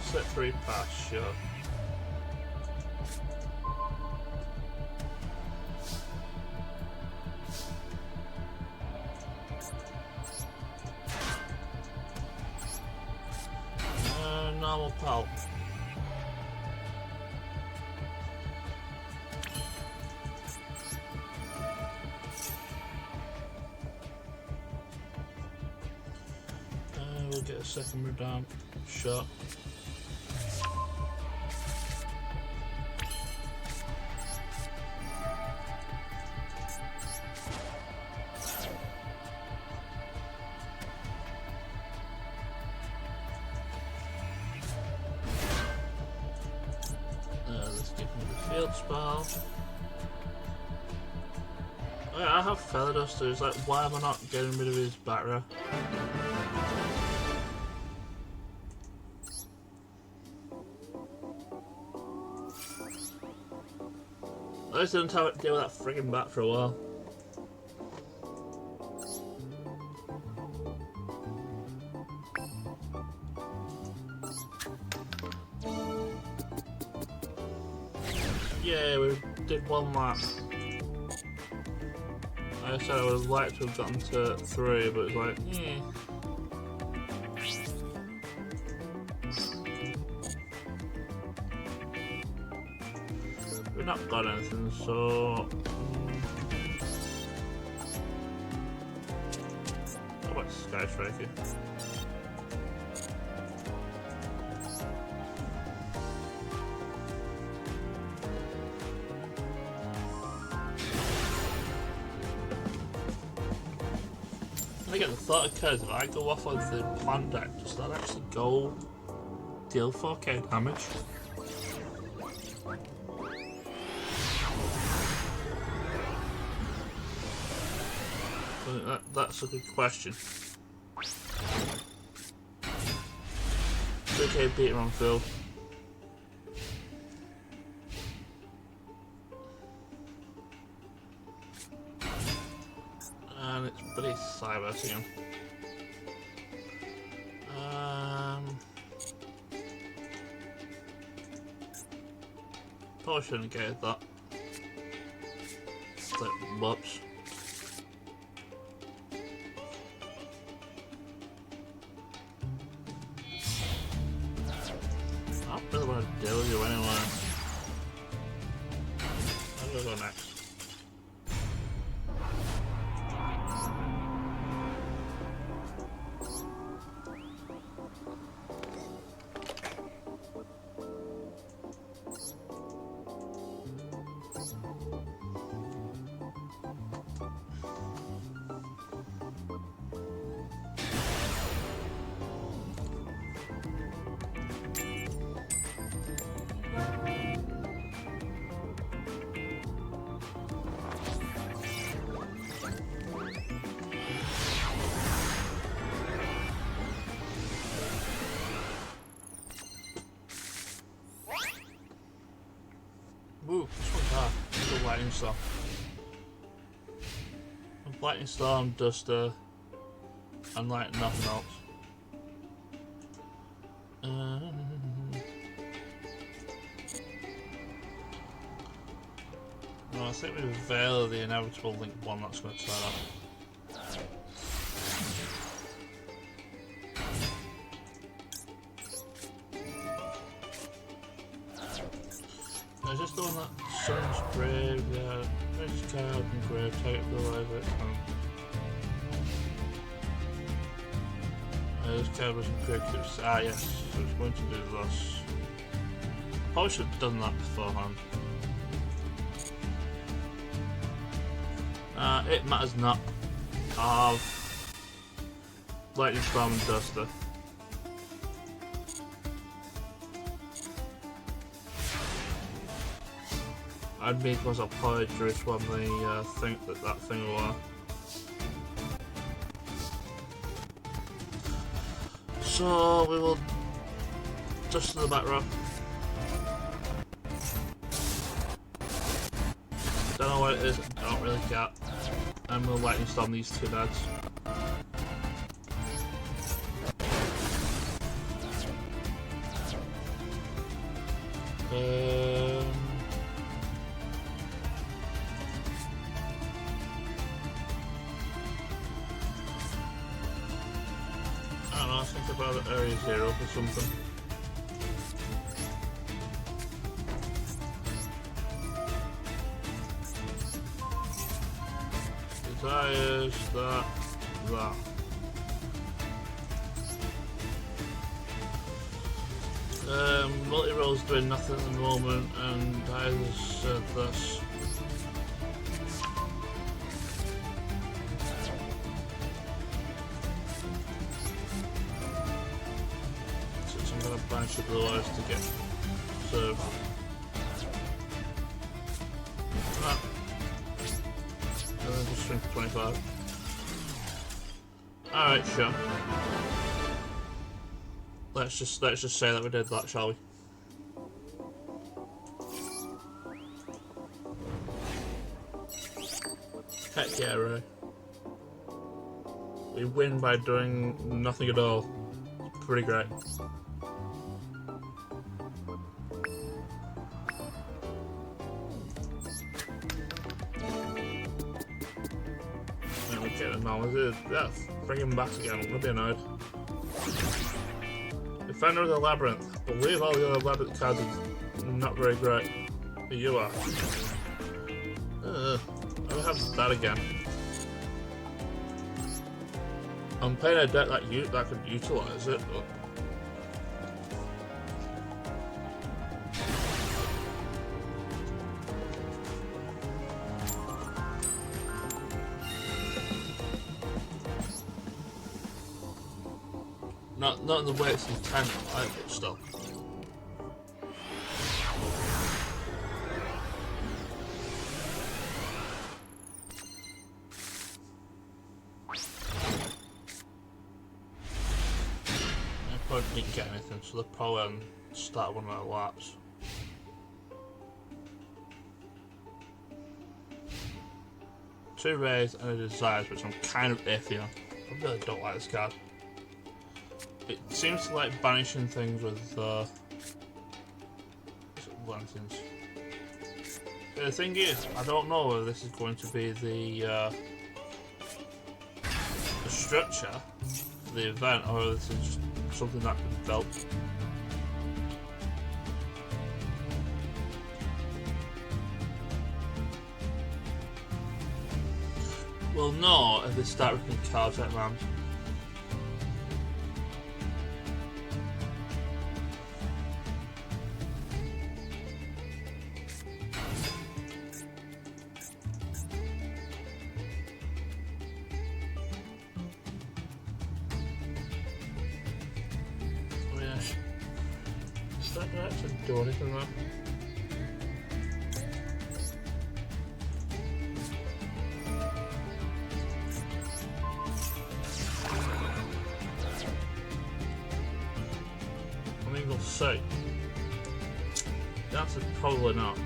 Set 3 pass, sure. Normal pulp. We'll get a second redoubt shot. Let's give him the field spell. I have Feather Duster, it's like, why am I not getting rid of his batterer? I just didn't have to deal with that friggin' bat for a while. Yeah, we did one lap. Like I said, I would have liked to have gotten to 3, but it's like, eh. We've not got anything, so... How about Sky Striker? Again, the thought occurs if I go off of the plant deck, does that actually go deal 4k damage? That's a good question. 3k beater on field. And it's pretty cyber again. Probably shouldn't get that. It's like, whoops. I don't really want to deal with you anyway. I'll go next. Ooh, this one's hard. It's a lightning storm. A lightning storm, duster, and like nothing else. I think with Veil the inevitable link one that's going to turn up. I was just doing that Sun's Grave, yeah, Magic Card and Grave, take it, realize it, and this card wasn't great, yes, so I was going to do this. Probably should have done that beforehand. It matters not. I have Lightning Storm and Duster. I'd make myself Polyjuice when they think that thing will work. So we will dust to the back row. Don't know what it is, I don't really care. And we'll Lightning Storm these two beds. I don't know, I think about area 0 for something. Desires, that. Multi-roll's doing nothing at the moment, and I said this. So I'm going to banish up the wires to get served. And then just swing for 25. Alright, sure. Let's just say that we did that, shall we? Heck yeah, Ray. We win by doing nothing at all. It's pretty great. Okay, now yeah, bring him back again. I'm gonna be annoyed. Defender of the Labyrinth. I believe all the other Labyrinth cards are not very great. But you are. I'll have that again. I'm playing a deck that could utilise it, but not in the way it's intended, but still. Didn't get anything, so they'll probably start one of their laps. Two Rays and a Desires, which I'm kind of iffy on. I really don't like this card. It seems to like banishing things with lanterns. The thing is, I don't know whether this is going to be the structure for the event, or this is just something that can be built. We'll know if they start ripping cards out, man. Is that going to actually do anything though? I mean, we'll see. The answer's probably not.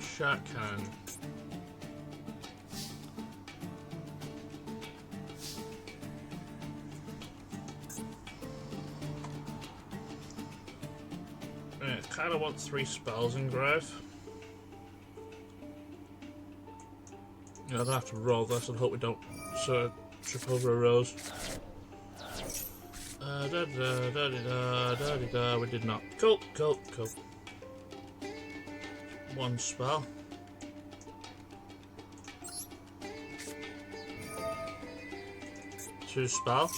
Shark Cannon. kind of want 3 spells in Grave. Yeah, I'm gonna have to roll this and hope we don't trip over a rose. We did not. Cool. 1 spell. 2 spell.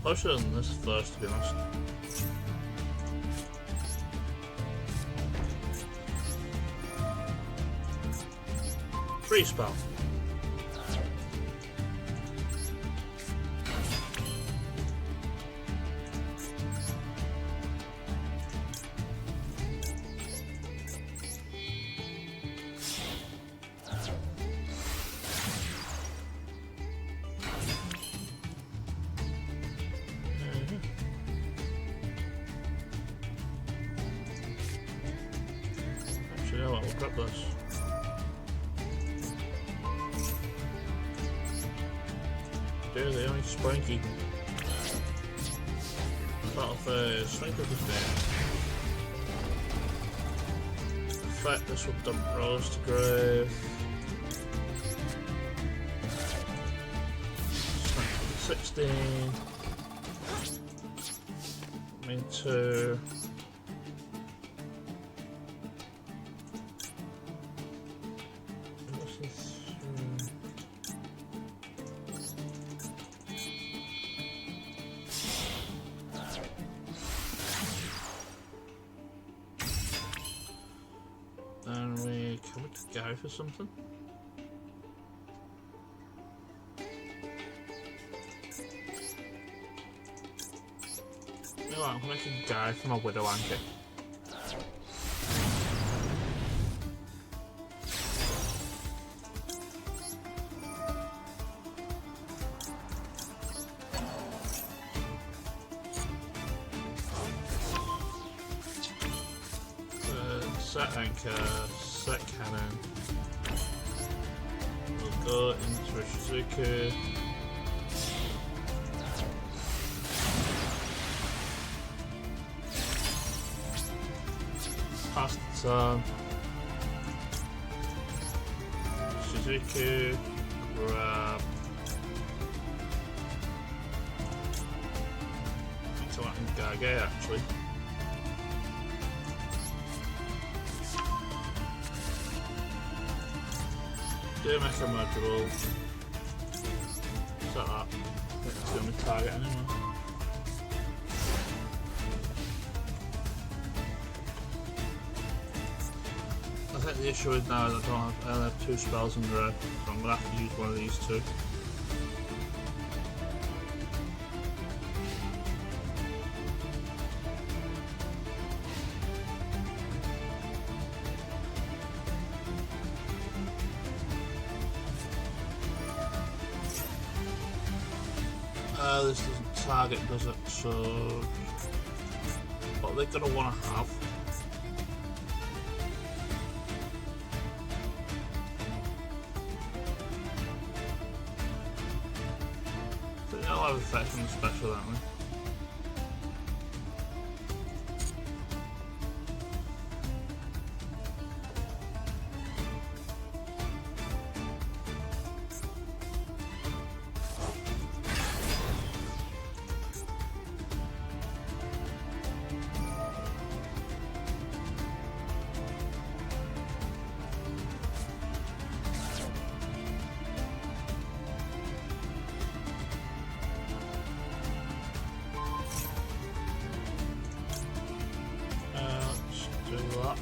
I should have done this first, to be honest. 3 spell. Actually, you know what? We'll grab this. Dude, they only Spanky. Battle phase, Spank of the phase. Effect, this will dump Rose to Grave. Spank 16. Main 2. And we come to Gary for something. You know what, I'm gonna make a Gary for my Widow Anchor. Set anchor, set cannon. We'll go into a Shizuku. Pass the turn. Shizuku, grab. So I can Gage actually. Do make a module. Set that. I think that's the only target anyway. I think the issue is now is I only have 2 spells in Grave, so I'm gonna have to use one of these 2. This doesn't target, does it? So, what they're gonna want to have. They'll have effects on the special, don't they? Do that.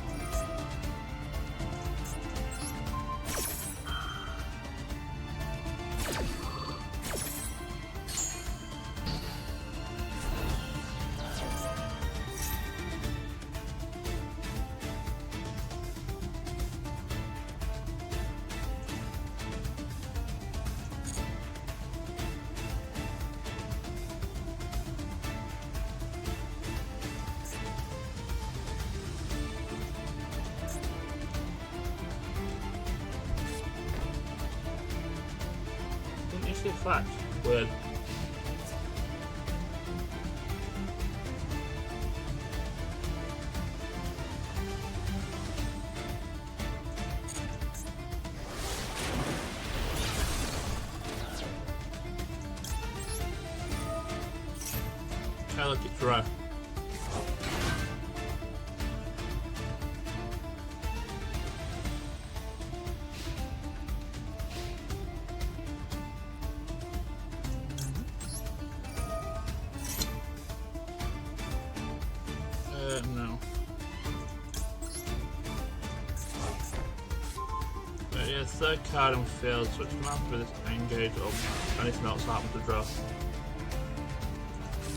The fact weird. look, it's rare. No. But yeah, third card and failed, so it's gonna have to be this engage or anything else happens to draw.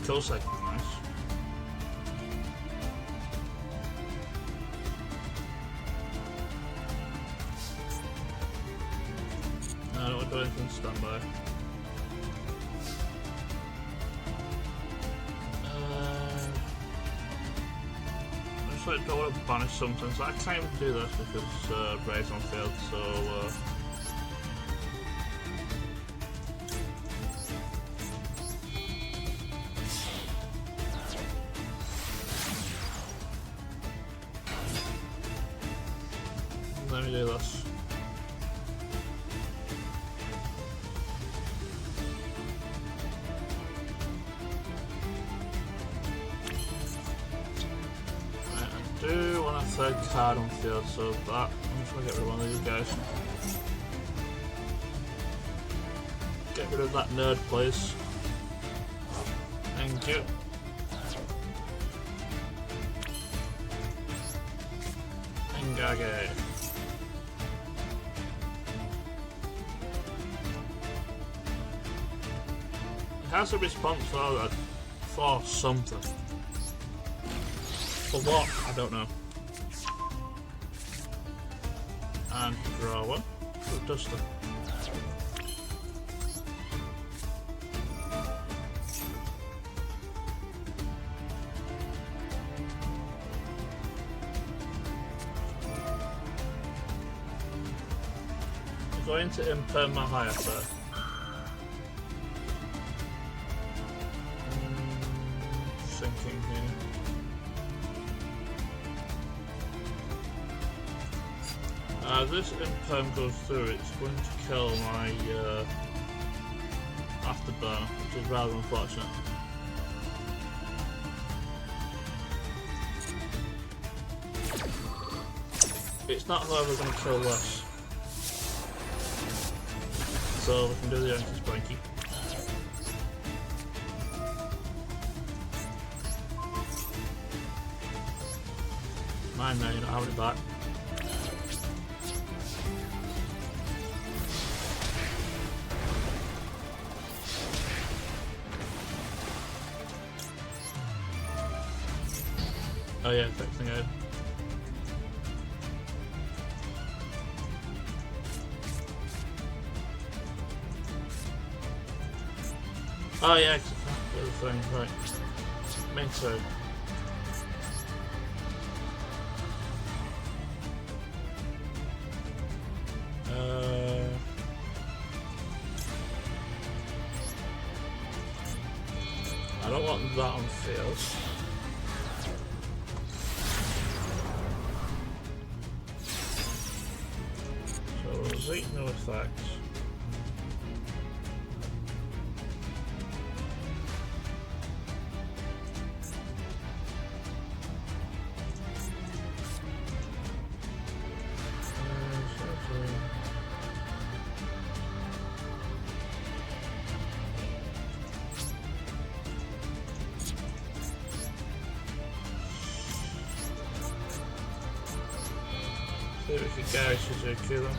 Kill second, nice. No, I don't want to do anything standby. I don't want to banish something, so I can't even do this because Ray's on field, so let me do this. I do want a third card on field, so that I'm just gonna get rid of one of these guys. Get rid of that nerd, please. Thank you. Engage. It has a response for something. For what? I don't know. And draw one. Good duster. I'm going to imperm my Hayato. Sinking here. This imperm goes through, it's going to kill my afterburner, which is rather unfortunate. It's not however going to kill this. So we can do the anti-splanky. Mine now, you're not having it back. Oh yeah, fixing it. Oh yeah, the other thing, right. Me too. I don't want that on field. No effects. See if we can carry Suzuki then.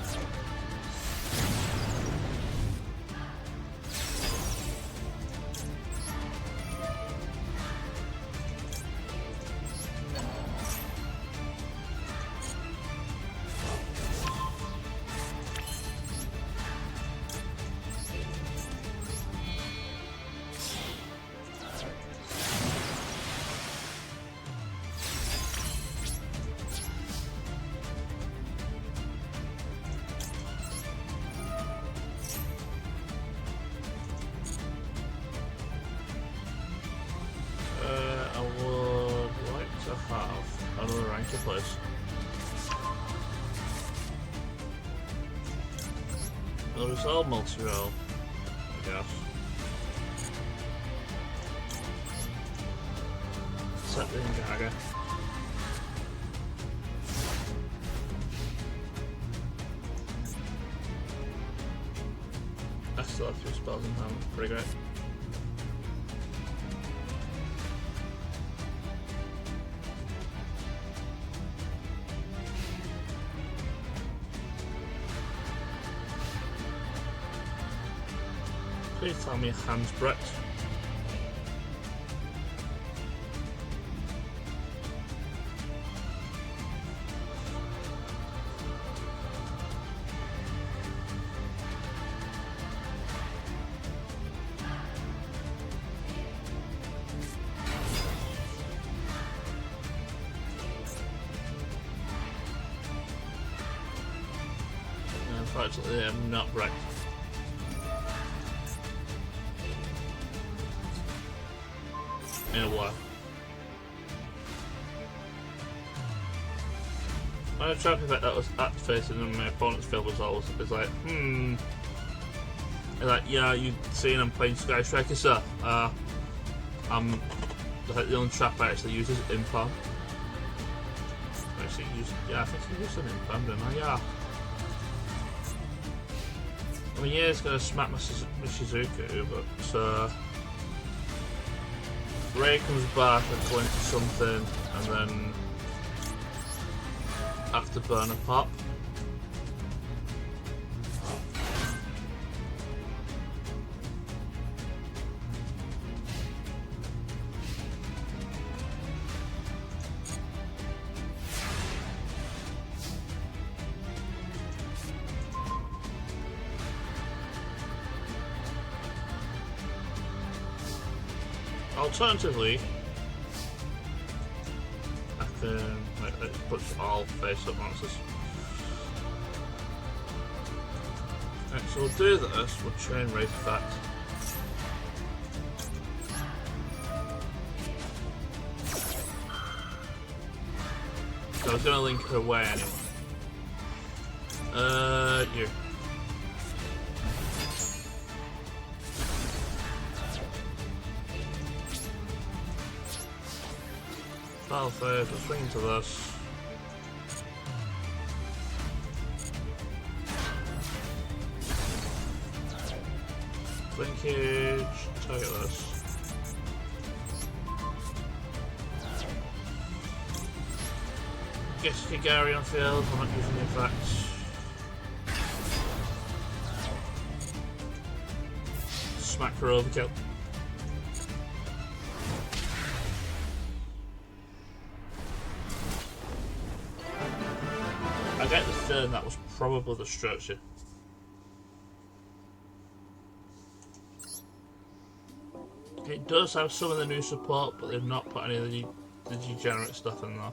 Another ranker place. Well, it's all multi-roll, I guess. set the Gaga. I still have 2 spells in hand, pretty great. Please tell me hand's Brett. Unfortunately, I'm not Brett. In a while. When a trap effect that was activated in my opponent's field was always like, like, yeah, you've seen I'm playing Sky Striker, sir. I'm like the only trap I actually use is Impalm. Actually use, yeah, I think I used an Impalm, didn't I? Yeah. I mean, yeah, it's gonna smack my Shizuku, but Ray comes back and go into something, and then after burn a pop. Alternatively, I can put all face-up monsters. Right, so we'll do this. We'll chain race effect. So I was going to link her away anyway. You. Battle phase, we'll swing into this. Linkage, target this. Guess Gary on field, I'm not using the effects. Smack for overkill. I get the feeling that was probably the structure. It does have some of the new support, but they've not put any of the degenerate stuff in there.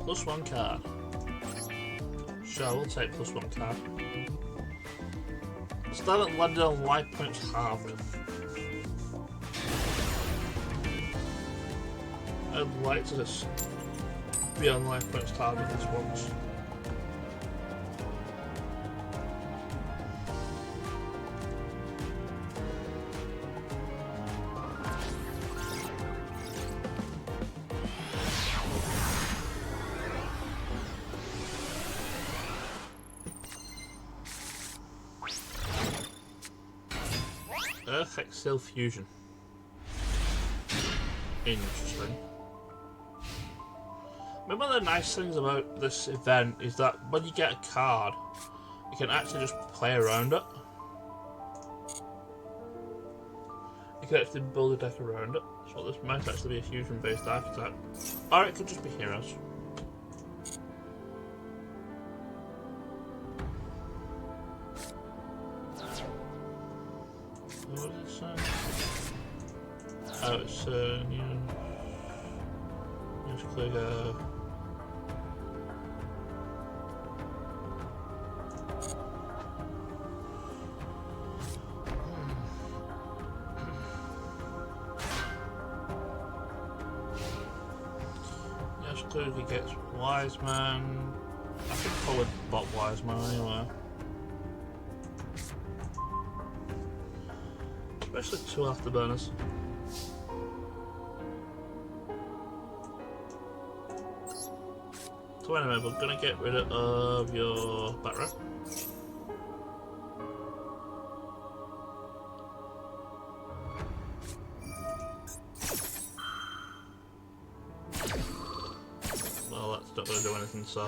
+1 card. Sure, we'll take +1 card. Still haven't landed on life points halved. I'd like to just be on life points halved with this once. Earth Exhale Fusion. Interesting. Maybe one of the nice things about this event is that when you get a card, you can actually just play around it. You can actually build a deck around it. So this might actually be a fusion based archetype. Or it could just be heroes. What does it say? Oh, it's just click Cookie gets Wiseman. I could probably bot Wiseman anyway. Especially 2 afterburners. So anyway, we're gonna get rid of your back row. Well, that's not gonna do anything, so.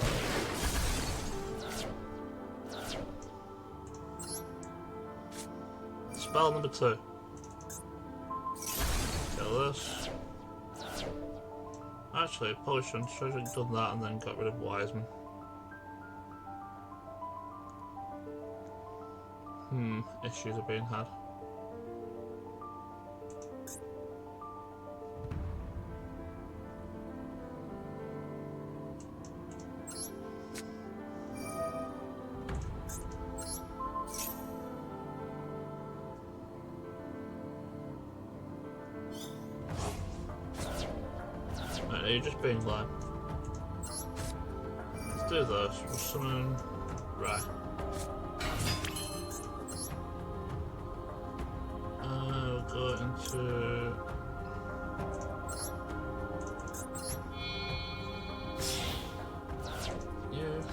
Spell number 2. Kill this. Actually, probably shouldn't have done that and then got rid of Wiseman. Issues are being had. You're just being blind. Let's do this. We'll summon Rai. We'll go into you.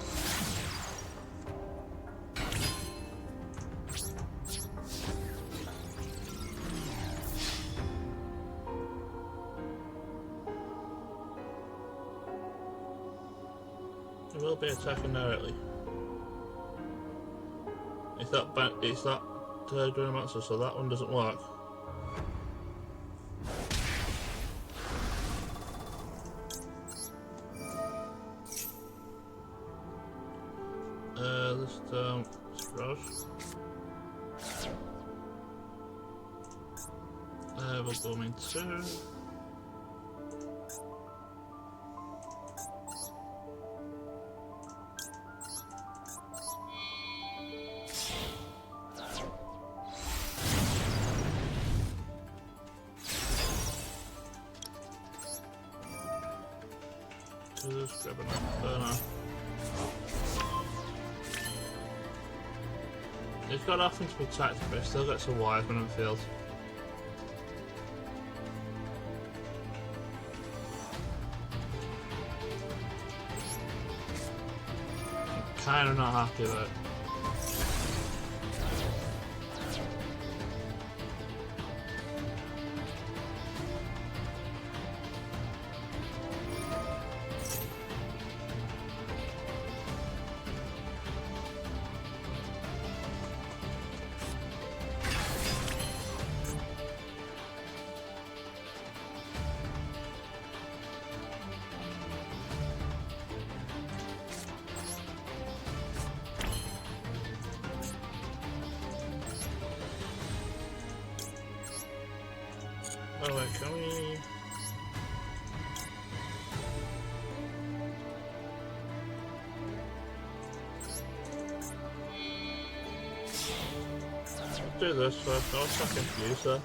It will be attacking directly. It's that doing a monster, so that one doesn't work. This Rose. We'll go into. Just grab another burner. He's got nothing to be attacked, but he still gets a Wiseman in the field. I'm kind of not happy with it. Oh wait, can we... Let's do this first. I'll second Fuse there.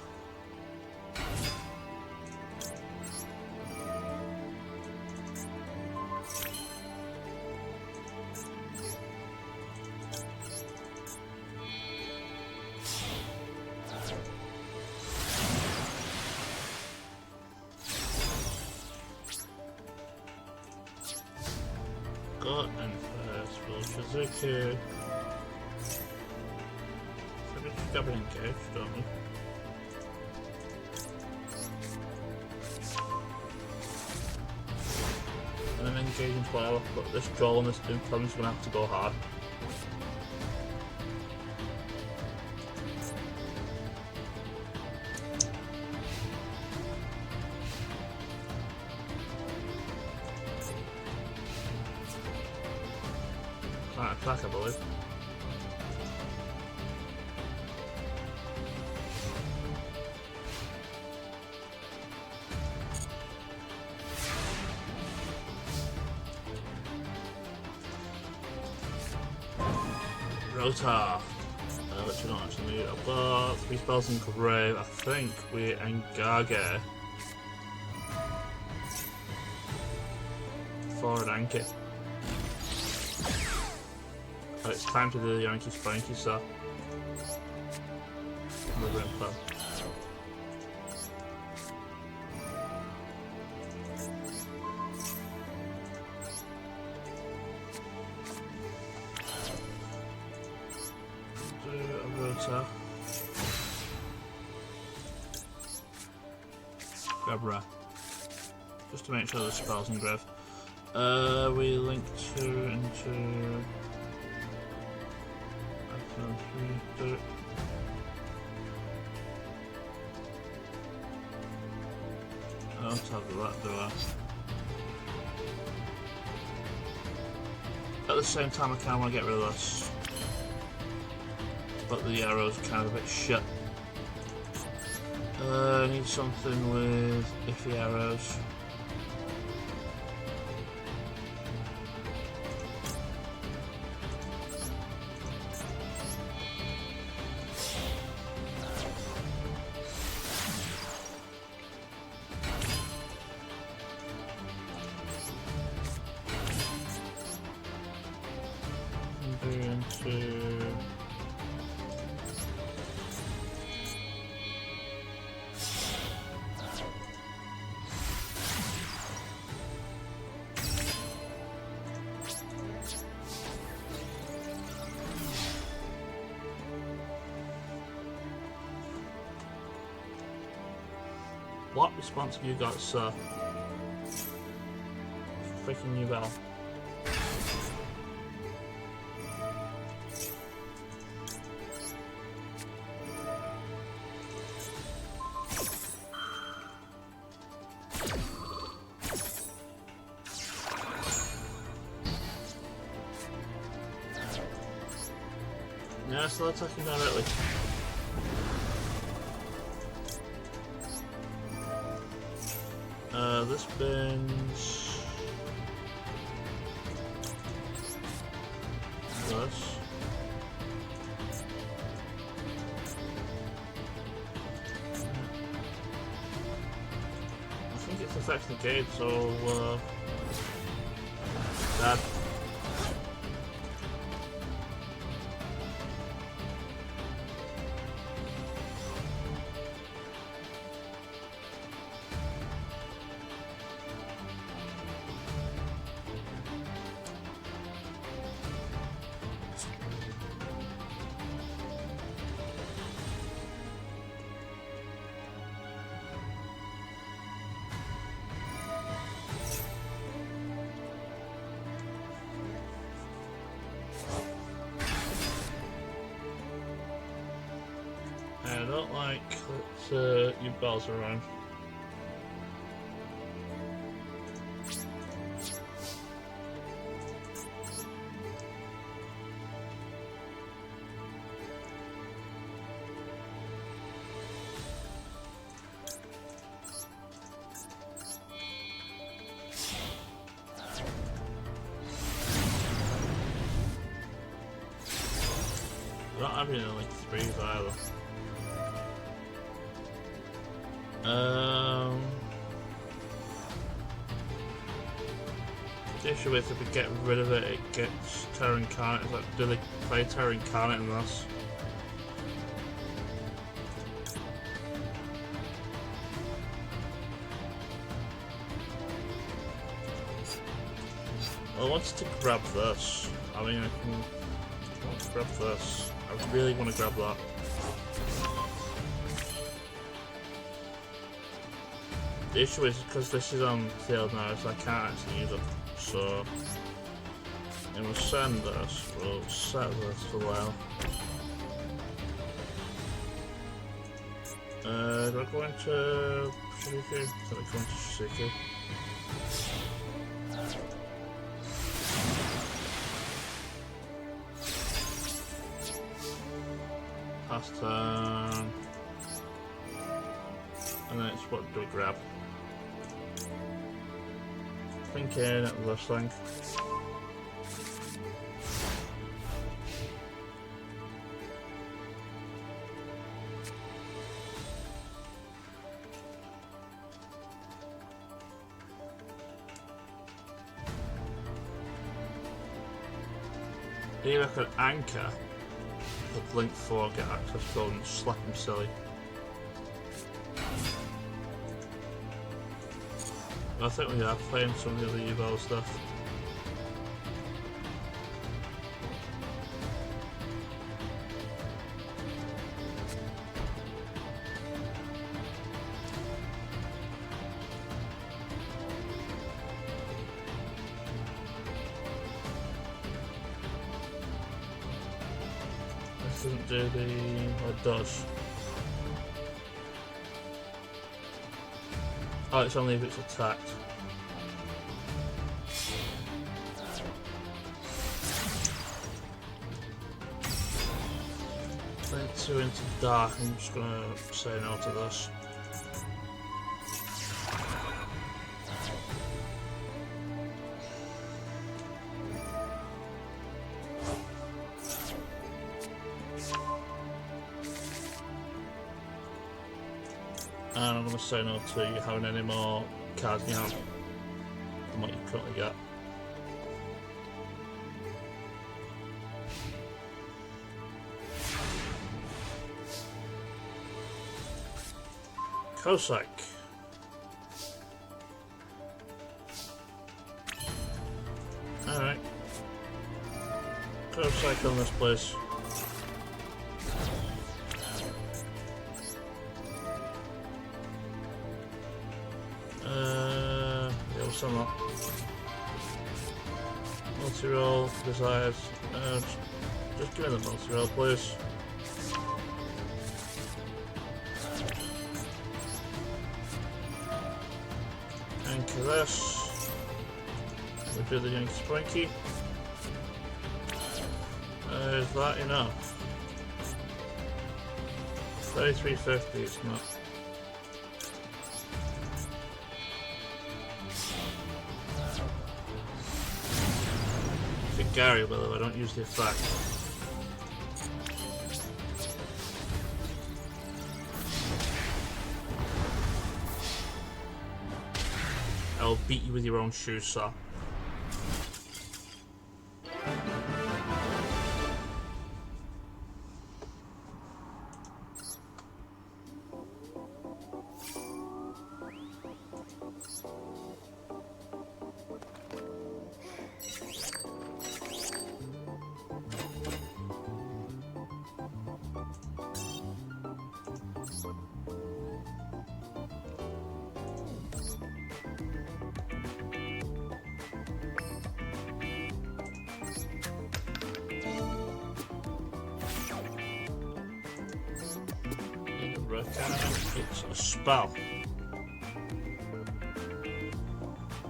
Got and first will Shizuku. So we just grab an engage, don't we? And then engaging whatever, but this draw on this Doom is gonna have to go hard. Attack, I believe. Rotar. Which we don't actually need. I've got 3 spells in Grave. I think we Engage. forward anchor. But it's time to do the Yankee Spanky, so move it in. Grab Ra. Just to make sure the spell's in grave. We link 2 into... I don't have that, do I? At the same time I kinda want to get rid of this. But the arrows are kind of a bit shit. I need something with iffy arrows. What response have you got, sir? Freaking new bell. Yeah, still attacking directly. This bends. This. I think it's affecting the gate, so that. I don't like that you bells around. We're not having like 3s either. The issue is if we get rid of it, it gets Terra Incarnate. Like, do they play Terra Incarnate in this? Well, I wanted to grab this. I mean, I want to grab this. I really want to grab that. The issue is because this is on field now, so I can't actually use it. So, and we'll send this, we'll set this for a while. Do I go into Shizuku? Do I go into Shizuku? Pass turn. And then it's what do we grab? Thinking at this thing. Either I could anchor the blink 4, get access code and slap him silly. I think we are playing some of the other Duel stuff. This doesn't do the... well, it does. Oh, it's only if it's attacked. Then 2 into dark, I'm just gonna say no to this. And I'm going to say no to you having any more cards in your hand than what you currently get. Cossack. Alright. Cossack on this place. Yeah, what's on that? Multi-roll, desires. Just give me the multi-roll, please. Anchor this. We do the Yankee Sprinky. Is that enough? 33.50, it's not. Gary, by the way, I don't use the effect. I'll beat you with your own shoes, sir. It's a spell.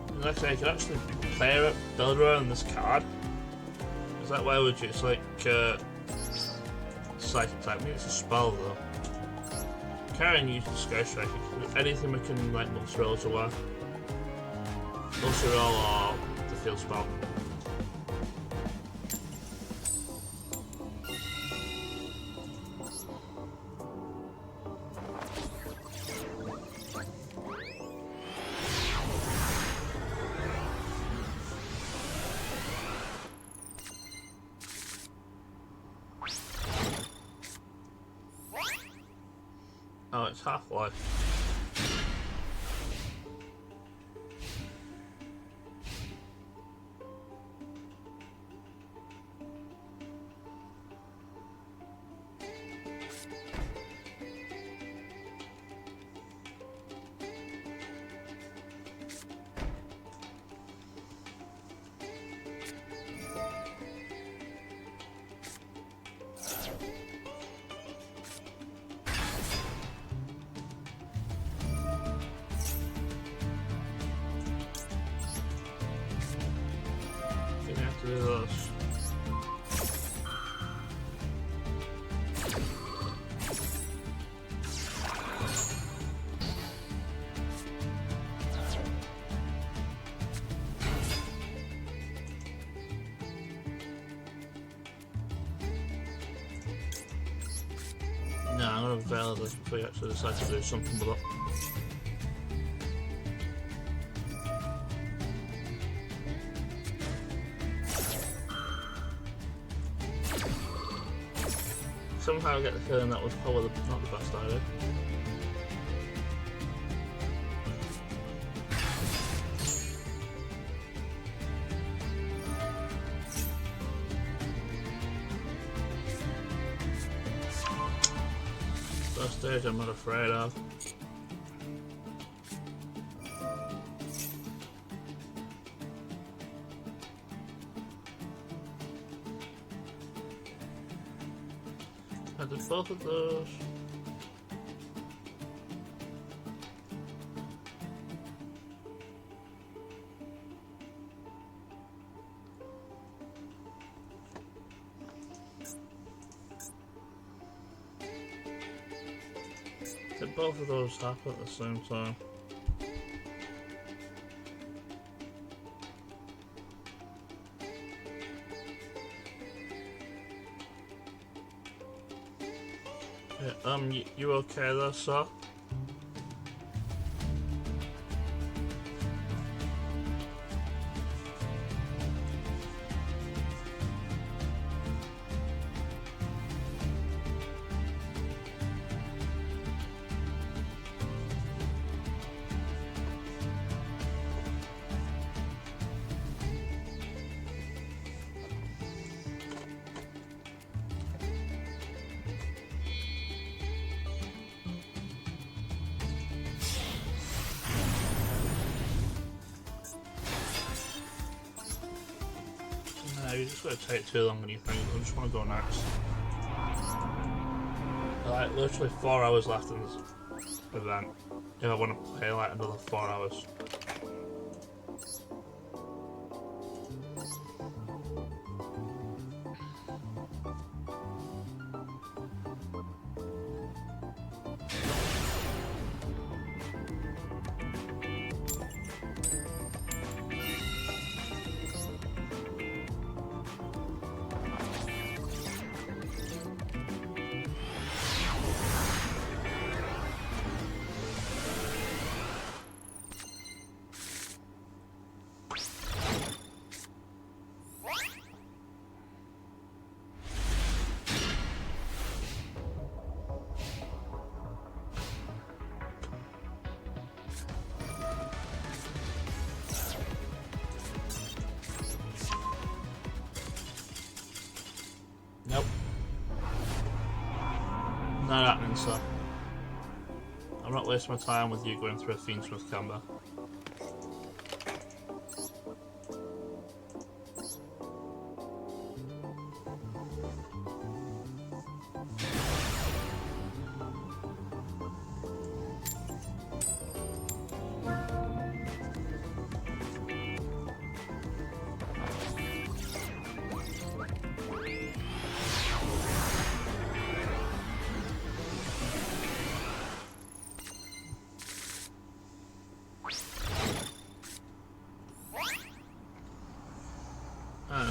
And like I say, you can actually play it, build around this card. Is that why would you? It's like psychic type. I mean, it's a spell though. Carrying use the Sky Strike. Anything we can like multi-roll to work. Multi-roll or the field spell. Oh, it's half-life. Do this. No, I'm going to veil this before you actually decide to do something with it. Somehow I get the feeling that was probably not the best idea. First stage I'm not afraid of. I did both of those. Did both of those happen at the same time? Yeah, you okay there, sir? No, you're just going to take too long than you think. I just want to go next. Like, literally 4 hours left in this event. If I want to play like another 4 hours. Nope. Not happening, sir. I'm not wasting my time with you going through a Fiendsmith combo.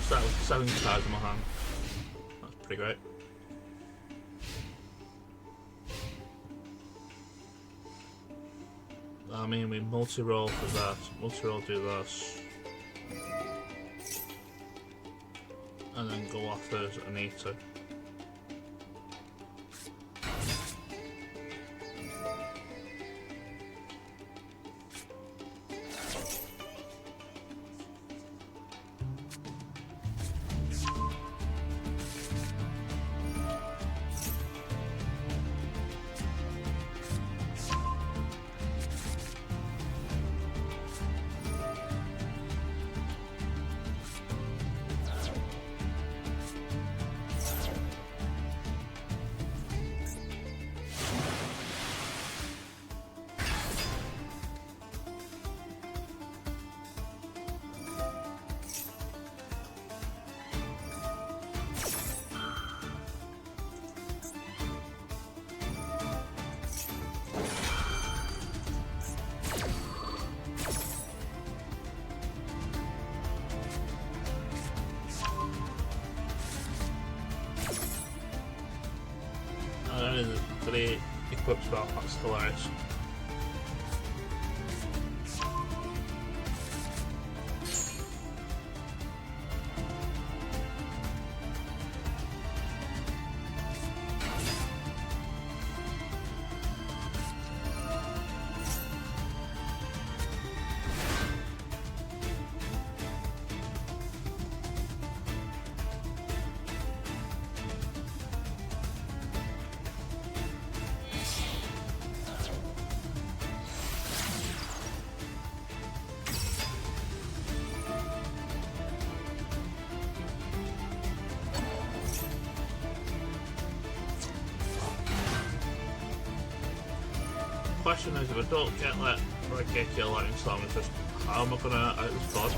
Start with 7 cards in my hand. That's pretty great. I mean, we multi-roll for that. Multi-roll do this. And then go off as I need to. For the equipped spell, that's hilarious. question is, if I don't get like Raigeki or Lightning Storm, it's just how am I gonna out this board?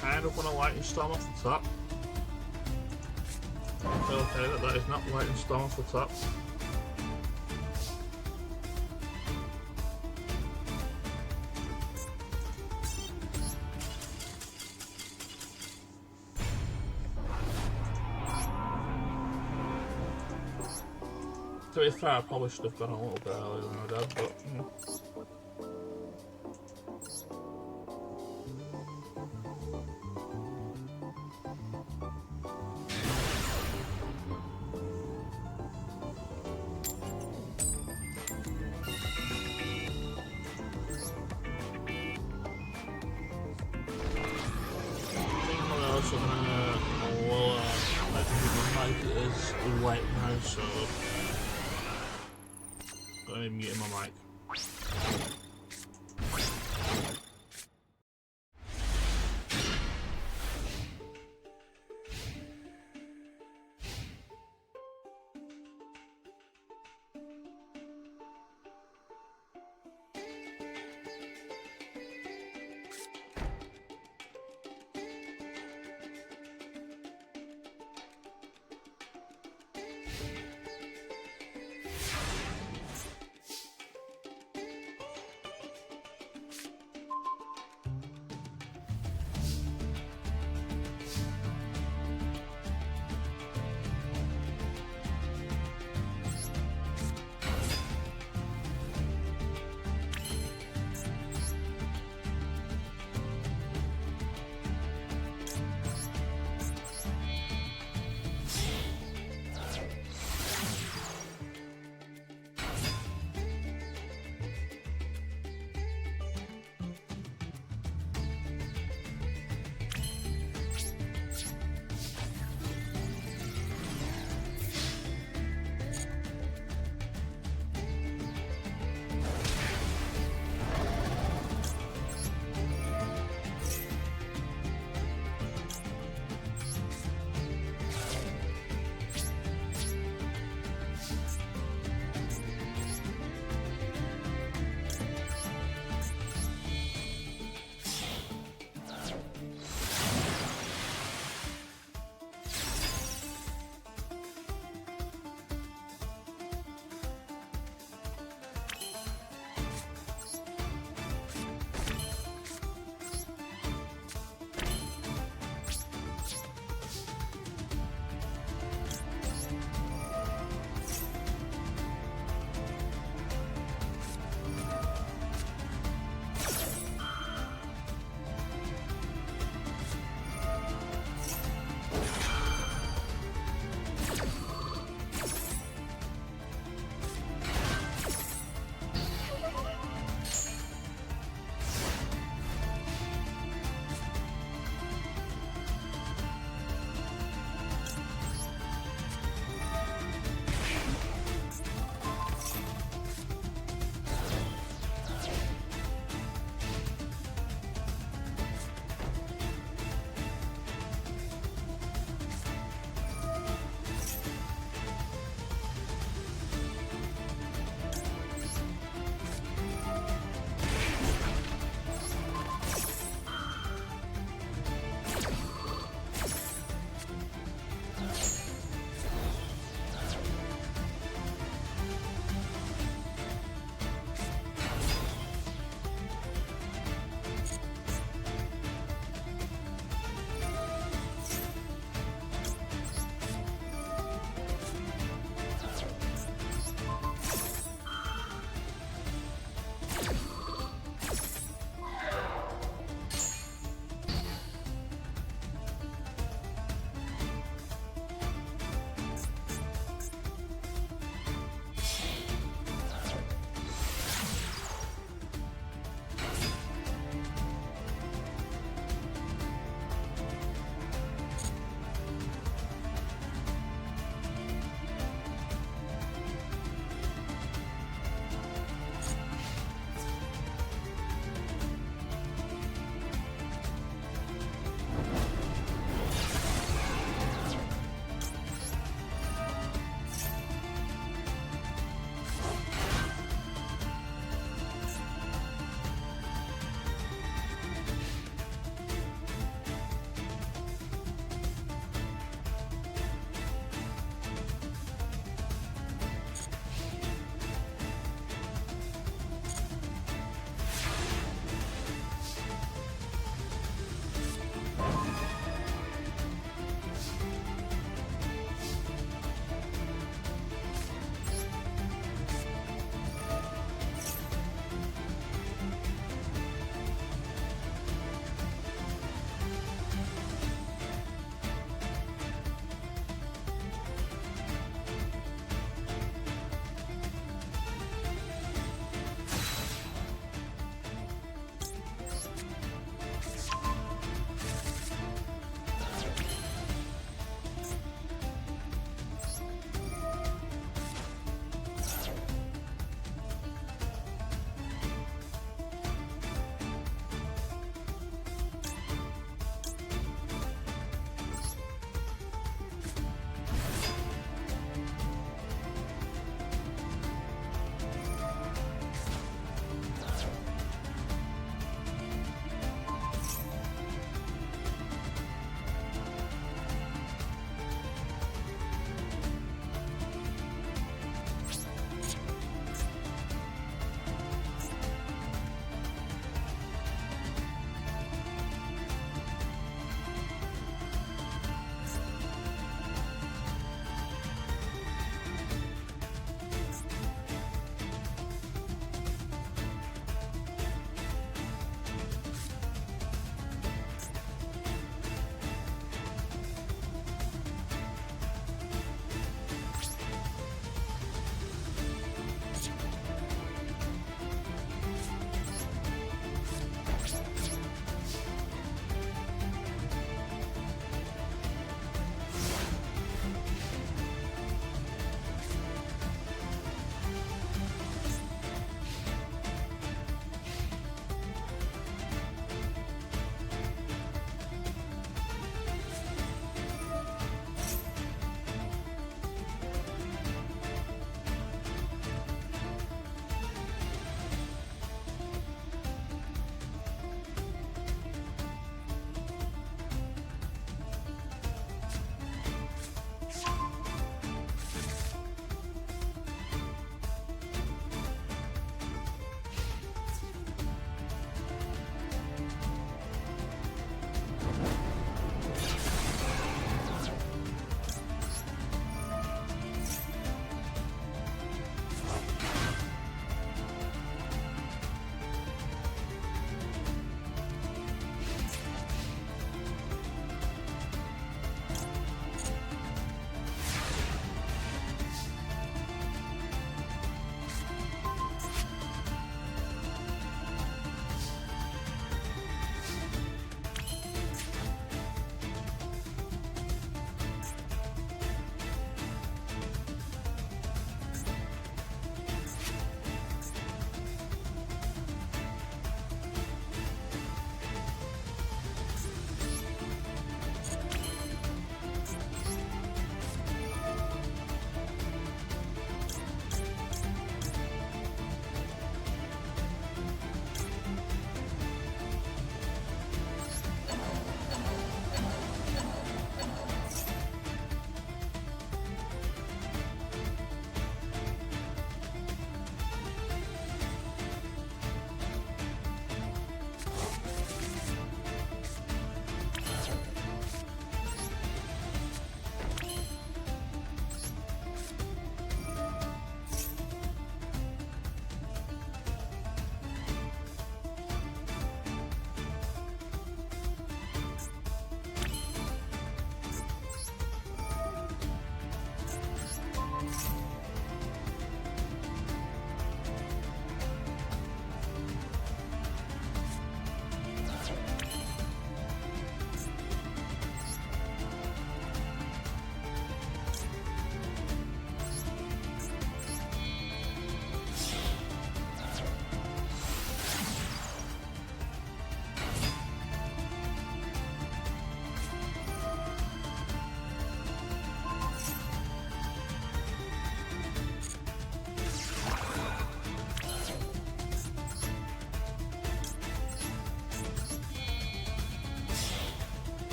Kind of want to Lightning Storm off the top. Okay, that is not Lightning Storm off the top. To be fair, I probably should have gone a little bit earlier than I did, but you know. So I'm gonna lower my mic is right now, so I'm gonna mute my mic.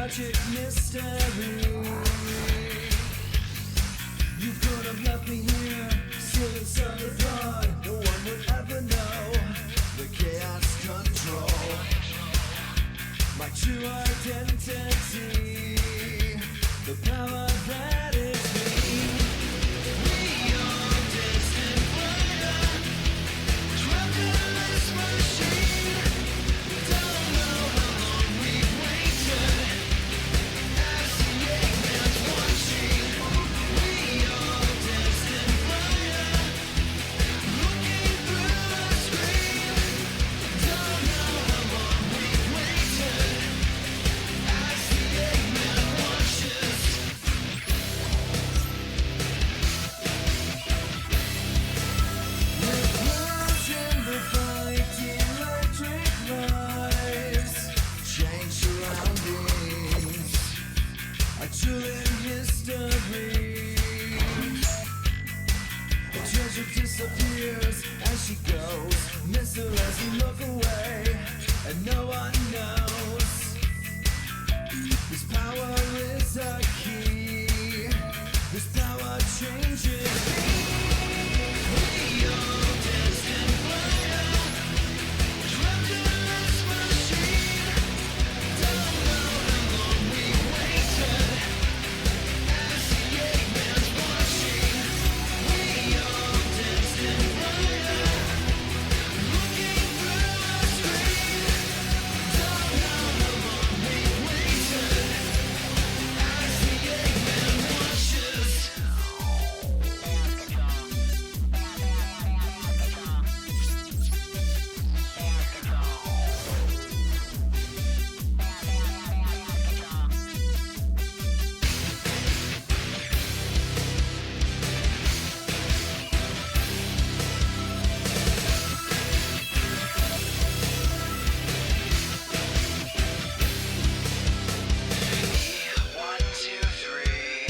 tragic mystery. You could have left me here, still inside the blood. No one would ever know the chaos control. My true identity, the power that is me. We are destined fire, trapped in this machine. Don't know how long we've waited, as the Eggman's watching. We are destined fire, looking through the screen. Don't know how long we've waited, as the Eggman watches. We're closing the fight, electric lives, change surroundings, a chilling history. The treasure disappears as she goes, miss her as we look away, and no one knows. This power is a key, this power changes me. We are destined fire, trapped in this machine. Don't know how long we've waited, as the Eggman's watching. We are destined fire, looking through the screen. Don't know how long we've waited, as the Eggman watches. One, two, three.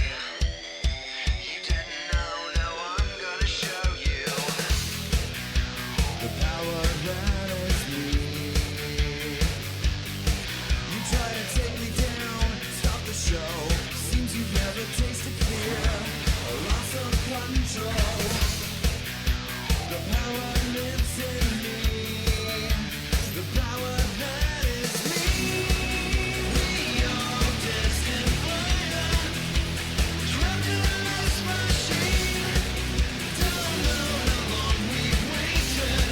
You didn't know, now I'm gonna show you the power that is me. You try to take me down, stop the show. Seems you've never tasted fear, a loss of control. The power lives in me, the power that is me. We are destined fire, trapped in this machine. Don't know how long we've waited,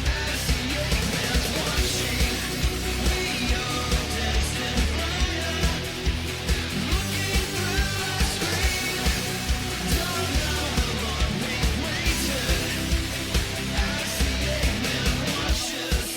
as the Eggman's watching. We are destined fire, looking through the screen. Don't know how long we've waited, as the Eggman watches.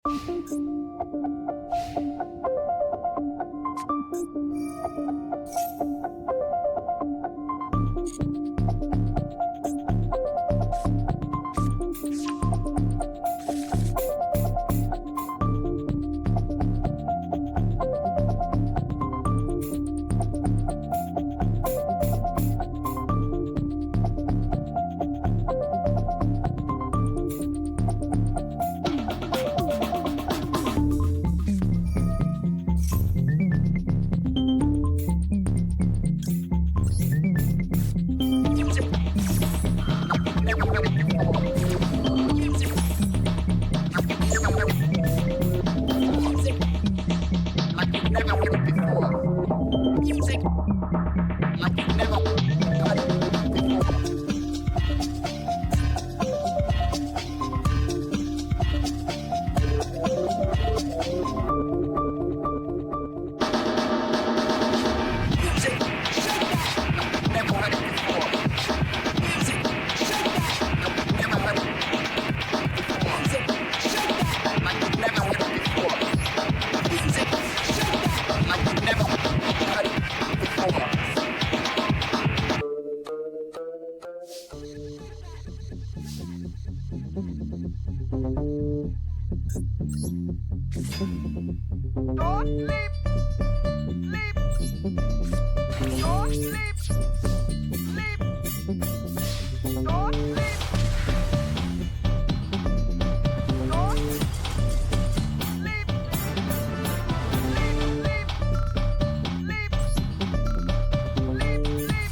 Don't sleep. Sleep. Don't sleep. Sleep. Don't sleep. Don't sleep. Sleep. Sleep. Sleep.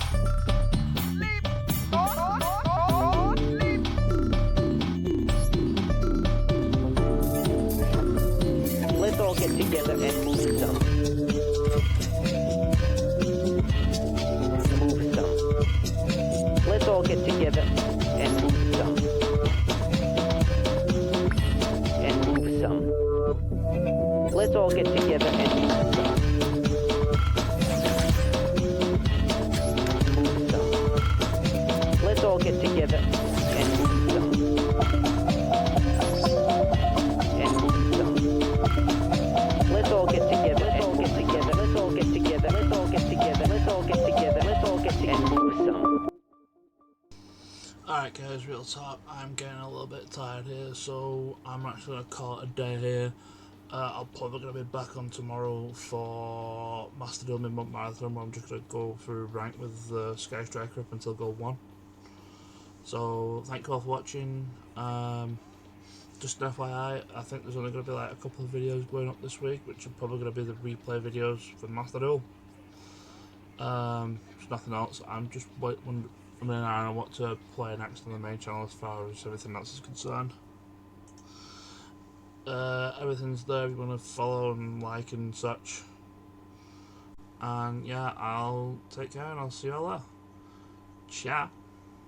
Sleep. Don't sleep.
Let's all get together and move some. Move some. Let's all get together and move some. And move some. Let's all get together and move some. Move some. Let's all get together and move some. And move some. Let's all get together. Let's all get together. Let's all get together. Let's all get together. Let's all get together. Let's all get together and move some.
Alright guys, real talk, I'm getting a little bit tired here, so I'm actually going to call it a day here. I'm probably going to be back on tomorrow for Master Duel Mid-Month Marathon, where I'm just going to go through rank with Sky Striker up until Gold 1. So, thank you all for watching. Just an FYI, I think there's only going to be like a couple of videos going up this week, which are probably going to be the replay videos for Master Duel. There's nothing else. I'm just wondering what to play next on the main channel as far as everything else is concerned. Everything's there if you want to follow and like and such. And yeah, I'll take care and I'll see you all there. Ciao.